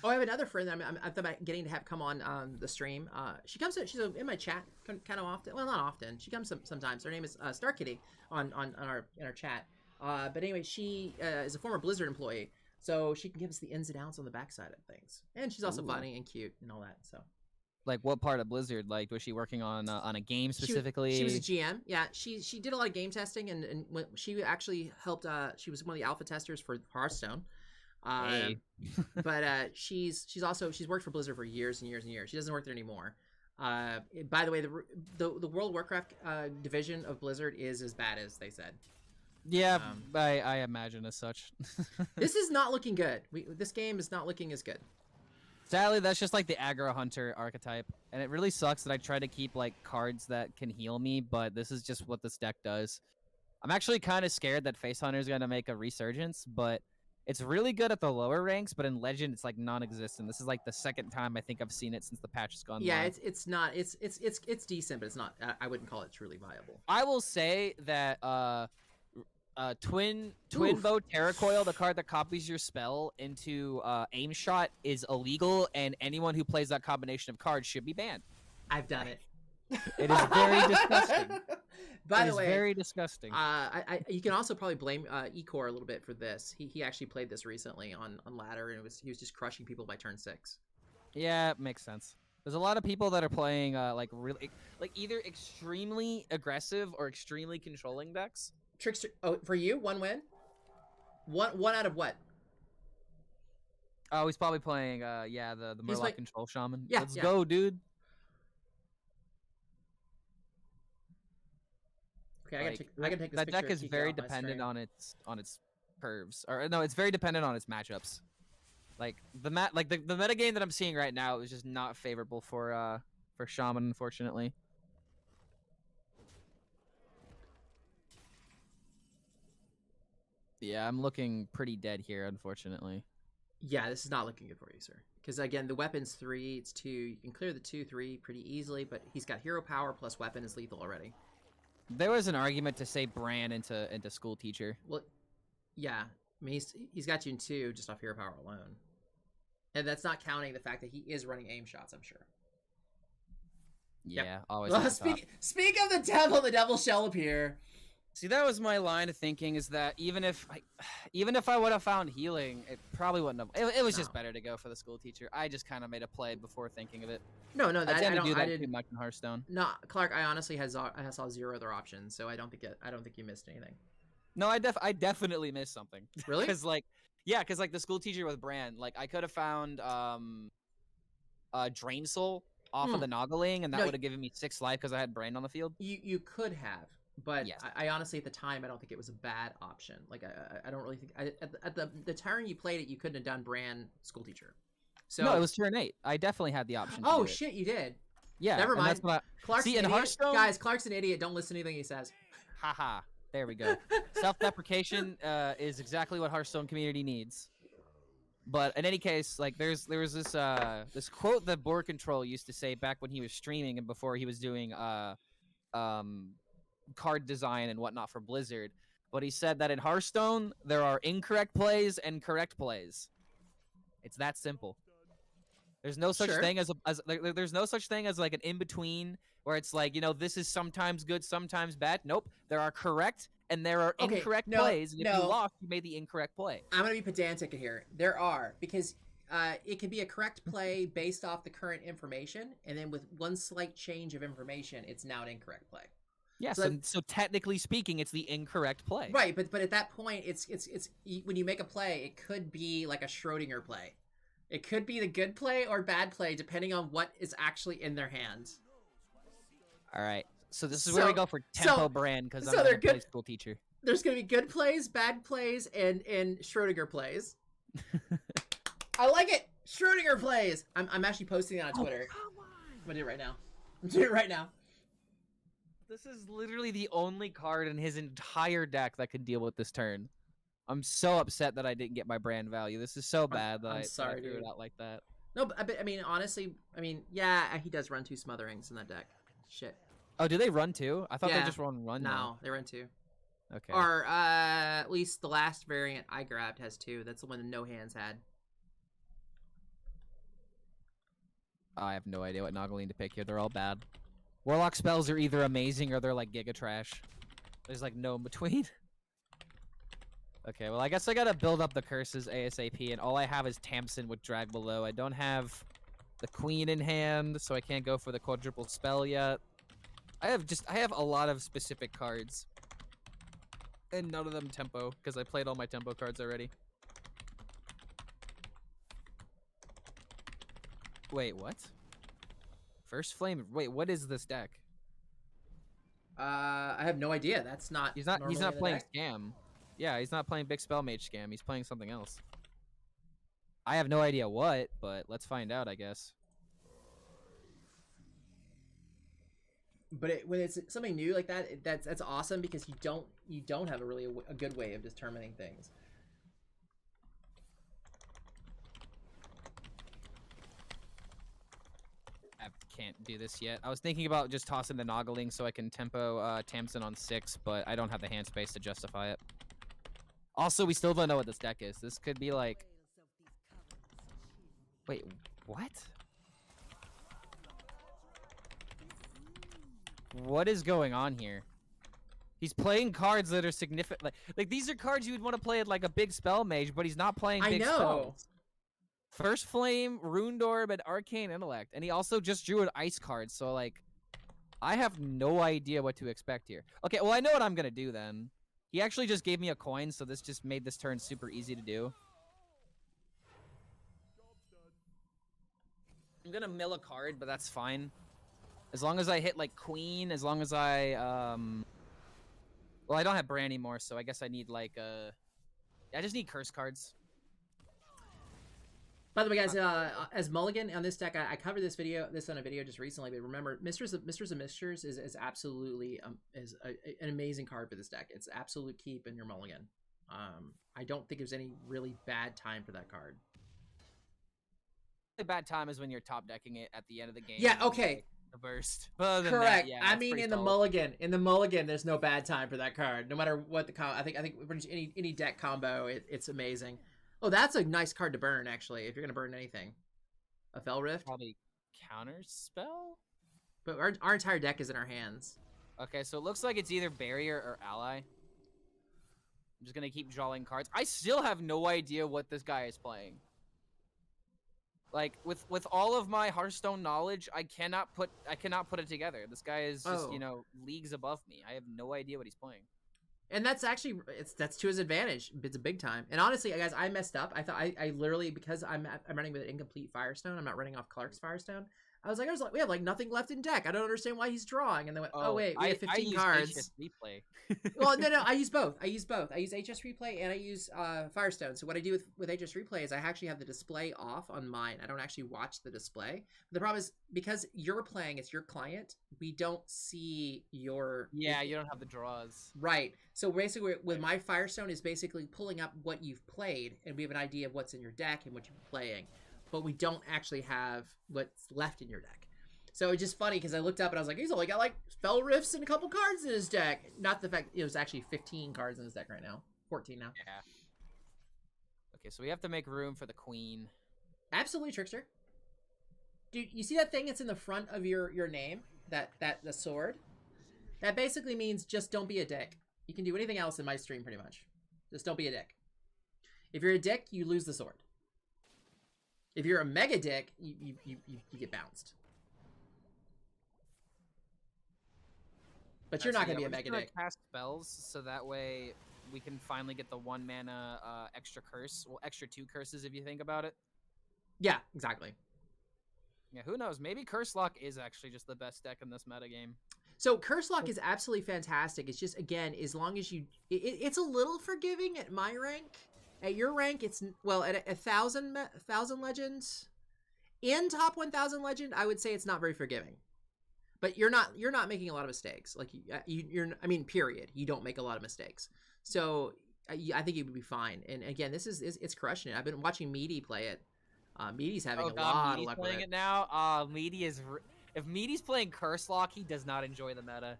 Speaker 1: Oh, I have another friend that I'm thought about getting to have come on the stream. She's in my chat kind of often. Well, not often. She comes sometimes. Her name is Star Kitty in our chat. But anyway, she is a former Blizzard employee. So she can give us the ins and outs on the backside of things, and she's also funny and cute and all that. So,
Speaker 2: like, what part of Blizzard? Like, was she working on a game specifically?
Speaker 1: She was a GM. Yeah, she did a lot of game testing, and she actually helped. She was one of the alpha testers for Hearthstone.
Speaker 2: Hey.
Speaker 1: But she's worked for Blizzard for years and years and years. She doesn't work there anymore. By the way, the World of Warcraft division of Blizzard is as bad as they said.
Speaker 2: Yeah, I imagine as such.
Speaker 1: This is not looking good. This game is not looking as good.
Speaker 2: Sadly, that's just like the aggro hunter archetype, and it really sucks that I try to keep like cards that can heal me, but this is just what this deck does. I'm actually kind of scared that Face Hunter is going to make a resurgence, but it's really good at the lower ranks, but in Legend it's like non-existent. This is like the second time I think I've seen it since the patch has gone live.
Speaker 1: It's decent, but it's not. I wouldn't call it truly viable.
Speaker 2: I will say that Twin Bow Terracoil, the card that copies your spell into aim shot, is illegal, and anyone who plays that combination of cards should be banned.
Speaker 1: I've done it.
Speaker 2: It is very disgusting.
Speaker 1: By the way,
Speaker 2: very disgusting.
Speaker 1: You can also probably blame Ecor a little bit for this. He actually played this recently on ladder, and he was just crushing people by turn 6.
Speaker 2: Yeah, it makes sense. There's a lot of people that are playing like really like either extremely aggressive or extremely controlling decks.
Speaker 1: Trickster. Oh, for you, one win. One out of what?
Speaker 2: Oh, he's probably playing. The Murloc Control Shaman.
Speaker 1: Yeah,
Speaker 2: let's go, dude.
Speaker 1: Okay, I gotta take this
Speaker 2: that
Speaker 1: picture
Speaker 2: deck is very dependent on its curves, or no, it's very dependent on its matchups. Like the meta game that I'm seeing right now is just not favorable for Shaman, unfortunately. Yeah, I'm looking pretty dead here, unfortunately.
Speaker 1: Yeah, this is not looking good for you, sir. Because again, the weapon's 3, it's 2. You can clear the 2/3 pretty easily, but he's got hero power plus weapon is lethal already.
Speaker 2: There was an argument to say Bran into school teacher.
Speaker 1: Well, yeah. I mean, he's got you in 2 just off hero power alone. And that's not counting the fact that he is running aim shots, I'm sure.
Speaker 2: Yeah,
Speaker 1: yep.
Speaker 2: always.
Speaker 1: Well, speak of the devil shall appear.
Speaker 3: See, that was my line of thinking, is that even if I would have found healing, it probably wouldn't have. It was just better to go for the school teacher. I just kind of made a play before thinking of it.
Speaker 1: No, that,
Speaker 3: I tend to do that
Speaker 1: didn't
Speaker 3: too much in Hearthstone.
Speaker 1: No, Clark, I honestly saw zero other options, so I don't think you missed anything.
Speaker 3: No, I definitely missed something.
Speaker 1: Really?
Speaker 3: Because like the school teacher with Bran, like I could have found Drain Soul off of the Noggling, and that would have given me 6 life because I had Bran on the field.
Speaker 1: You could have, but
Speaker 3: Yes.
Speaker 1: I honestly at the time I don't think it was a bad option. Like I don't really think at the turn you played it, you couldn't have done Bran school teacher. So
Speaker 3: no, it was turn 8. I definitely had the option.
Speaker 1: Oh shit, you did.
Speaker 3: Yeah.
Speaker 1: Never mind. Clark's
Speaker 3: See,
Speaker 1: an
Speaker 3: in
Speaker 1: idiot.
Speaker 3: Hearthstone,
Speaker 1: Guys, Clark's an idiot. Don't listen to anything he says.
Speaker 3: Haha. There we go. Self-deprecation is exactly what Hearthstone community needs. But in any case, like there was this quote that Board Control used to say back when he was streaming and before he was doing card design and whatnot for Blizzard. But he said that in Hearthstone there are incorrect plays and correct plays. It's that simple. There's no such thing as there's no such thing as like an in between where it's like, you know, this is sometimes good, sometimes bad. Nope. There are correct and there are incorrect plays. And if you lost, you made the incorrect play.
Speaker 1: I'm gonna be pedantic here. There are, because it can be a correct play based off the current information, and then with one slight change of information, it's now an incorrect play.
Speaker 3: Yeah, so technically speaking, it's the incorrect play.
Speaker 1: Right, but at that point, it's when you make a play, it could be like a Schrodinger play. It could be the good play or bad play, depending on what is actually in their hands.
Speaker 3: All right, so this is where we go for tempo brand, because I'm a good school teacher.
Speaker 1: There's gonna be good plays, bad plays, and Schrodinger plays. I like it. Schrodinger plays. I'm actually posting it on Twitter. I'm gonna do it right now. I'm doing it right now.
Speaker 3: This is literally the only card in his entire deck that could deal with this turn. I'm so upset that I didn't get my brand value. This is so bad that I threw it out like that.
Speaker 1: No, but I mean, honestly, yeah, he does run 2 smotherings in that deck. Shit.
Speaker 3: Oh, do they run 2? I thought they just run 1.
Speaker 1: No, they run 2.
Speaker 3: Okay.
Speaker 1: Or at least the last variant I grabbed has 2. That's the one that No Hands had.
Speaker 3: I have no idea what Noggling to pick here. They're all bad. Warlock spells are either amazing or they're like Giga Trash. There's like no in between. Okay, well, I guess I gotta build up the curses ASAP, and all I have is Tamsin with Drag Below. I don't have the Queen in hand, so I can't go for the quadruple spell yet. I have a lot of specific cards. And none of them tempo, because I played all my tempo cards already. Wait, what? First Flame? Wait, what is this deck?
Speaker 1: I have no idea. That's not.
Speaker 3: He's not playing Scam. Yeah, he's not playing Big Spell Mage Scam. He's playing something else. I have no idea what, but let's find out, I guess.
Speaker 1: But when it's something new like that, that's awesome, because you don't have a good way of determining things.
Speaker 3: I can't do this yet. I was thinking about just tossing the Noggling so I can tempo Tamsin on 6, but I don't have the hand space to justify it. Also, we still don't know what this deck is. This could be like... Wait, what? What is going on here? He's playing cards that are significant. Like these are cards you would want to play at like a big spell mage, but he's not playing big spells. First Flame, Rune Orb, and Arcane Intellect. And he also just drew an ice card, so like I have no idea what to expect here. Okay, well I know what I'm gonna do then. He actually just gave me a coin, so this just made this turn super easy to do. I'm gonna mill a card, but that's fine. As long as I hit like Queen, as long as I well, I don't have Bran anymore, so I guess I need like I just need curse cards.
Speaker 1: By the way, guys, as Mulligan on this deck, I covered this on a video just recently. But remember, Mistress of Misters is absolutely an amazing card for this deck. It's absolute keep in your Mulligan. I don't think there's any really bad time for that card.
Speaker 3: The bad time is when you're top decking it at the end of the game.
Speaker 1: Yeah. Okay.
Speaker 3: The burst. Correct.
Speaker 1: That, yeah, I mean, in the Mulligan, there's no bad time for that card. No matter what the I think any deck combo, it's amazing. Oh, that's a nice card to burn, actually, if you're gonna burn anything. A Fell Rift.
Speaker 3: Probably counter spell.
Speaker 1: But our entire deck is in our hands.
Speaker 3: Okay, so it looks like it's either barrier or ally. I'm just gonna keep drawing cards. I still have no idea what this guy is playing. Like with all of my Hearthstone knowledge, I cannot put it together. This guy is just, you know, leagues above me. I have no idea what he's playing.
Speaker 1: And that's actually that's to his advantage. It's a big time. And honestly, guys, I messed up. I thought I literally, because I'm running with an incomplete Firestone. I'm not running off Clark's Firestone. I was like, we have like nothing left in deck. I don't understand why he's drawing. And they went, oh wait, we have 15 cards.
Speaker 3: HS replay.
Speaker 1: Well, no, I use both. I use HS replay and I use Firestone. So what I do with HS replay is I actually have the display off on mine. I don't actually watch the display. But the problem is, because you're playing, it's your client, we don't see your...
Speaker 3: Yeah, you don't have the draws.
Speaker 1: Right. So basically with my Firestone is basically pulling up what you've played, and we have an idea of what's in your deck and what you've been playing. But we don't actually have what's left in your deck. So it's just funny because I looked up and I was like, he's only got like Spell Rifts and a couple cards in his deck. Not the fact it was actually 15 cards in his deck right now. 14 now.
Speaker 3: Yeah. Okay, so we have to make room for the queen.
Speaker 1: Absolutely, Trickster. Dude, you see that thing that's in the front of your name? The sword? That basically means just don't be a dick. You can do anything else in my stream pretty much. Just don't be a dick. If you're a dick, you lose the sword. If you're a mega dick, you get bounced. But you're not going to be a mega dick.
Speaker 3: Cast spells so that way we can finally get the 1 mana extra curse. Well, extra 2 curses if you think about it.
Speaker 1: Yeah, exactly.
Speaker 3: Yeah, who knows? Maybe Curse Lock is actually just the best deck in this metagame.
Speaker 1: So Curse Lock is absolutely fantastic. It's just, again, as long as you... It's a little forgiving at my rank. At your rank, it's, well, at 1,000 legends, in top 1,000 legend, I would say it's not very forgiving. But you're not making a lot of mistakes. Like I mean, period. You don't make a lot of mistakes. So I think you would be fine. And again, it's crushing it. I've been watching Meaty play it. Meaty's having a lot of luck with it.
Speaker 3: Playing it now. Meaty is. If Meaty's playing Curse Lock, he does not enjoy the meta.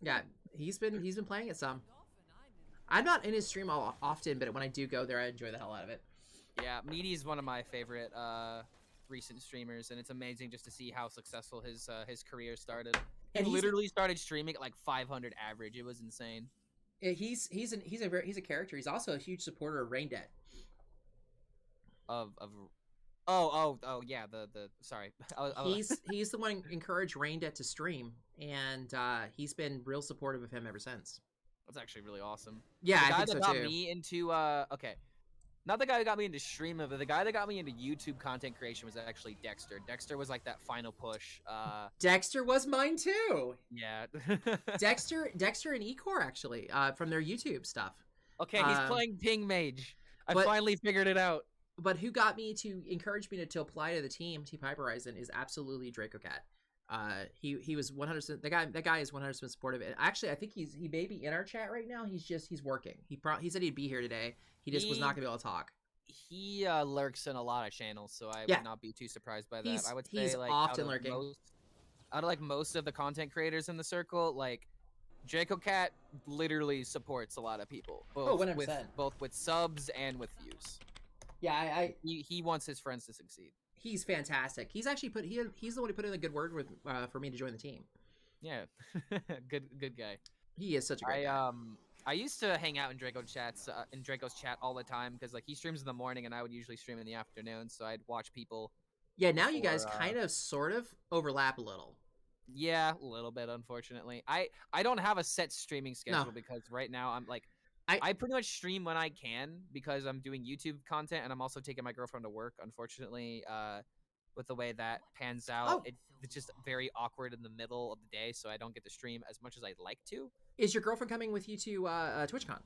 Speaker 1: Yeah, he's been playing it some. I'm not in his stream often, but when I do go there, I enjoy the hell out of it.
Speaker 3: Yeah, Meaty is one of my favorite recent streamers, and it's amazing just to see how successful his career started. He literally started streaming at like 500 average. It was insane.
Speaker 1: He's a character. He's also a huge supporter of Rain Debt.
Speaker 3: Yeah, sorry.
Speaker 1: He's the one who encouraged Rain Debt to stream, and he's been real supportive of him ever since.
Speaker 3: That's actually really awesome.
Speaker 1: Yeah,
Speaker 3: I think
Speaker 1: so too.
Speaker 3: The guy that got me into okay, not the guy who got me into streaming, but the guy that got me into YouTube content creation was actually Dexter. Dexter was like that final push.
Speaker 1: Dexter was mine too.
Speaker 3: Yeah.
Speaker 1: Dexter and Ecor actually, from their YouTube stuff.
Speaker 3: Okay, he's playing Ping Mage. I finally figured it out.
Speaker 1: But who got me to encourage me to apply to the team HypeHorizen is absolutely DracoCat. He was 100%. That guy is 100% supportive. And actually, I think he may be in our chat right now. He's working. He said he'd be here today. He just was not gonna be able to talk.
Speaker 3: He lurks in a lot of channels, so I would not be too surprised by that. I would say
Speaker 1: he's
Speaker 3: like
Speaker 1: often lurking.
Speaker 3: Out of like most of the content creators in the circle, like DracoCat literally supports a lot of people. Both
Speaker 1: 100%.
Speaker 3: Both with subs and with views.
Speaker 1: Yeah,
Speaker 3: he wants his friends to succeed.
Speaker 1: He's fantastic. He's actually he's the one who put in a good word with for me to join the team.
Speaker 3: Yeah, good guy.
Speaker 1: He is such a great guy.
Speaker 3: I used to hang out in Draco's chat all the time because like he streams in the morning and I would usually stream in the afternoon, so I'd watch people.
Speaker 1: Yeah, now you guys kind of sort of overlap a little.
Speaker 3: Yeah, a little bit, unfortunately. I don't have a set streaming schedule because right now I'm like I pretty much stream when I can because I'm doing YouTube content and I'm also taking my girlfriend to work. Unfortunately, with the way that pans out, it's just very awkward in the middle of the day, so I don't get to stream as much as I'd like to.
Speaker 1: Is your girlfriend coming with you to TwitchCon?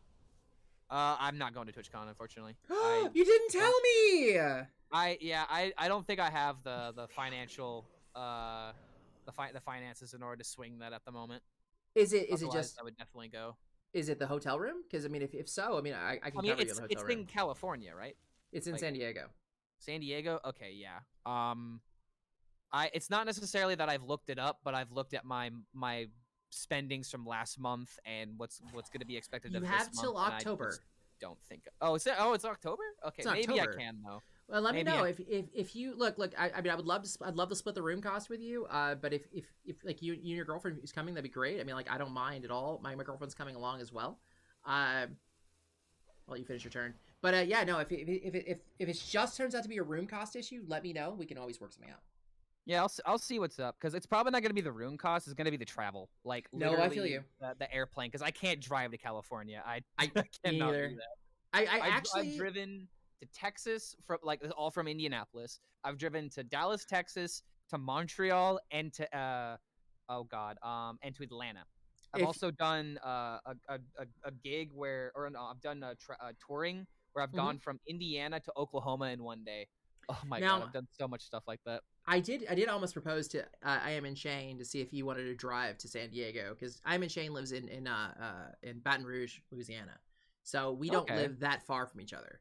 Speaker 3: I'm not going to TwitchCon, unfortunately.
Speaker 1: You didn't tell me.
Speaker 3: I don't think I have the financial the finances in order to swing that at the moment.
Speaker 1: Is it just?
Speaker 3: I would definitely go.
Speaker 1: Is it the hotel room? Because I mean, if so, I mean, I can cover you in the hotel room.
Speaker 3: It's in California, right?
Speaker 1: It's in San Diego.
Speaker 3: San Diego? Okay, yeah. It's not necessarily that I've looked it up, but I've looked at my spendings from last month and what's going to be expected of this month.
Speaker 1: You have till October.
Speaker 3: Don't think. It's October? Okay, maybe October. I can though.
Speaker 1: Well, let me
Speaker 3: Maybe
Speaker 1: know if you look. I mean, I'd love to split the room cost with you. But if like you and your girlfriend is coming, that'd be great. I mean, like I don't mind at all. My girlfriend's coming along as well. I'll let you finish your turn. But yeah, no. If it just turns out to be a room cost issue, let me know. We can always work something out.
Speaker 3: Yeah, I'll see what's up because it's probably not going to be the room cost. It's going to be the travel, like
Speaker 1: no, I feel you.
Speaker 3: The airplane because I can't drive to California. I
Speaker 1: cannot do that.
Speaker 3: I've driven to Texas from like all from Indianapolis. I've driven to Dallas, Texas, to Montreal, and to and to Atlanta. I've also done a gig I've done touring where I've gone from Indiana to Oklahoma in one day. Oh my god, I've done so much stuff like that.
Speaker 1: I did almost propose to I Am and Shane to see if he wanted to drive to San Diego because I Am and Shane lives in Baton Rouge, Louisiana, so we don't live that far from each other.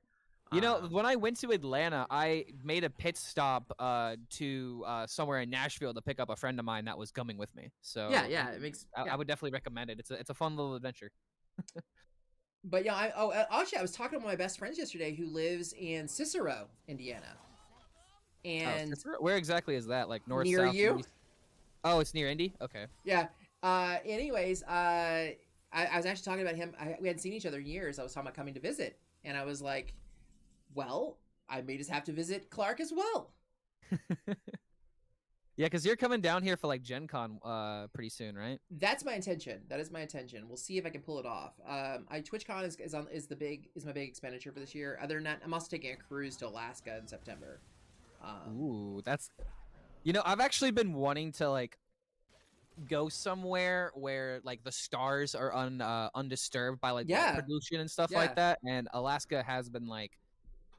Speaker 3: You know, when I went to Atlanta, I made a pit stop to somewhere in Nashville to pick up a friend of mine that was coming with me. So
Speaker 1: yeah, it makes.
Speaker 3: I would definitely recommend it. It's a fun little adventure.
Speaker 1: But yeah, actually, I was talking to one of my best friends yesterday who lives in Cicero, Indiana. And
Speaker 3: where exactly is that? Like north,
Speaker 1: near
Speaker 3: south,
Speaker 1: you?
Speaker 3: east? Oh, it's near Indy. Okay.
Speaker 1: Yeah. Anyways, I was actually talking about him. We hadn't seen each other in years. I was talking about coming to visit, and I was like, "Well, I may just have to visit Clark as well."
Speaker 3: Yeah, because you're coming down here for like Gen Con pretty soon, right?
Speaker 1: That's my intention. That is my intention. We'll see if I can pull it off. TwitchCon is my big expenditure for this year. Other than that, I'm also taking a cruise to Alaska in September.
Speaker 3: Ooh, that's, you know, I've actually been wanting to like go somewhere where like the stars are undisturbed by like pollution and stuff like that. And Alaska has been like,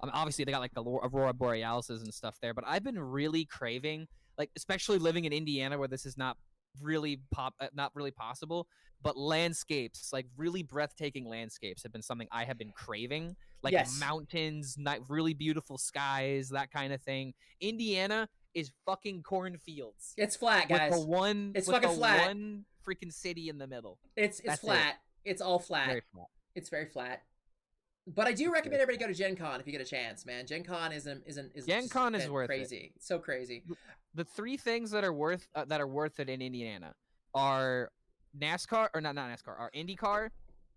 Speaker 3: I mean, obviously they got like the Aurora Borealises and stuff there, but I've been really craving, like especially living in Indiana where this is not really possible, but landscapes, like really breathtaking landscapes have been something I have been craving. Like mountains, really beautiful skies, that kind of thing. Indiana is fucking cornfields.
Speaker 1: It's flat, guys.
Speaker 3: It's fucking flat. One freaking city in the middle.
Speaker 1: It's flat. It's all flat.
Speaker 3: Very flat.
Speaker 1: It's very flat. But I do recommend everybody go to Gen Con if you get a chance, man. Gen Con is
Speaker 3: worth
Speaker 1: crazy.
Speaker 3: It.
Speaker 1: It's so crazy.
Speaker 3: The three things that are worth it in Indiana are NASCAR or not NASCAR, are IndyCar.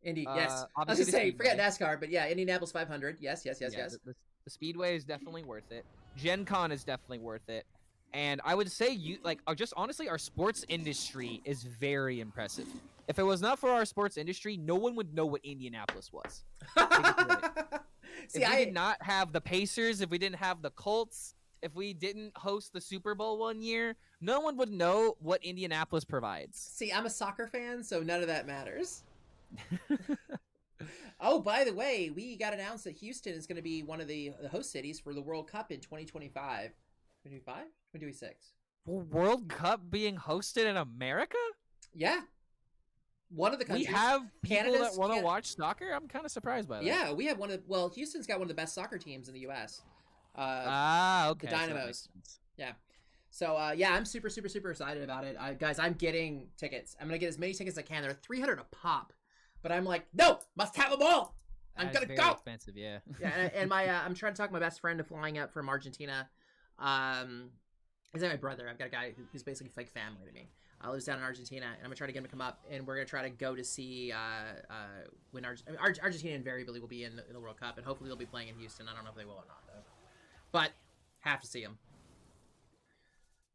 Speaker 1: Yes. I was gonna say, forget NASCAR, but yeah, Indianapolis 500. Yes.
Speaker 3: The Speedway is definitely worth it. Gen Con is definitely worth it. And I would say just honestly, our sports industry is very impressive. If it was not for our sports industry, no one would know what Indianapolis was.
Speaker 1: See,
Speaker 3: if we did not have the Pacers, if we didn't have the Colts, if we didn't host the Super Bowl one year, no one would know what Indianapolis provides.
Speaker 1: See, I'm a soccer fan, so none of that matters. Oh, by the way, we got announced that Houston is going to be one of the host cities for the World Cup in 2025. 2025? 2026.
Speaker 3: World Cup being hosted in America?
Speaker 1: Yeah. One of the countries.
Speaker 3: We have people that want to watch soccer? I'm kind of surprised by that.
Speaker 1: Yeah, we have Houston's got one of the best soccer teams in the U.S.
Speaker 3: Okay.
Speaker 1: The Dynamos. Yeah. So, I'm super, super, super excited about it. Guys, I'm getting tickets. I'm going to get as many tickets as I can. They're $300 a pop. But I'm like, no, must have them all. I'm going to go.
Speaker 3: Expensive, yeah.
Speaker 1: Yeah, and I'm trying to talk my best friend to flying up from Argentina. He's like my brother. I've got a guy who's basically like family to me. Lives down in Argentina, and I'm gonna try to get him to come up, and we're gonna try to go to see when Argentina invariably will be in the World Cup, and hopefully they'll be playing in Houston. I don't know if they will or not though, but have to see them.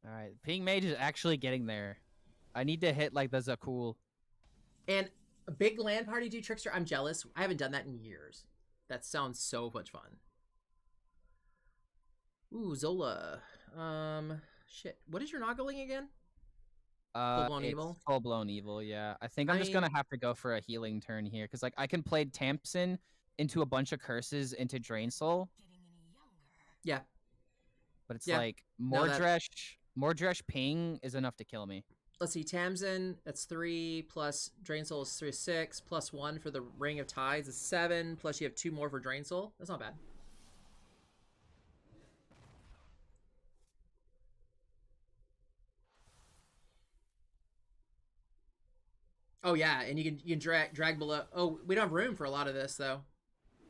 Speaker 3: All right, Ping Mage is actually getting there. I need to hit like the cool.
Speaker 1: And a big LAN party, dude, Trickster. I'm jealous. I haven't done that in years. That sounds so much fun. Ooh, Zola. Shit. What is your Noggling again? Full-blown evil?
Speaker 3: Full-blown evil, yeah. I think I'm just going to have to go for a healing turn here, because like I can play Tamsin into a bunch of curses into Drain Soul.
Speaker 1: Yeah.
Speaker 3: But it's like Mordresh Ping is enough to kill me.
Speaker 1: Let's see, Tamsin, that's 3, plus Drain Soul is 3, 6, plus 1 for the Ring of Tides is 7, plus you have 2 more for Drain Soul. That's not bad. Oh yeah, and you can drag below. Oh, we don't have room for a lot of this though.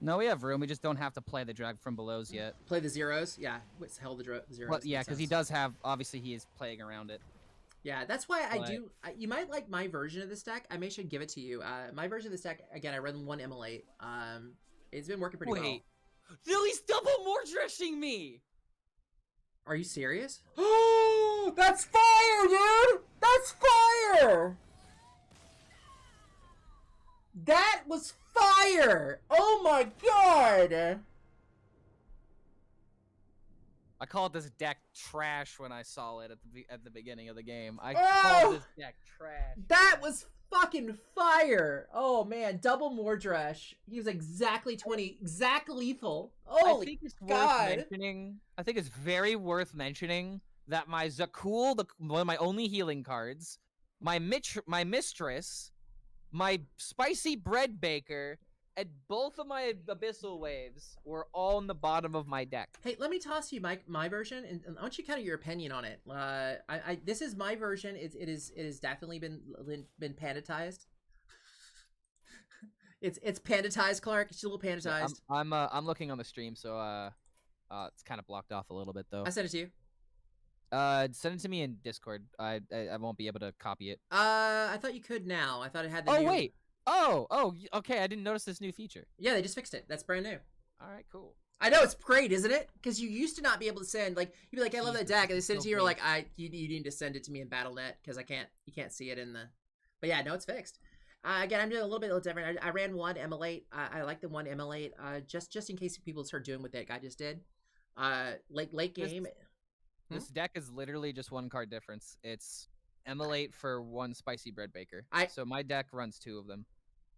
Speaker 3: No, we have room. We just don't have to play the drag from belows yet.
Speaker 1: Play the zeros? Yeah. What's hell the zeros?
Speaker 3: Well, yeah, because he does have, obviously he is playing around it.
Speaker 1: Yeah, that's why you might like my version of this deck. I may should give it to you. My version of this deck, again, I run one ML8. It's been working pretty well.
Speaker 3: No, he's double Mordreshing me!
Speaker 1: Are you serious? Oh, that's fire, dude! That's fire! That was fire! Oh my god!
Speaker 3: I called this deck trash when I saw it at the beginning of the game. I called this deck trash.
Speaker 1: That was fucking fire! Oh man, double Mordresh. He was exactly 20, exact lethal. Holy
Speaker 3: I think it's
Speaker 1: god!
Speaker 3: Worth mentioning. I think it's very worth mentioning that my Zakul, one of my only healing cards, my Mistress, my Spicy Bread Baker, and both of my Abyssal Waves were all in the bottom of my deck.
Speaker 1: Hey, let me toss you my version, and I want you kind of your opinion on it. This is my version. It is definitely been pandatized. it's pandatized, Clark. It's a little pandatized.
Speaker 3: Yeah, I'm looking on the stream, so it's kind of blocked off a little bit though.
Speaker 1: I sent it to you.
Speaker 3: Send it to me in Discord. I won't be able to copy it.
Speaker 1: I thought you could now. I thought it had the
Speaker 3: Oh,
Speaker 1: new...
Speaker 3: wait. Oh, okay. I didn't notice this new feature.
Speaker 1: Yeah, they just fixed it. That's brand new.
Speaker 3: All right, cool.
Speaker 1: I know, it's great, isn't it? Because you used to not be able to send, like, you'd be like, I love that deck, and they send it to you, you're like, you need to send it to me in BattleNet, because you can't see it in the... But yeah, no, it's fixed. Again, I'm doing a little bit different. I ran one ML8. I like the one ML8, just in case people start doing what that guy just did. Late game...
Speaker 3: This deck is literally just one card difference. It's ML8 for one Spicy Bread Baker. So my deck runs 2 of them.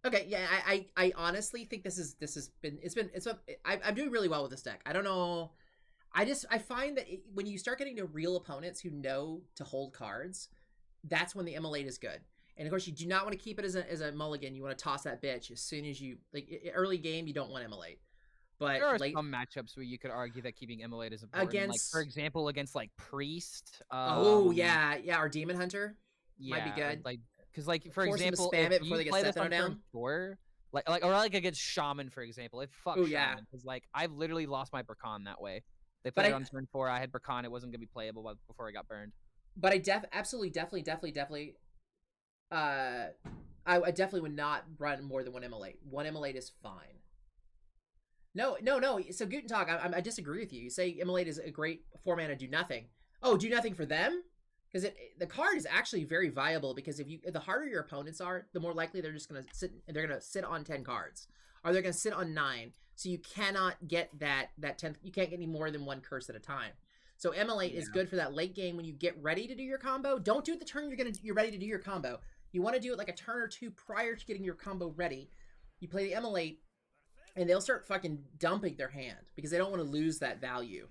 Speaker 1: Okay, yeah, I honestly think I'm doing really well with this deck. I don't know, I find that when you start getting to real opponents who know to hold cards, that's when the ML8 is good. And of course, you do not want to keep it as a mulligan. You want to toss that bitch as soon as you early game. You don't want ML8. But
Speaker 3: there are some matchups where you could argue that keeping ML8 is important.
Speaker 1: Against,
Speaker 3: for example, against Priest.
Speaker 1: Our Demon Hunter might be good.
Speaker 3: Because for example,
Speaker 1: spam
Speaker 3: if
Speaker 1: it before
Speaker 3: you
Speaker 1: they
Speaker 3: play
Speaker 1: get
Speaker 3: this on
Speaker 1: down.
Speaker 3: turn 4, or against Shaman, for example, it fucks Shaman. Because I've literally lost my Brakan that way. They played it on turn 4. I had Brakan. It wasn't gonna be playable before I got burned.
Speaker 1: But I definitely. I definitely would not run more than one ML8. One ML8 is fine. No. So Guten Tag, I disagree with you. You say ML8 is a great 4-mana do nothing. Oh, do nothing for them? Because the card is actually very viable. Because the harder your opponents are, the more likely they're just gonna sit. They're gonna sit on 10 cards, or they're gonna sit on 9. So you cannot get that 10th. You can't get any more than one curse at a time. So ML8 is good for that late game when you get ready to do your combo. Don't do it the turn you're ready to do your combo. You want to do it like a turn or 2 prior to getting your combo ready. You play the ML8. And they'll start fucking dumping their hand because they don't want to lose that value.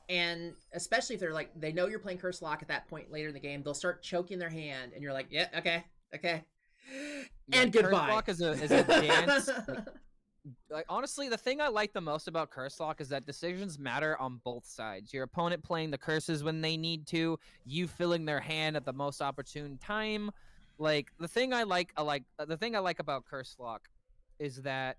Speaker 1: And especially if they know you're playing Curse Lock at that point later in the game, they'll start choking their hand and you're like, yeah, okay.
Speaker 3: Yeah,
Speaker 1: and goodbye.
Speaker 3: Curse Lock is a dance. Honestly, the thing I like the most about Curse Lock is that decisions matter on both sides. Your opponent playing the curses when they need to, you filling their hand at the most opportune time. The thing I like about Curse Lock is that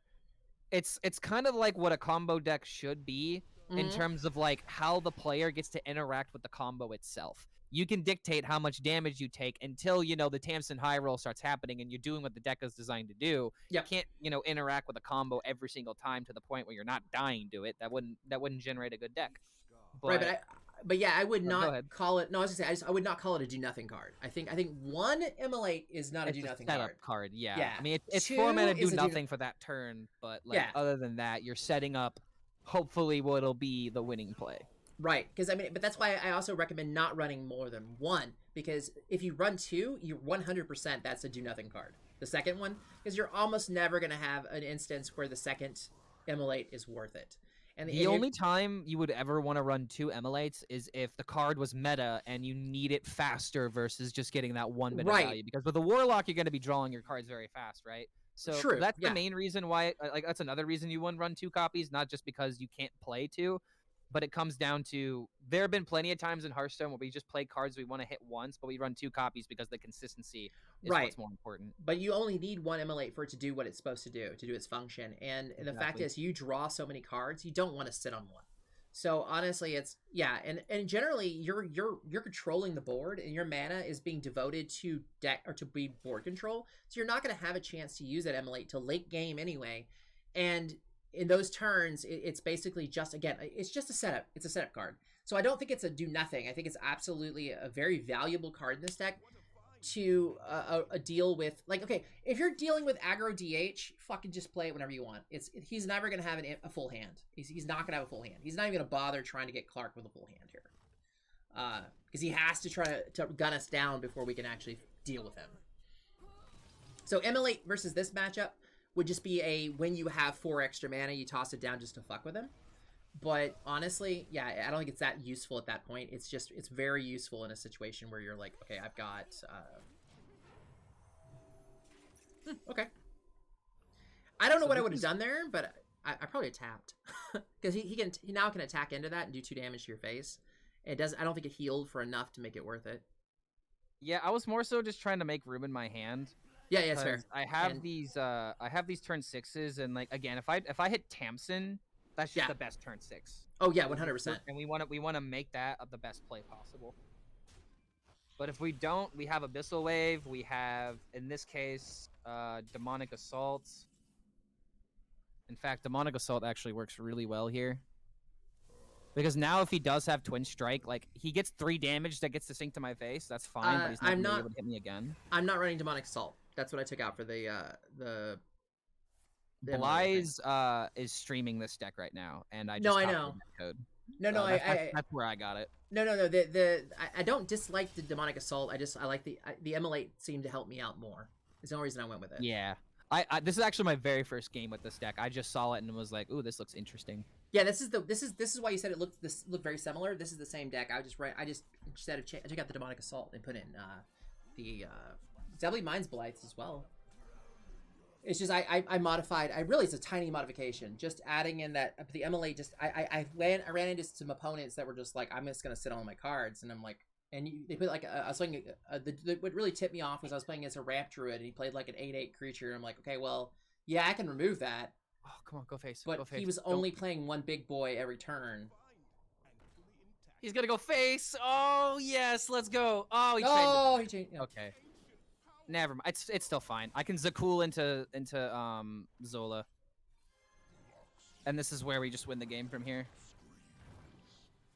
Speaker 3: it's kind of like what a combo deck should be in terms of how the player gets to interact with the combo itself. You can dictate how much damage you take until the Tamsin high roll starts happening and you're doing what the deck is designed to do.
Speaker 1: Yep.
Speaker 3: You can't interact with a combo every single time to the point where you're not dying to it. That wouldn't generate a good deck.
Speaker 1: Right, but yeah, I would not call it. No, I was gonna say I would not call it a do nothing card. I think one ML8 is not a do nothing
Speaker 3: card. Yeah. I mean, it's 4 mana do nothing for that turn, but other than that, you're setting up hopefully what'll be the winning play.
Speaker 1: Right, because but that's why I also recommend not running more than 1, because if you run 2, you're 100% that's a do nothing card. The second one, because you're almost never gonna have an instance where the second ML8 is worth it. And
Speaker 3: the only time you would ever want to run 2 ML8s is if the card was meta and you need it faster versus just getting that 1 minute value. Because with the Warlock, you're going to be drawing your cards very fast, right? So that's the main reason why. That's another reason you wouldn't run 2 copies, not just because you can't play 2. but it comes down to there have been plenty of times in Hearthstone where we just play cards we want to hit once, but we run 2 copies because the consistency is what's more important.
Speaker 1: But you only need one ML8 for it to do what it's supposed to do its function. And the fact is, you draw so many cards, you don't want to sit on one. So honestly, it's and generally you're controlling the board, and your mana is being devoted to deck or to be board control. So you're not going to have a chance to use that ML8 till late game anyway. And in those turns, it's basically just, again, it's just a setup. It's a setup card. So I don't think it's a do nothing. I think it's absolutely a very valuable card in this deck to deal with. Like, okay, if you're dealing with aggro DH, fucking just play it whenever you want. He's never going to have a full hand. He's not going to have a full hand. He's not even going to bother trying to get Clark with a full hand here. Because he has to try to gun us down before we can actually deal with him. So ML8 versus this matchup would just be when you have 4 extra mana, you toss it down just to fuck with him. But honestly, yeah, I don't think it's that useful at that point. It's very useful in a situation where you're like, okay, I've got, okay. I don't know what I would have done there, but I probably tapped. Because he now can attack into that and do 2 damage to your face. I don't think it healed for enough to make it worth it.
Speaker 3: Yeah, I was more so just trying to make room in my hand.
Speaker 1: Yeah, it's fair.
Speaker 3: I have these turn 6s, and like again, if I hit Tamsin, that's just the best turn 6.
Speaker 1: Oh yeah, 100%.
Speaker 3: And we want to make that the best play possible. But if we don't, we have Abyssal Wave. We have, in this case, Demonic Assault. In fact, Demonic Assault actually works really well here. Because now if he does have Twin Strike, like, he gets 3 damage that gets to sink to my face. That's fine, but he's not going to be able to hit me again.
Speaker 1: I'm not running Demonic Assault. That's what I took out for the
Speaker 3: Bly's is streaming this deck right now, and I just
Speaker 1: I know.
Speaker 3: Code.
Speaker 1: No,
Speaker 3: that's where I got it.
Speaker 1: No. I don't dislike the Demonic Assault. I like the ML8 seemed to help me out more. It's the only reason I went with it.
Speaker 3: Yeah. This is actually my very first game with this deck. I just saw it and was like, "Ooh, this looks interesting."
Speaker 1: Yeah, this is why you said it looked very similar. This is the same deck. I just instead of I took out the Demonic Assault and put in I believe mine's Blights as well. It's just I modified. It's a tiny modification. Just adding in the ML8. Just I ran into some opponents that were just like, I'm just gonna sit on my cards, and I'm like, they put like I was playing. What really tipped me off was I was playing as a Ramp Druid, and he played like an 8/8 creature. And I'm like, okay, well, yeah, I can remove that.
Speaker 3: Oh, come on, go face.
Speaker 1: But
Speaker 3: go face.
Speaker 1: He was only playing one big boy every turn.
Speaker 3: He's gonna go face. Oh yes, let's go. Oh, he changed.
Speaker 1: Yeah.
Speaker 3: Okay. Never mind. It's still fine. I can Zakul into Zola. And this is where we just win the game from here.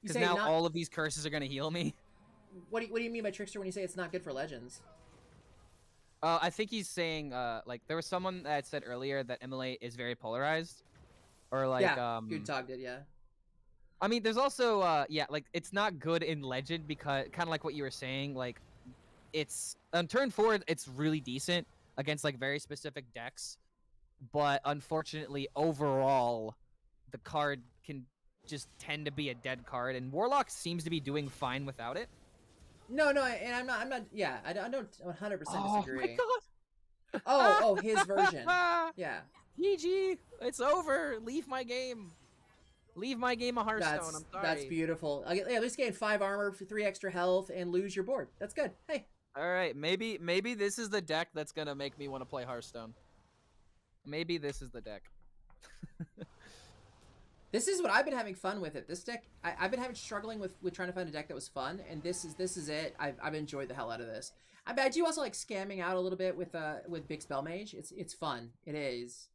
Speaker 3: Because now all of these curses are gonna heal me.
Speaker 1: What do you mean by Trickster when you say it's not good for Legends?
Speaker 3: I think he's saying like there was someone that said earlier that ML8 is very polarized. Or like
Speaker 1: Good Talk did, yeah.
Speaker 3: I mean there's also like it's not good in Legend because kinda like what you were saying, like it's on turn 4 it's really decent against like very specific decks, but unfortunately overall the card can just tend to be a dead card, and Warlock seems to be doing fine without it.
Speaker 1: No, and I'm not yeah, I don't 100% disagree.
Speaker 3: Oh my god.
Speaker 1: Oh, his version. Yeah.
Speaker 3: GG, it's over. Leave my game. Leave my game a Hearthstone. I'm sorry.
Speaker 1: That's beautiful. At least gain 5 armor, 3 extra health, and lose your board. That's good. Hey.
Speaker 3: All right, maybe this is the deck that's gonna make me want to play Hearthstone. Maybe this is the deck.
Speaker 1: This is what I've been having fun with it. This deck, I've been struggling with trying to find a deck that was fun, and this is it. I've enjoyed the hell out of this. I do also like scamming out a little bit with Big Spell Mage. It's fun. It is,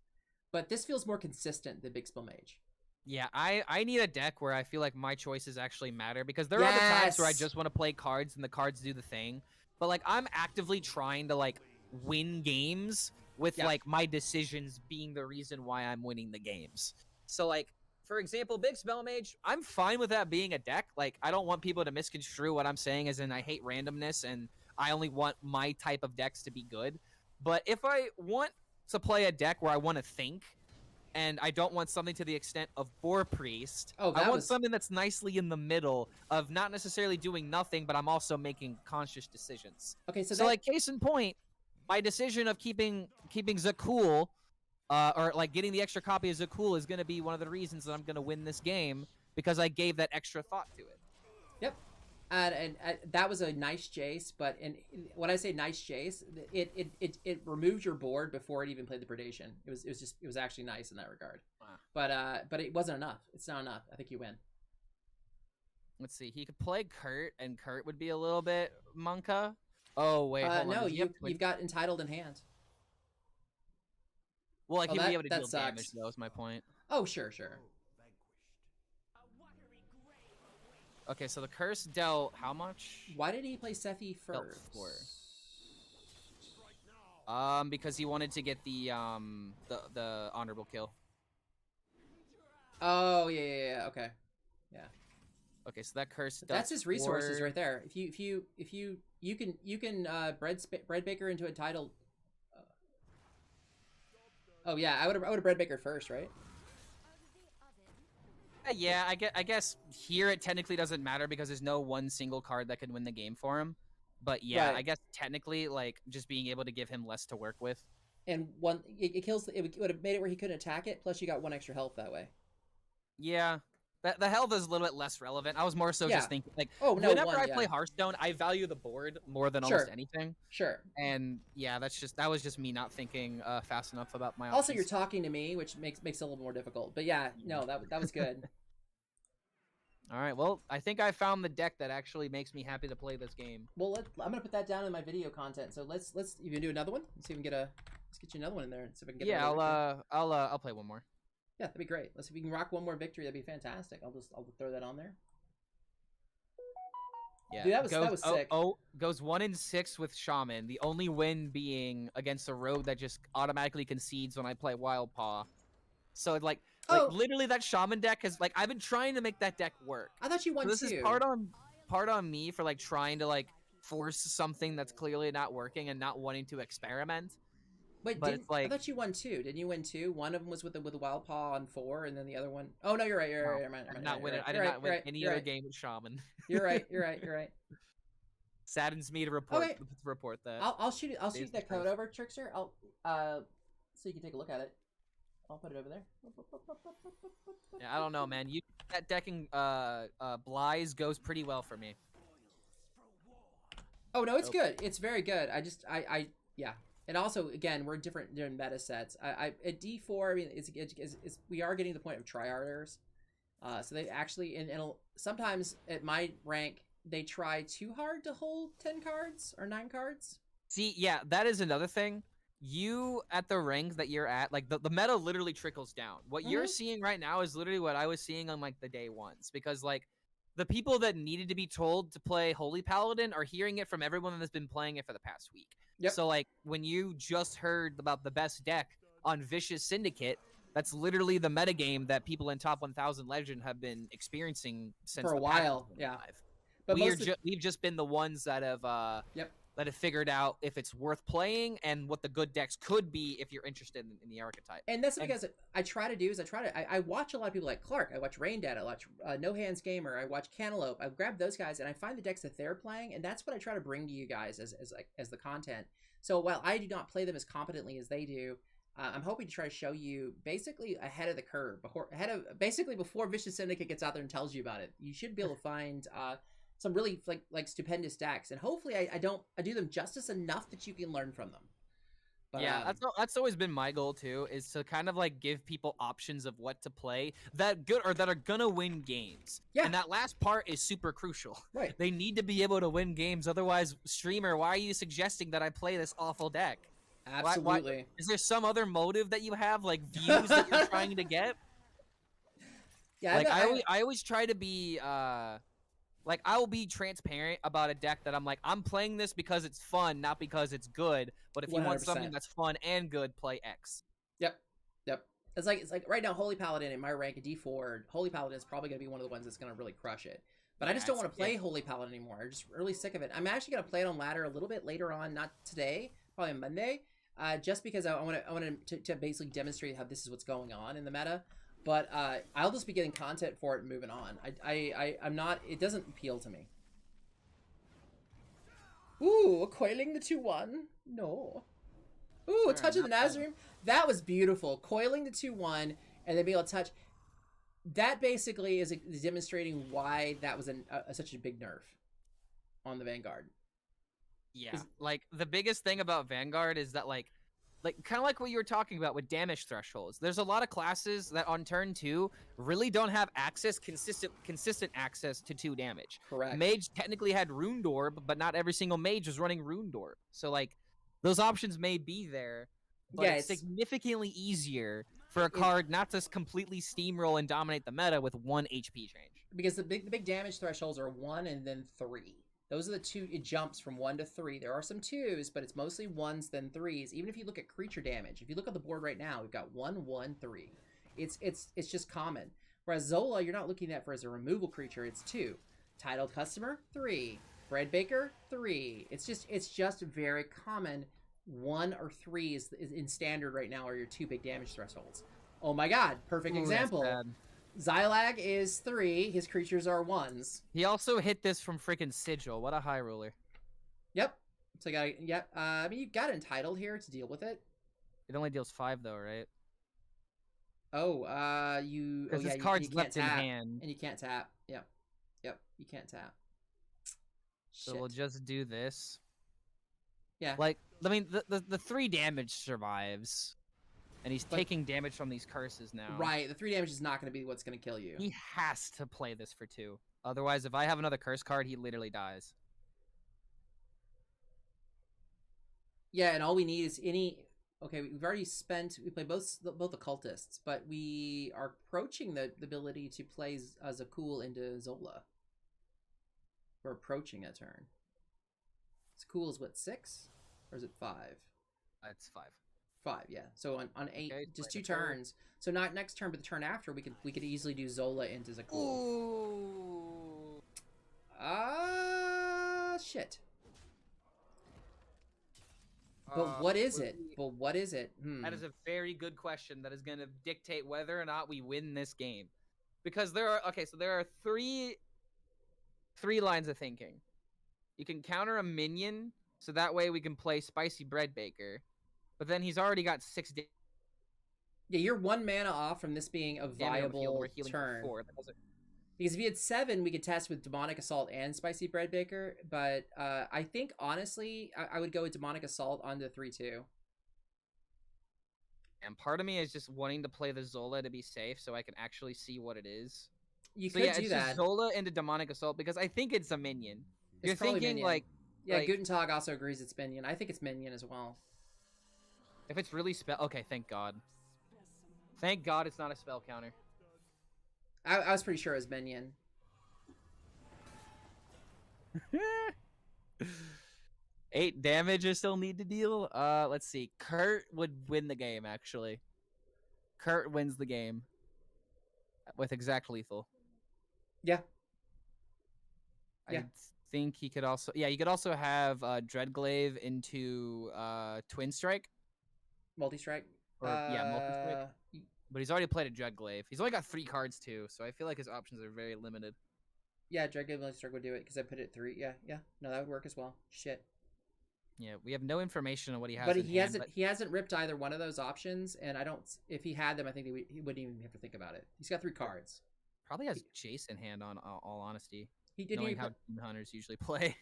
Speaker 1: but this feels more consistent than Big Spell Mage.
Speaker 3: Yeah, I need a deck where I feel like my choices actually matter, because there are other times where I just want to play cards and the cards do the thing. But like I'm actively trying to like win games with like my decisions being the reason why I'm winning the games. So like for example, Big Spell Mage, I'm fine with that being a deck. Like I don't want people to misconstrue what I'm saying as in I hate randomness and I only want my type of decks to be good. But if I want to play a deck where I want to think, and I don't want something to the extent of Boar Priest. I want something that's nicely in the middle of not necessarily doing nothing, but I'm also making conscious decisions.
Speaker 1: Okay, so
Speaker 3: like case in point, my decision of keeping Zakul, or like getting the extra copy of Zakul is going to be one of the reasons that I'm going to win this game.
Speaker 2: because I gave that extra thought to it.
Speaker 1: Yep. And that was a nice Jace, but when I say nice Jace, it removed your board before it even played the predation. It was actually nice in that regard. Wow. But it wasn't enough. It's not enough. I think you win.
Speaker 2: Let's see. He could play Kurt, and Kurt would be a little bit Monka. Oh wait, hold
Speaker 1: no,
Speaker 2: on.
Speaker 1: you've got Entitled in hand.
Speaker 2: Well, like he would be able to deal damage. That was my point.
Speaker 1: Oh, sure.
Speaker 2: Okay, so the curse dealt how much?
Speaker 1: Why did he play Sephi first?
Speaker 2: Because he wanted to get the honorable kill.
Speaker 1: Oh yeah. Okay, yeah.
Speaker 2: Okay, so that curse.
Speaker 1: That's his resources right there. If you can bread baker into a title. Oh yeah, I would have bread baker first, right?
Speaker 2: Yeah, I guess here it technically doesn't matter because there's no one single card that could win the game for him. But yeah, right. I guess technically, like, just being able to give him less to work with.
Speaker 1: And it would have made it where he couldn't attack it, plus you got 1 extra health that way.
Speaker 2: Yeah. The health is a little bit less relevant. I was more so just thinking, like,
Speaker 1: whenever
Speaker 2: I play Hearthstone, I value the board more than almost anything.
Speaker 1: Sure.
Speaker 2: And yeah, that was just me not thinking fast enough about my options.
Speaker 1: Also, you're talking to me, which makes it a little more difficult. But yeah, no, that was good.
Speaker 2: All right, well, I think I found the deck that actually makes me happy to play this game.
Speaker 1: Well, I'm gonna put that down in my video content. So let's you can do another one. Let's see if we can let's get you another one in there and see if I can get.
Speaker 2: Yeah, I'll play one more.
Speaker 1: Yeah, that'd be great. Let's see if we can rock one more victory. That'd be fantastic. I'll throw that on there.
Speaker 2: Yeah,
Speaker 1: dude, that was sick.
Speaker 2: Goes 1 in 6 with Shaman. The only win being against a rogue that just automatically concedes when I play Wild Paw. So it's like literally that Shaman deck is like I've been trying to make that deck work.
Speaker 1: I thought you won
Speaker 2: this is part on me for like trying to like force something that's clearly not working and not wanting to experiment.
Speaker 1: Wait, it's like, I thought you won 2. Didn't you win 2? One of them was with the Wild Paw on 4, and then the other one. Oh no, you're right.
Speaker 2: I did not win any other game with Shaman.
Speaker 1: You're right.
Speaker 2: Saddens me to report that.
Speaker 1: I'll shoot that code over, Trickster. I'll so you can take a look at it. I'll put it over there.
Speaker 2: Yeah, I don't know, man. That decking Bly's goes pretty well for me.
Speaker 1: Oh no, it's good. It's very good. Yeah. And also, again, we're different meta sets. At D4, I mean, we are getting to the point of tryharders. So they actually, and sometimes at my rank, they try too hard to hold 10 cards or 9 cards.
Speaker 2: See, yeah, that is another thing. You, at the ranks that you're at, like, the meta literally trickles down. What you're seeing right now is literally what I was seeing on, like, the day ones. Because, like, the people that needed to be told to play Holy Paladin are hearing it from everyone that's been playing it for the past week.
Speaker 1: Yep.
Speaker 2: So, like, when you just heard about the best deck on Vicious Syndicate, that's literally the metagame that people in Top 1000 Legend have been experiencing since
Speaker 1: for a while. Yeah.
Speaker 2: But we've just been the ones that have that have figured out if it's worth playing and what the good decks could be if you're interested in the archetype.
Speaker 1: And that's because I watch a lot of people like Clark. I watch Rain Dad. I watch No Hands Gamer. I watch Cantaloupe. I grab those guys and I find the decks that they're playing, and that's what I try to bring to you guys as the content. So while I do not play them as competently as they do, I'm hoping to try to show you basically ahead of the curve, before Vicious Syndicate gets out there and tells you about it. You should be able to find some really like stupendous decks, and hopefully I do them justice enough that you can learn from them. But,
Speaker 2: yeah, that's always been my goal too, is to kind of like give people options of what to play that are gonna win games.
Speaker 1: Yeah.
Speaker 2: And that last part is super crucial.
Speaker 1: Right.
Speaker 2: They need to be able to win games. Otherwise, streamer, why are you suggesting that I play this awful deck?
Speaker 1: Absolutely.
Speaker 2: Why, is there some other motive that you have, like views that you're trying to get?
Speaker 1: Yeah.
Speaker 2: Like I always try to be like, I will be transparent about a deck that I'm like, I'm playing this because it's fun, not because it's good. But if you
Speaker 1: 100%.
Speaker 2: want something that's fun and good, play X.
Speaker 1: Yep. It's like right now, Holy Paladin in my rank at D4, Holy Paladin is probably going to be one of the ones that's going to really crush it. But I just don't want to play Holy Paladin anymore. I'm just really sick of it. I'm actually going to play it on ladder a little bit later on, not today, probably on Monday, just because I want to basically demonstrate how this is what's going on in the meta. But I'll just be getting content for it and moving on. I'm not. It doesn't appeal to me. Ooh, coiling the 2/1. No. Ooh, a touch of the Nazarene. That was beautiful. Coiling the 2/1 and then be able to touch. that basically is demonstrating why that was such a big nerf on the Vanguard.
Speaker 3: Yeah, like the biggest thing about Vanguard is that like kind of like what you were talking about with damage thresholds. There's a lot of classes that on turn 2 really don't have consistent access to 2 damage.
Speaker 1: Correct.
Speaker 3: Mage technically had Rune Orb, but not every single mage was running Rune Orb. So like those options may be there, but it's significantly easier for a card not to completely steamroll and dominate the meta with 1 HP change.
Speaker 1: Because the big damage thresholds are 1 and then 3. Those are the 2. It jumps from 1 to 3. There are some 2s, but it's mostly 1s then 3s. Even if you look at creature damage, if you look at the board right now, we've got 1, 1, 3. It's just common. Whereas Zola, you're not looking at for as a removal creature. It's 2. Titled Customer, 3. Bread Baker, 3. It's just very common. 1 or 3 is in standard right now are your 2 big damage thresholds. Oh my god, perfect example. Xylag is 3. His creatures are 1s.
Speaker 3: He also hit this from freaking Sigil. What a high roller.
Speaker 1: Yep. So I mean, you got Entitled here to deal with it.
Speaker 3: It only deals 5 though, right?
Speaker 1: Oh,
Speaker 3: because this card's left in hand,
Speaker 1: and you can't tap. Yep. You can't tap.
Speaker 3: So we'll just do this.
Speaker 1: Yeah.
Speaker 3: Like, I mean, the 3 damage survives. And he's taking damage from these curses now.
Speaker 1: Right, the 3 damage is not going to be what's going to kill you.
Speaker 3: He has to play this for 2. Otherwise, if I have another curse card, he literally dies.
Speaker 1: Yeah, and all we need is any... Okay, we've already spent... We play both occultists, but we are approaching the ability to play Zakul into Zola. We're approaching a turn. Zakul is what, 6? Or is it 5?
Speaker 3: It's 5.
Speaker 1: 5, yeah. So on 8, okay, just 2 turns. So not next turn, but the turn after, we could easily do Zola into Zakul.
Speaker 3: Ooh.
Speaker 1: Shit. But what is it? But what is it?
Speaker 3: That is a very good question. That is going to dictate whether or not we win this game, because there are three lines of thinking. You can counter a minion, so that way we can play Spicy Bread Baker. But then he's already got 6 damage.
Speaker 1: Yeah, you're 1 mana off from this being a viable turn. Because if you had 7, we could test with Demonic Assault and Spicy Bread Baker. But I think, honestly, I would go with Demonic Assault on the 3-2.
Speaker 3: And part of me is just wanting to play the Zola to be safe so I can actually see what it is.
Speaker 1: You could do that.
Speaker 3: Just Zola into Demonic Assault because I think it's a minion. You're thinking,
Speaker 1: minion. Yeah, Gutentag also agrees it's minion. I think it's minion as well.
Speaker 3: If it's really spell... Okay, thank God. Thank God it's not a spell counter.
Speaker 1: I was pretty sure it was minion.
Speaker 3: 8 damage I still need to deal. Let's see. Kurt would win the game, actually. Kurt wins the game. With exact lethal.
Speaker 1: Yeah.
Speaker 3: I think he could also... Yeah, you could also have Dreadglaive into Twin Strike.
Speaker 1: Multi-strike?
Speaker 3: Multi-strike. But he's already played a Dreadglaive. He's only got 3 cards, too, so I feel like his options are very limited.
Speaker 1: Yeah, Dreadglaive Multi-strike would do it, because I put it 3. Yeah. No, that would work as well. Shit.
Speaker 3: Yeah, we have no information on what he has
Speaker 1: But he hasn't ripped either one of those options, and I don't... If he had them, I think he wouldn't even have to think about it. He's got 3 cards.
Speaker 3: Probably has Jace in hand, on all honesty.
Speaker 1: He didn't
Speaker 3: knowing how Hunters usually play.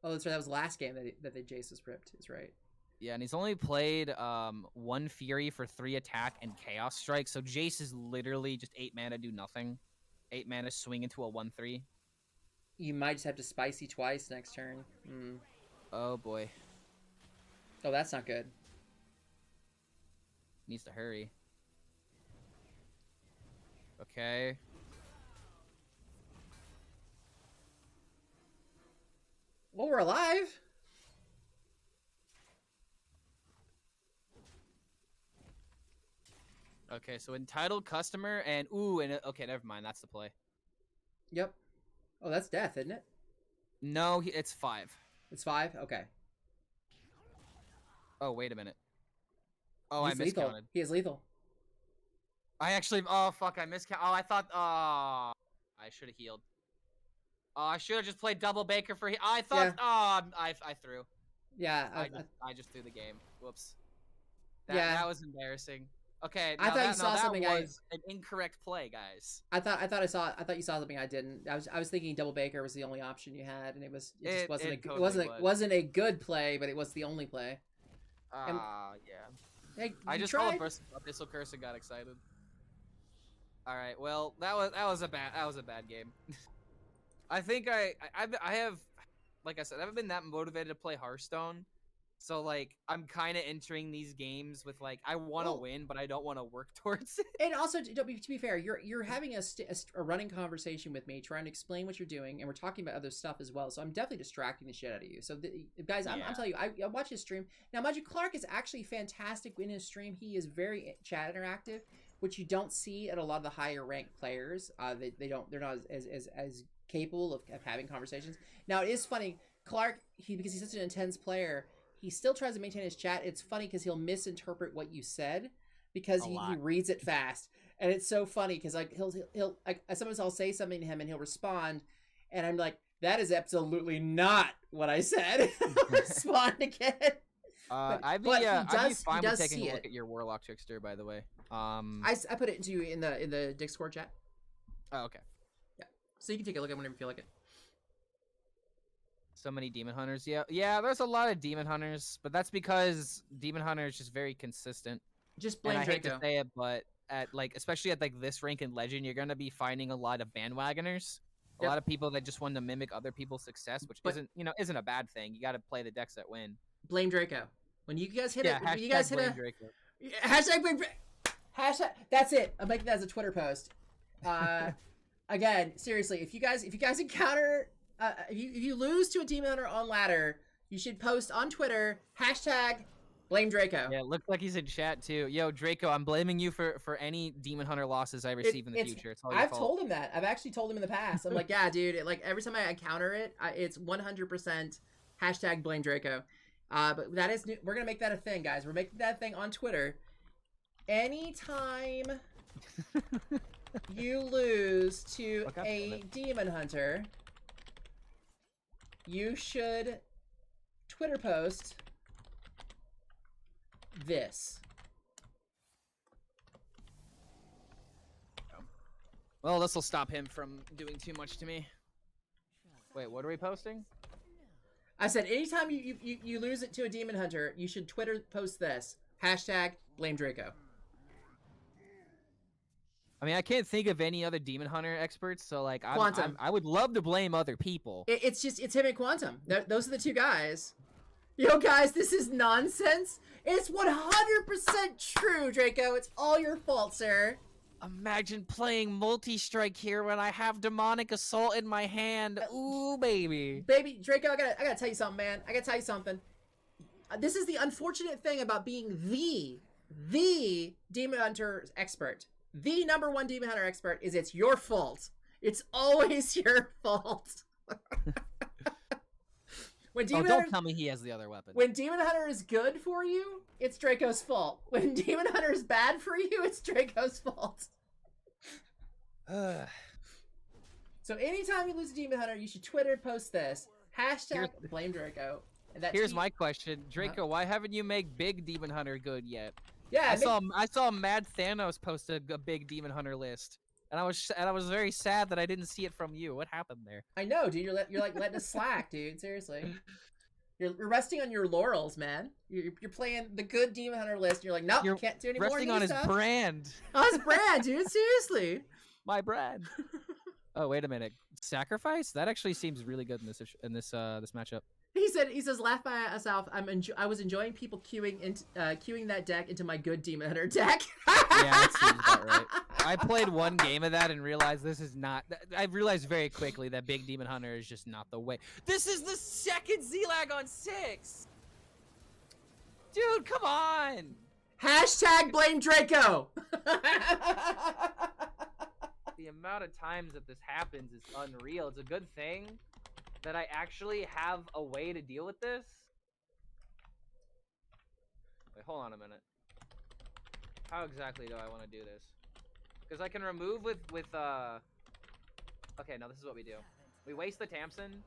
Speaker 1: Oh, that's right. That was the last game that Jace was ripped. Is right.
Speaker 3: Yeah, and he's only played 1 Fury for 3 attack and Chaos Strike, so Jace is literally just 8 mana, do nothing. 8 mana, swing into a 1/3.
Speaker 1: You might just have to spicy twice next turn.
Speaker 3: Oh, boy.
Speaker 1: Oh, that's not good.
Speaker 3: Needs to hurry. Okay.
Speaker 1: Well, we're alive.
Speaker 3: Okay, so entitled customer and okay, never mind. That's the play.
Speaker 1: Yep. Oh, that's death, isn't it?
Speaker 3: No, it's 5.
Speaker 1: It's 5. Okay.
Speaker 3: Oh, wait a minute. Oh, I miscounted.
Speaker 1: He is lethal.
Speaker 3: I actually. Oh fuck! I miscounted. Oh, I thought. Oh, I should have healed. Oh, I should have just played double Baker for. I thought. Yeah. Oh, I threw.
Speaker 1: Yeah.
Speaker 3: I just threw the game. Whoops. That was embarrassing. Okay,
Speaker 1: I thought you saw something.
Speaker 3: That was an incorrect play, guys.
Speaker 1: I thought you saw something I didn't. I was thinking double baker was the only option you had, and it wasn't a good play, but it was the only play.
Speaker 3: Yeah.
Speaker 1: Hey,
Speaker 3: I just called Abyssal Curse and got excited. All right, well that was a bad game. I think I have, like I said, I haven't been that motivated to play Hearthstone. So, like, I'm kind of entering these games with, like, I want to win, but I don't want to work towards it.
Speaker 1: And also, to be fair, you're having a running conversation with me, trying to explain what you're doing, and we're talking about other stuff as well. So I'm definitely distracting the shit out of you. So, guys, I'm telling you, I watch his stream. Now, Magic Clark is actually fantastic in his stream. He is very chat interactive, which you don't see at a lot of the higher ranked players. They're not as capable of having conversations. Now, it is funny, Clark, because he's such an intense player, he still tries to maintain his chat. It's funny because he'll misinterpret what you said because he reads it fast, and it's so funny because like he'll like sometimes I'll say something to him and he'll respond, and I'm like, that is absolutely not what I said. Respond again.
Speaker 3: I'd be fine with taking a look at your Warlock Trickster, by the way.
Speaker 1: I put it into you in the Discord chat.
Speaker 3: Oh, okay.
Speaker 1: Yeah, so you can take a look at it whenever you feel like it.
Speaker 3: So many Demon Hunters. Yeah, there's a lot of Demon Hunters, but that's because Demon Hunter is just very consistent.
Speaker 1: Just blame
Speaker 3: Draco. I hate
Speaker 1: Draco.
Speaker 3: to say it, but especially at like this rank in Legend, you're gonna be finding a lot of bandwagoners. A lot of people that just want to mimic other people's success, which isn't a bad thing. You got to play the decks that win.
Speaker 1: Blame Draco. When you guys hit
Speaker 3: it, when you guys hit Draco.
Speaker 1: Hashtag blame Draco. Hashtag. That's it. I'm making that as a Twitter post. Again, seriously, if you guys encounter. If you lose to a Demon Hunter on ladder, you should post on Twitter, hashtag blame Draco.
Speaker 3: Yeah, it looks like he's in chat too. Yo, Draco, I'm blaming you for any Demon Hunter losses I receive in the future. It's all your fault.
Speaker 1: I've told him that. I've actually told him in the past. I'm like, yeah, dude, like every time I encounter it, it's 100% hashtag blame Draco. But that is new. We're going to make that a thing, guys. We're making that a thing on Twitter. Anytime you lose to a Demon Hunter, you should Twitter post this.
Speaker 3: Well, this will stop him from doing too much to me. Wait, what are we posting?
Speaker 1: I said anytime you lose it to a Demon Hunter, you should Twitter post this. Hashtag blame Draco.
Speaker 3: I mean, I can't think of any other Demon Hunter experts, so like, I would love to blame other people.
Speaker 1: It's him and Quantum. Those are the two guys. Yo, guys, this is nonsense. It's 100% true, Draco. It's all your fault, sir.
Speaker 3: Imagine playing multi-strike here when I have Demonic Assault in my hand. Ooh, baby.
Speaker 1: Baby, Draco, I gotta tell you something, man. I gotta tell you something. This is the unfortunate thing about being the Demon Hunter expert. The #1 Demon Hunter expert is it's your fault. It's always your fault.
Speaker 3: Don't tell me he has the other weapon.
Speaker 1: When Demon Hunter is good for you, it's Draco's fault. When Demon Hunter is bad for you, it's Draco's fault. So anytime you lose a Demon Hunter, you should Twitter post this. Hashtag blame Draco.
Speaker 3: Here's my question. Draco, why haven't you made big Demon Hunter good yet?
Speaker 1: Yeah,
Speaker 3: I saw Mad Thanos post a big Demon Hunter list, and I was very sad that I didn't see it from you. What happened there?
Speaker 1: I know, dude. You're like letting us slack, dude. Seriously, you're resting on your laurels, man. You're playing the good Demon Hunter list, and you're like, nope, you can't do any more.
Speaker 3: Resting on his brand.
Speaker 1: On his brand, dude. Seriously,
Speaker 3: my brand. Oh, wait a minute. Sacrifice? That actually seems really good in this matchup.
Speaker 1: He says, laugh by myself. I was enjoying people queuing that deck into my good Demon Hunter deck.
Speaker 3: Yeah, that seems about right. I played one game of that and realized this is not. I realized very quickly that big Demon Hunter is just not the way. This is the second Z-Lag on 6. Dude, come on.
Speaker 1: Hashtag blame Draco.
Speaker 3: The amount of times that this happens is unreal. It's a good thing that I actually have a way to deal with this. Wait, hold on a minute. How exactly do I want to do this? Because I can remove with okay, now this is what we do. We waste the Tamsin.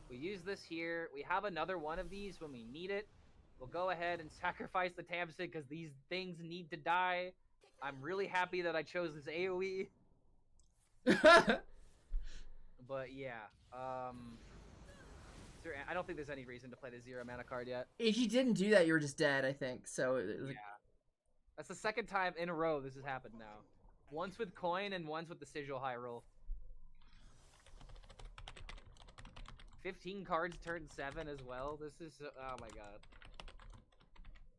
Speaker 3: We use this here. We have another one of these when we need it.
Speaker 2: We'll go ahead and sacrifice the Tamsin because these things need to die. I'm really happy that I chose this AoE. But yeah, I don't think there's any reason to play the 0 mana card yet.
Speaker 1: If you didn't do that, you were just dead, I think. So
Speaker 2: yeah, that's the second time in a row this has happened now. Once with coin and once with the sigil high roll. 15 cards turn 7 as well. This is oh my god.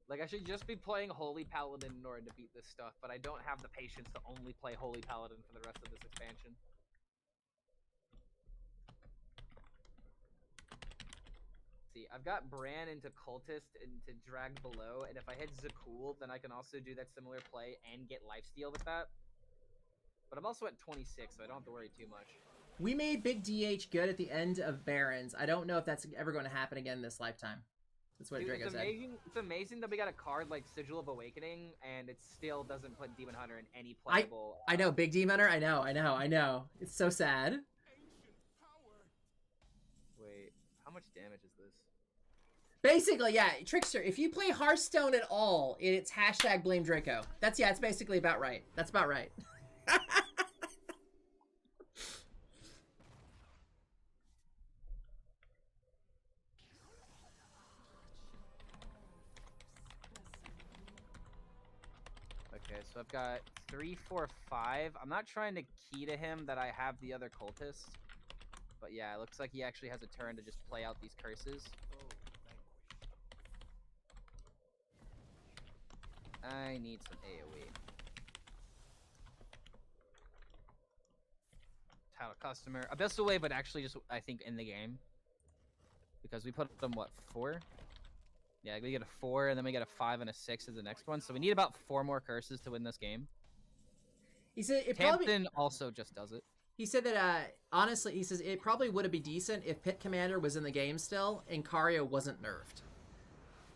Speaker 2: Like, I should just be playing Holy Paladin in order to beat this stuff, but I don't have the patience to only play Holy Paladin for the rest of this expansion. See, I've got Bran into Cultist into Drag Below, and if I hit Zakul, then I can also do that similar play and get lifesteal with that. But I'm also at 26, so I don't have to worry too much.
Speaker 1: We made Big DH good at the end of Barons. I don't know if that's ever going to happen again this lifetime. That's what Draco said.
Speaker 2: It's amazing that we got a card like Sigil of Awakening, and it still doesn't put Demon Hunter in any playable...
Speaker 1: I know, Big Demon Hunter, I know. It's so sad.
Speaker 2: Wait, how much damage is this?
Speaker 1: Basically, yeah, Trickster, if you play Hearthstone at all, it's hashtag blame Draco. It's basically about right. That's about right.
Speaker 2: Okay, so I've got 3, 4, 5. I'm not trying to key to him that I have the other cultists. But yeah, it looks like he actually has a turn to just play out these curses. I need some AoE. Title customer. Abyssal Wave would actually just, I think, end the game. Because we put them, what, 4? Yeah, we get a 4, and then we get a 5 and a 6 as the next one. So we need about 4 more curses to win this game.
Speaker 1: He said it
Speaker 2: Tamsin also just does it.
Speaker 1: He said that, honestly, he says it probably would have been decent if Pit Commander was in the game still and Karya wasn't nerfed.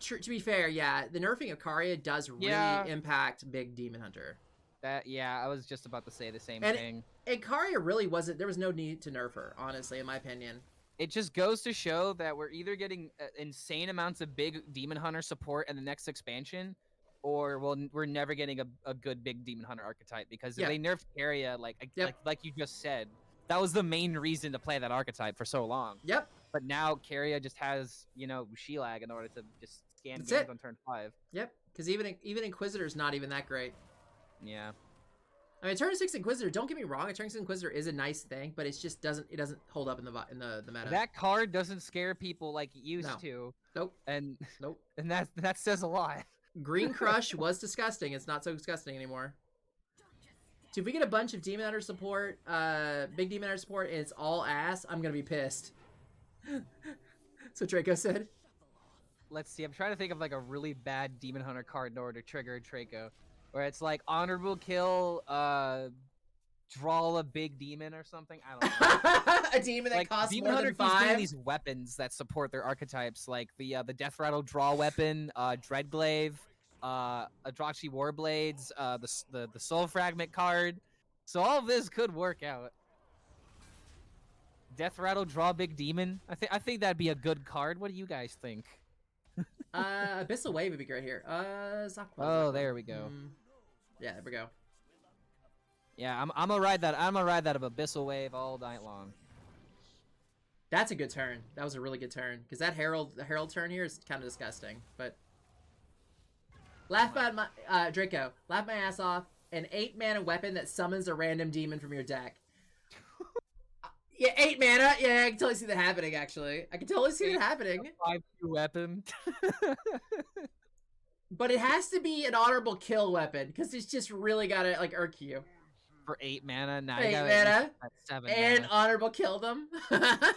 Speaker 1: To be fair, yeah, the nerfing of Karya does really impact Big Demon Hunter.
Speaker 2: I was just about to say the same thing.
Speaker 1: And Karya really wasn't, there was no need to nerf her, honestly, in my opinion.
Speaker 2: It just goes to show that we're either getting insane amounts of big Demon Hunter support in the next expansion, or we're never getting a good big Demon Hunter archetype, because if they nerfed Karya, like you just said, that was the main reason to play that archetype for so long.
Speaker 1: Yep.
Speaker 2: But now Karya just has, Shelag in order to just scan games on turn 5.
Speaker 1: Yep, because even Inquisitor's not even that great.
Speaker 2: Yeah.
Speaker 1: I mean, turn 6 Inquisitor, don't get me wrong, a turn 6 Inquisitor is a nice thing, but it just doesn't hold up in the meta.
Speaker 2: That card doesn't scare people like it used to.
Speaker 1: Nope.
Speaker 2: And
Speaker 1: nope.
Speaker 2: And that says a lot.
Speaker 1: Green Crush was disgusting. It's not so disgusting anymore. So if we get a bunch of Demon Hunter support, big Demon Hunter support, and it's all ass, I'm gonna be pissed. That's what Draco said.
Speaker 2: Let's see, I'm trying to think of like a really bad Demon Hunter card in order to trigger Draco. Where it's like honorable kill, draw a big demon or something. I don't know.
Speaker 1: A demon that costs more than 5.
Speaker 2: Doing these weapons that support their archetypes, like the Death Rattle draw weapon, Dreadglaive, Adraxi Warblades, the Soul Fragment card. So all of this could work out. Death Rattle draw big demon. I think that'd be a good card. What do you guys think?
Speaker 1: Abyssal Wave would be great here.
Speaker 2: Oh, there we go.
Speaker 1: Yeah, there we go.
Speaker 2: Yeah, I'm gonna ride that. I'm gonna ride that of Abyssal Wave all night long.
Speaker 1: That's a good turn. That was a really good turn, because that the Herald turn here is kind of disgusting. But Draco, laugh my ass off. An 8-mana weapon that summons a random demon from your deck. Yeah, 8 mana. Yeah, I can totally see that happening. Actually, I can totally see that happening.
Speaker 2: 5-2 weapon.
Speaker 1: But it has to be an honorable kill weapon, because it's just really gotta like irk you.
Speaker 2: For 8 mana, now
Speaker 1: 8 mana,
Speaker 2: 7
Speaker 1: and
Speaker 2: mana.
Speaker 1: honorable kill them. And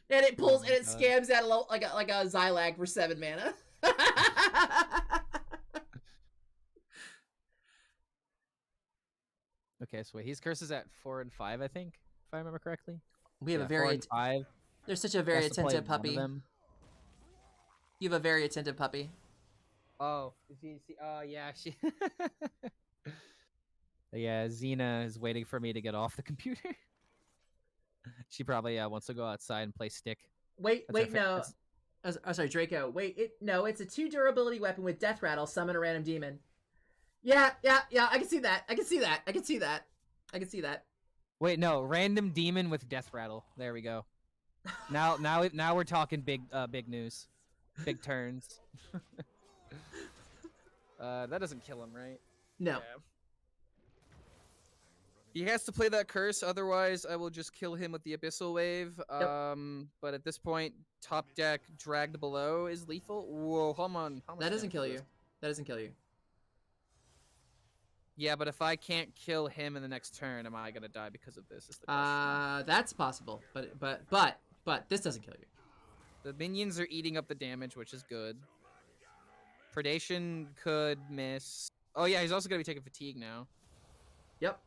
Speaker 1: it pulls and it scams out like a Xylag for 7 mana.
Speaker 2: Okay, so wait, he's curses at 4 and 5, I think, if I remember correctly.
Speaker 1: We have a very
Speaker 2: 4 and 5.
Speaker 1: They're such a very attentive puppy. You have a very attentive puppy.
Speaker 2: Oh, yeah, she. Yeah, Xena is waiting for me to get off the computer. She probably wants to go outside and play stick.
Speaker 1: Wait, no. Oh, sorry, Draco. Wait, no, it's a 2 durability weapon with death rattle. Summon a random demon. Yeah. I can see that. I can see that.
Speaker 3: Wait, no, random demon with death rattle. There we go. Now we're talking big news, big turns. That doesn't kill him, right?
Speaker 1: No.
Speaker 3: Yeah. He has to play that curse, otherwise I will just kill him with the Abyssal Wave.
Speaker 1: Yep.
Speaker 3: But at this point, top deck dragged below is lethal. Whoa, hold on. How much
Speaker 1: That doesn't
Speaker 3: damage
Speaker 1: kill
Speaker 3: is
Speaker 1: you.
Speaker 3: this?
Speaker 1: That doesn't kill you.
Speaker 3: Yeah, but if I can't kill him in the next turn, am I gonna die because of this? Is the question.
Speaker 1: That's possible, but this doesn't kill you.
Speaker 3: The minions are eating up the damage, which is good. Predation could miss. Oh yeah, he's also gonna be taking fatigue now.
Speaker 1: Yep.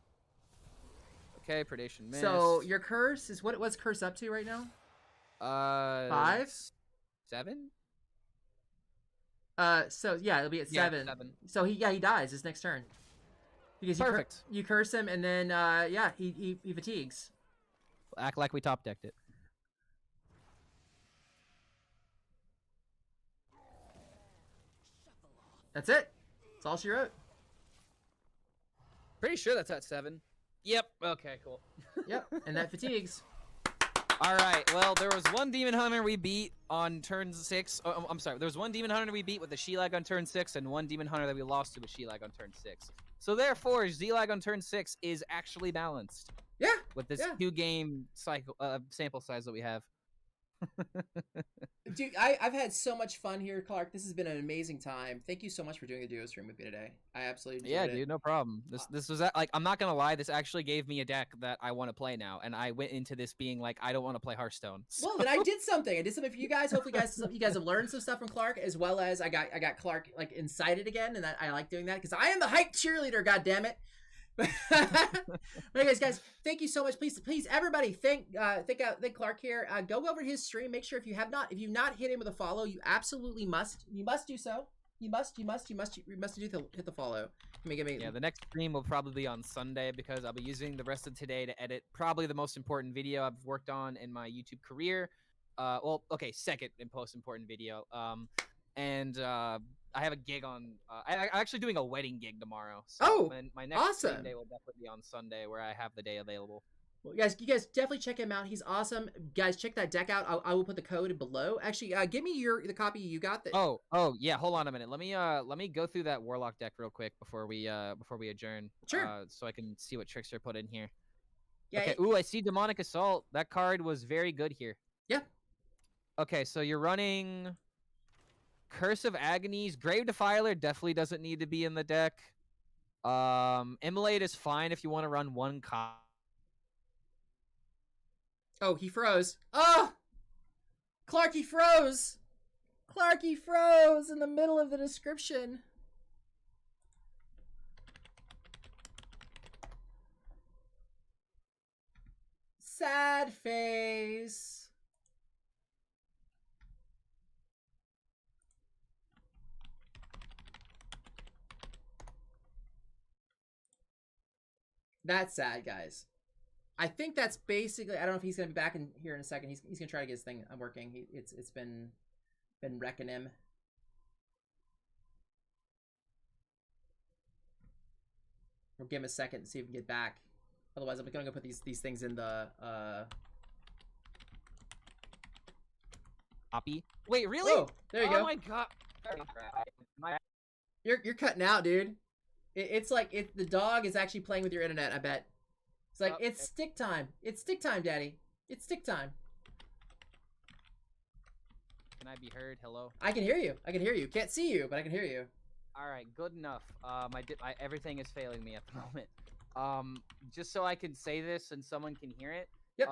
Speaker 3: Okay, predation missed.
Speaker 1: So your curse is what's curse up to right now? 5?
Speaker 3: 7?
Speaker 1: So yeah, it'll be at 7.
Speaker 3: 7.
Speaker 1: So he dies his next turn. Because
Speaker 3: Perfect.
Speaker 1: You curse him and then he fatigues.
Speaker 3: Act like we top decked it.
Speaker 1: That's it. That's all she wrote.
Speaker 3: Pretty sure that's at 7. Yep. Okay, cool.
Speaker 1: Yep, and that fatigues.
Speaker 3: All right. Well, there was one demon hunter we beat on turn 6. Oh, I'm sorry. There was one demon hunter we beat with the Shelag on turn 6, and one demon hunter that we lost to with Shelag on turn 6. So therefore, Zelag on turn 6 is actually balanced.
Speaker 1: Yeah.
Speaker 3: With this 2-game cycle sample size that we have.
Speaker 1: Dude, I've had so much fun here, Clark. This has been an amazing time. Thank you so much for doing the duo stream with me today. I absolutely enjoyed it.
Speaker 3: Dude, no problem. This was like, I'm not gonna lie, this actually gave me a deck that I want to play now, and I went into this being like, I don't want to play Hearthstone. So.
Speaker 1: Well, then I did something. I did something for you guys. Hopefully, you guys have learned some stuff from Clark, as well as I got Clark like incited again, and I like doing that because I am the hype cheerleader. God damn it. But anyways, guys, thank you so much. Please, everybody, thank Clark here. Go over to his stream. Make sure if you've not hit him with a follow, you absolutely must. You must do so. You must hit the follow.
Speaker 3: Yeah, the next stream will probably be on Sunday because I'll be using the rest of today to edit probably the most important video I've worked on in my YouTube career. Well, okay, second and most important video. I have a gig on. I'm actually doing a wedding gig tomorrow. So my next stream day will definitely be on Sunday, where I have the day available.
Speaker 1: Well, you guys definitely check him out. He's awesome. Guys, check that deck out. I will put the code below. Actually, give me the copy you got.
Speaker 3: Oh yeah. Hold on a minute. Let me go through that Warlock deck real quick before we adjourn.
Speaker 1: Sure. So
Speaker 3: I can see what Trickster put in here.
Speaker 1: Yeah.
Speaker 3: Okay. Ooh, I see Demonic Assault. That card was very good here.
Speaker 1: Yeah.
Speaker 3: Okay, so you're running Curse of Agonies. Grave Defiler definitely doesn't need to be in the deck. Immolate is fine if you want to run one cop.
Speaker 1: Oh, he froze. Oh! Clarky froze! Clarky froze in the middle of the description. Sad face. That's sad, guys. I think that's basically. I don't know if he's gonna be back in here in a second. He's gonna try to get his thing working. It's been wrecking him. We'll give him a second and see if we can get back. Otherwise, I'm gonna go put these things in the
Speaker 3: copy. Wait, really?
Speaker 1: Oh, there you go.
Speaker 3: Oh my god.
Speaker 1: You're cutting out, dude. It's like the dog is actually playing with your internet, I bet. It's like, it's stick time. It's stick time, Daddy. It's stick time.
Speaker 3: Can I be heard? Hello?
Speaker 1: I can hear you. I can hear you. Can't see you, but I can hear you.
Speaker 3: All right, good enough. Everything is failing me at the moment. Just so I can say this and someone can hear it.
Speaker 1: Yep.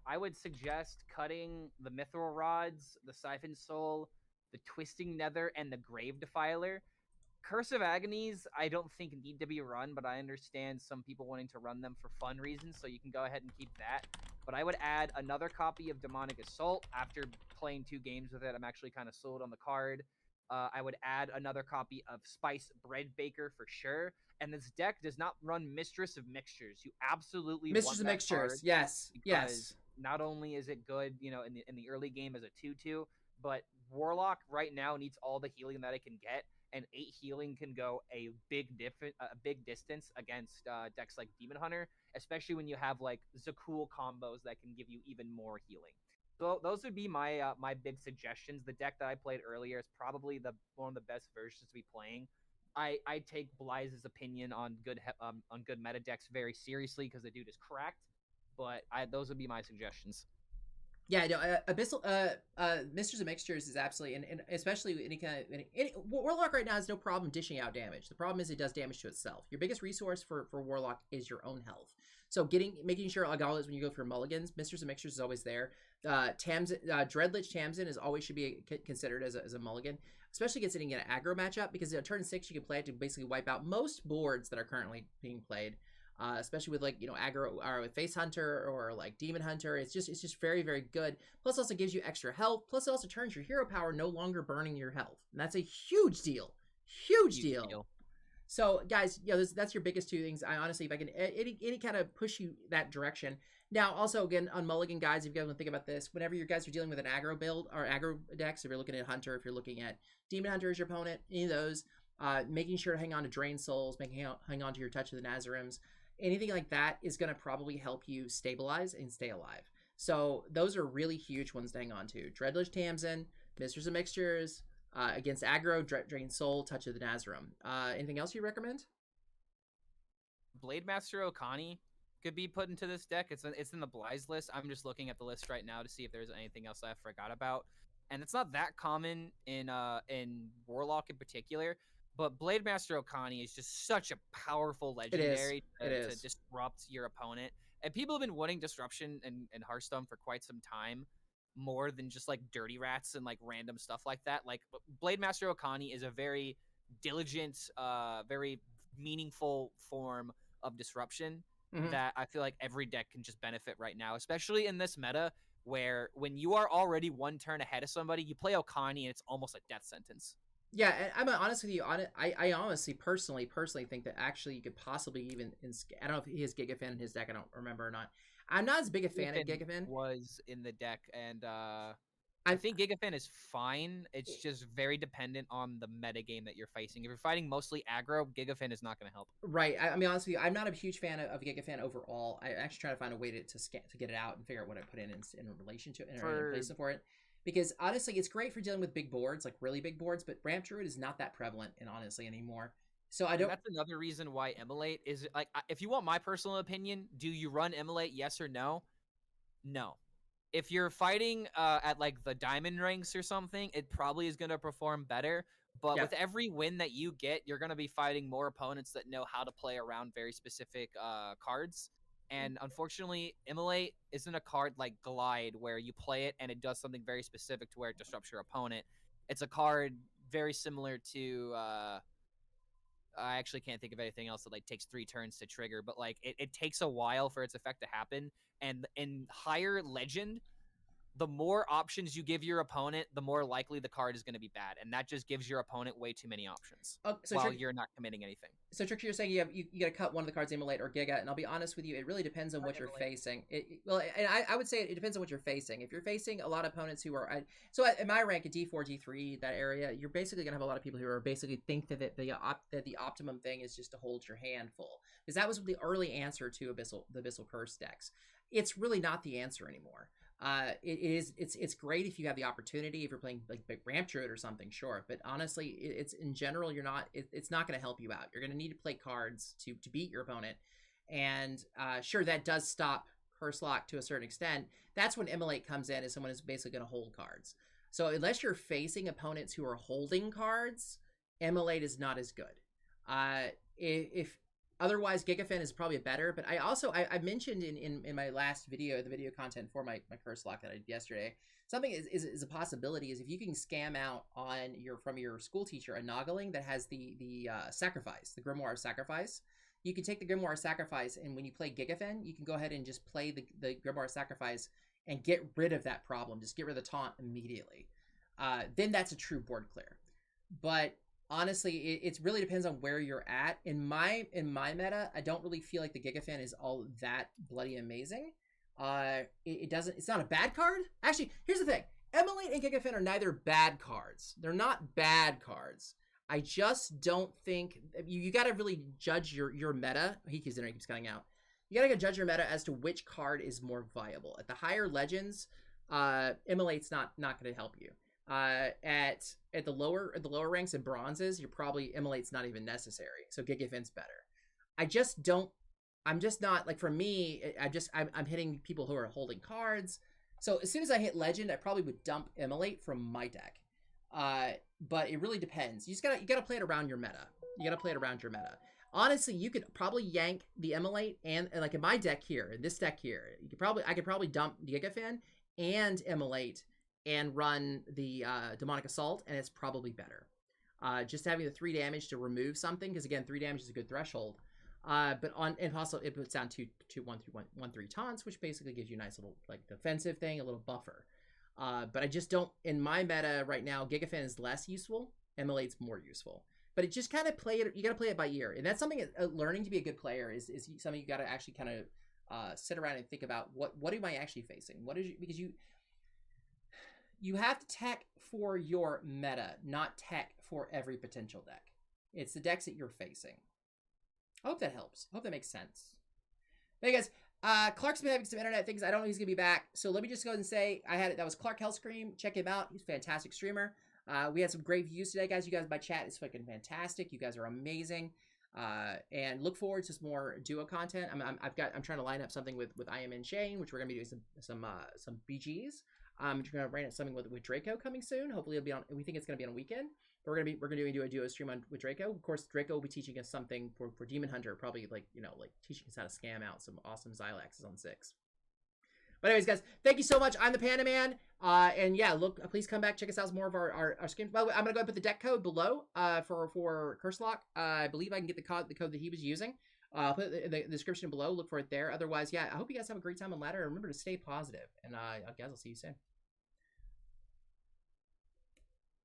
Speaker 3: I would suggest cutting the Mithril Rods, the Siphon Soul, the Twisting Nether, and the Grave Defiler. Curse of Agonies, I don't think need to be run, but I understand some people wanting to run them for fun reasons, so you can go ahead and keep that. But I would add another copy of Demonic Assault. After playing 2 games with it, I'm actually kind of sold on the card. I would add another copy of Spice Bread Baker for sure. And this deck does not run Mistress of Mixtures. You absolutely
Speaker 1: Mistress of Mixtures, yes, yes.
Speaker 3: Not only is it good, you know, in the early game as a 2/2,
Speaker 2: but Warlock right now needs all the healing that it can get, and 8 healing can go a big distance against decks like Demon Hunter, especially when you have like Zakul combos that can give you even more healing. So those would be my my big suggestions. The deck that I played earlier is probably one of the best versions to be playing. I take Bly's opinion on good meta decks very seriously because the dude is cracked. But those would be my suggestions.
Speaker 1: Yeah, no, Abyssal, Misters and Mixtures is absolutely, and especially any kind of, Warlock right now has no problem dishing out damage. The problem is it does damage to itself. Your biggest resource for Warlock is your own health. So making sure, like always, when you go for mulligans, Misters and Mixtures is always there. Dreadlich Tamsin is always should be considered as a mulligan, especially against any aggro matchup, because at turn 6 you can play it to basically wipe out most boards that are currently being played. Especially with like aggro or with Face Hunter or like Demon Hunter, it's just very, very good. Plus, also gives you extra health. Plus, it also turns your hero power no longer burning your health, and that's a huge deal. Huge deal. So, guys, that's your biggest two things. I honestly, if I can any kind of push you that direction. Now, also again on Mulligan, guys, if you guys want to think about this, whenever you guys are dealing with an aggro build or aggro decks, if you're looking at Hunter, if you're looking at Demon Hunter as your opponent, any of those, making sure to hang on to Drain Souls, hang on to your Touch of the Nazarims. Anything like that is going to probably help you stabilize and stay alive. So those are really huge ones to hang on to. Dreadlich Tamsin, Misters and Mixtures, against aggro, Drain Soul, Touch of the Nazarim. Anything else you recommend?
Speaker 3: Blade Master Okani could be put into this deck. It's in the Bly's list. I'm just looking at the list right now to see if there's anything else I forgot about. And it's not that common in Warlock in particular. But Blade Master Okani is just such a powerful legendary to disrupt your opponent. And people have been wanting disruption in Hearthstone for quite some time, more than just like dirty rats and like random stuff like that. Like Blade Master Okani is a very diligent, very meaningful form of disruption that I feel like every deck can just benefit right now, especially in this meta where when you are already one turn ahead of somebody, you play Okani and it's almost a death sentence.
Speaker 1: Yeah, and I'm honest with you. I honestly, personally think that actually you could possibly even. I don't know if he has Gigafin in his deck. I don't remember or not. I'm not as big a fan of Gigafin.
Speaker 3: Was in the deck, and I think Gigafin is fine. It's just very dependent on the meta game that you're facing. If you're fighting mostly aggro, Gigafin is not going to help.
Speaker 1: Right. I mean, honestly, I'm not a huge fan of Gigafin overall. I actually try to find a way to get it out and figure out what I put in relation to it and in place for it. Because honestly, it's great for dealing with big boards, like really big boards, but Ramp Druid is not that prevalent honestly anymore. So I don't.
Speaker 3: That's another reason why Immolate is like. If you want my personal opinion, do you run Immolate? Yes or no? No. If you're fighting at like the diamond ranks or something, it probably is going to perform better. But with every win that you get, you're going to be fighting more opponents that know how to play around very specific cards. And unfortunately, Immolate isn't a card like Glide where you play it and it does something very specific to where it disrupts your opponent. It's a card very similar to I actually can't think of anything else that like takes 3 turns to trigger, but like it takes a while for its effect to happen. And in higher legend, the more options you give your opponent, the more likely the card is going to be bad, and that just gives your opponent way too many options while you're not committing anything.
Speaker 1: So, Trick, you're saying you got to cut one of the cards, Immolate or Giga, and I'll be honest with you, it really depends on what you're facing. I would say it depends on what you're facing. If you're facing a lot of opponents who are in my rank at D4, D3, that area, you're basically going to have a lot of people who are basically think that the optimum thing is just to hold your hand full, because that was the early answer to the Abyssal Curse decks. It's really not the answer anymore. It's great if you have the opportunity, if you're playing like big Ramp Druid or something, sure, but honestly it's in general it's not going to help you out. You're going to need to play cards to beat your opponent, and sure, that does stop Curse Lock to a certain extent. That's when Immolate comes in, as someone is basically going to hold cards. So unless you're facing opponents who are holding cards, Immolate is not as good. If otherwise, Gigafin is probably better, but I mentioned in my last video, the video content for my Curse Lock that I did yesterday, something is a possibility is if you can scam out from your school teacher a Noggling that has the sacrifice, the Grimoire of Sacrifice. You can take the Grimoire of Sacrifice, and when you play Gigafin, you can go ahead and just play the Grimoire of Sacrifice and get rid of that problem. Just get rid of the taunt immediately. Then that's a true board clear. But honestly, it really depends on where you're at. In my meta, I don't really feel like the Gigafin is all that bloody amazing. It's not a bad card. Actually, here's the thing. Emulate and Gigafin are neither bad cards. They're not bad cards. I just don't think you got to really judge your meta. He keeps cutting out. You got to judge your meta as to which card is more viable. At the higher legends, Immolate's not going to help you. At the lower ranks and bronzes, you're probably Immolate's not even necessary. So Gigafin's better. I'm just not like, for me, I'm hitting people who are holding cards. So as soon as I hit legend, I probably would dump Immolate from my deck. But it really depends. You gotta play it around your meta. You gotta play it around your meta. Honestly, you could probably yank the Immolate and like in my deck here, in this deck here, I could probably dump Gigafin and Immolate and run the Demonic Assault, and it's probably better. Just having the 3 damage to remove something, because again, 3 damage is a good threshold. But and also it puts down 2/1/3 taunts, which basically gives you a nice little like defensive thing, a little buffer. But I just don't, in my meta right now, Gigafin is less useful, Immolate's more useful. But it just kind of you got to play it by ear. And that's something, learning to be a good player is something you got to actually kind of sit around and think about, what am I actually facing? Because you have to tech for your meta, not tech for every potential deck. It's the decks that you're facing. I hope that helps. I hope that makes sense. Hey guys, Clark's been having some internet things. I don't know if he's gonna be back, so let me just go ahead and say that was Clark HELLSCREAM. Check him out. He's a fantastic streamer. We had some great views today, guys. You guys, my chat is fucking fantastic. You guys are amazing. And look forward to some more duo content. I'm trying to line up something with I Am and Shane, which we're gonna be doing some BGs. We're gonna run something with Draco coming soon. Hopefully it'll be on. We think it's gonna be on a weekend. But we're gonna do a duo stream with Draco. Of course, Draco will be teaching us something for Demon Hunter, probably like teaching us how to scam out some awesome Xylaxes on 6. But anyways, guys, thank you so much. I'm the Panda Man. And yeah, look, please come back, check us out some more of our streams. By the way, I'm gonna go and put the deck code below for Curse Lock. I believe I can get the code that he was using. I'll put it in the description below. Look for it there. Otherwise, yeah, I hope you guys have a great time on ladder. Remember to stay positive. And guys, I'll see you soon.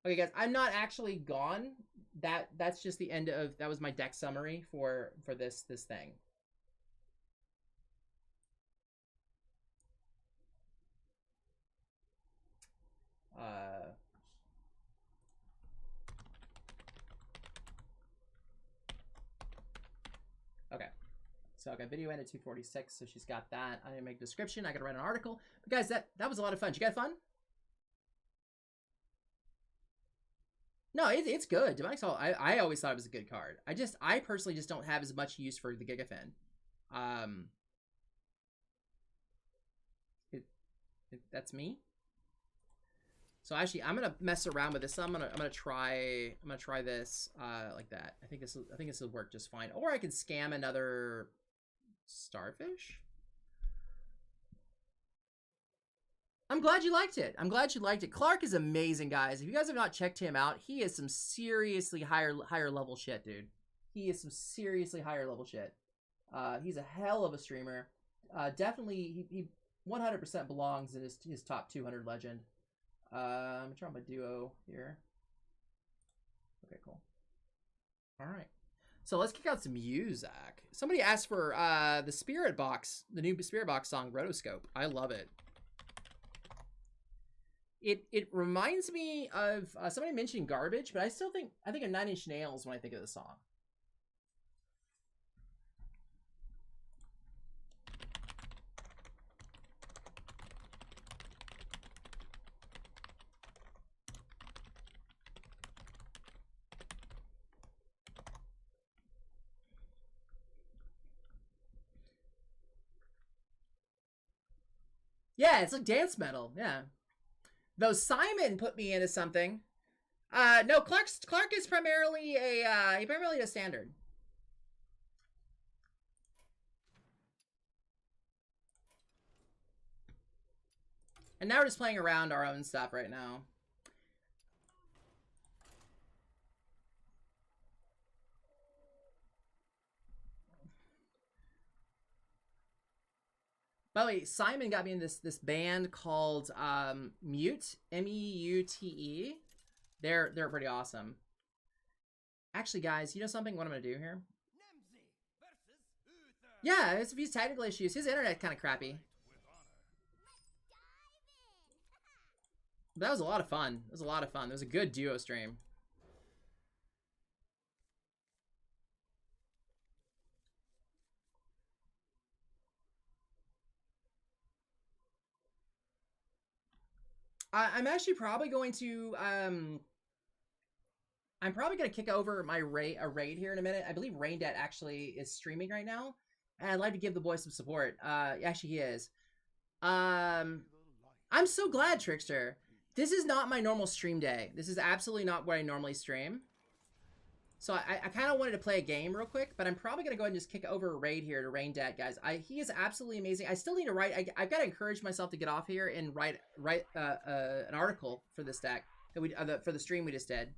Speaker 1: Okay, guys, I'm not actually gone. That's just the end of, that was my deck summary for this thing. Okay. So I got video ended 2:46, so she's got that. I didn't make a description. I gotta write an article. But guys, that was a lot of fun. Did you guys have fun? No, it's good. Demonic Assault, I always thought it was a good card. I personally just don't have as much use for the Gigafin. That's me. So actually, I'm gonna mess around with this. I'm gonna try this like that. I think this will work just fine. Or I can scam another Starfish. I'm glad you liked it. I'm glad you liked it. Clark is amazing, guys. If you guys have not checked him out, he is some seriously higher level shit, dude. He is some seriously higher level shit. He's a hell of a streamer. Definitely, he 100% belongs in his top 200 legend. I'm gonna try my duo here. Okay, cool. All right. So let's kick out some music. Somebody asked for the Spirit Box, the new Spirit Box song, Rotoscope. I love it. It reminds me of somebody mentioned Garbage, but I think of 9 Inch Nails when I think of the song. Yeah, it's like dance metal. Yeah. Though Simon put me into something. No, Clark is primarily he primarily does standard. And now we're just playing around our own stuff right now. By the way, Simon got me in this band called Mute, M-E-U-T-E. They're pretty awesome. Actually, guys, you know something? What I'm gonna do here? Yeah, it's these technical issues. His internet kind of crappy. That was a lot of fun. It was a lot of fun. It was a good duo stream. I'm actually probably going to I'm probably going to kick over a raid here in a minute. I believe RainDebt actually is streaming right now, and I'd like to give the boy some support. Actually, he is. I'm so glad, Trickster. This is not my normal stream day. This is absolutely not what I normally stream. So I kind of wanted to play a game real quick, but I'm probably going to go ahead and just kick over a raid here to RainDebt, guys. He is absolutely amazing. I still need to write. I've got to encourage myself to get off here and write an article for this deck that we for the stream we just did.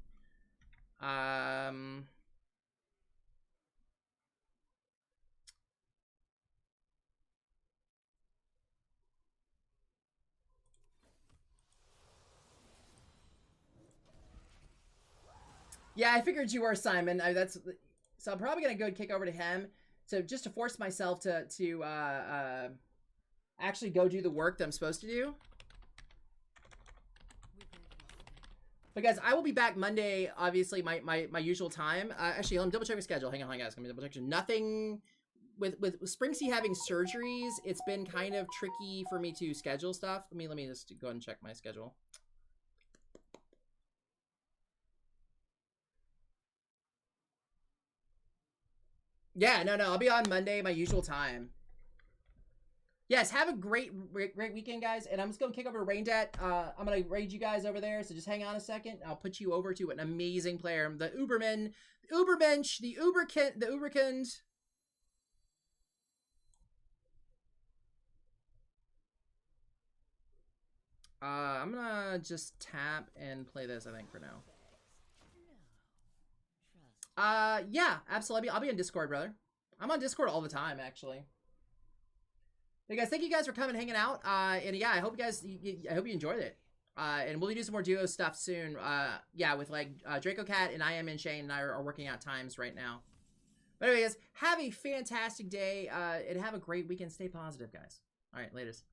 Speaker 1: Yeah, I figured you were, Simon. So I'm probably gonna go kick over to him just to force myself to actually go do the work that I'm supposed to do. But guys, I will be back Monday. Obviously, my usual time. Actually, let me double check my schedule. Hang on, guys. Let me double check. Nothing with Springsy having surgeries. It's been kind of tricky for me to schedule stuff. Let me just go ahead and check my schedule. Yeah, no, I'll be on Monday, my usual time. Yes, have a great weekend, guys. And I'm just going to kick over to RainDebt. I'm going to raid you guys over there, so just hang on a second. I'll put you over to an amazing player. The Uberman, the Ubermensch, the Uberkind. I'm going to just tap and play this, I think, for now. Yeah, absolutely. I'll be on Discord, brother. I'm on Discord all the time, actually. Hey guys, thank you guys for coming, hanging out. And yeah, I hope you guys, I hope you enjoyed it. And we'll be doing some more duo stuff soon. Yeah, with like Draco Cat and I Am and Shane and I are working out times right now. But anyway, guys, have a fantastic day. And have a great weekend. Stay positive, guys. All right, latest.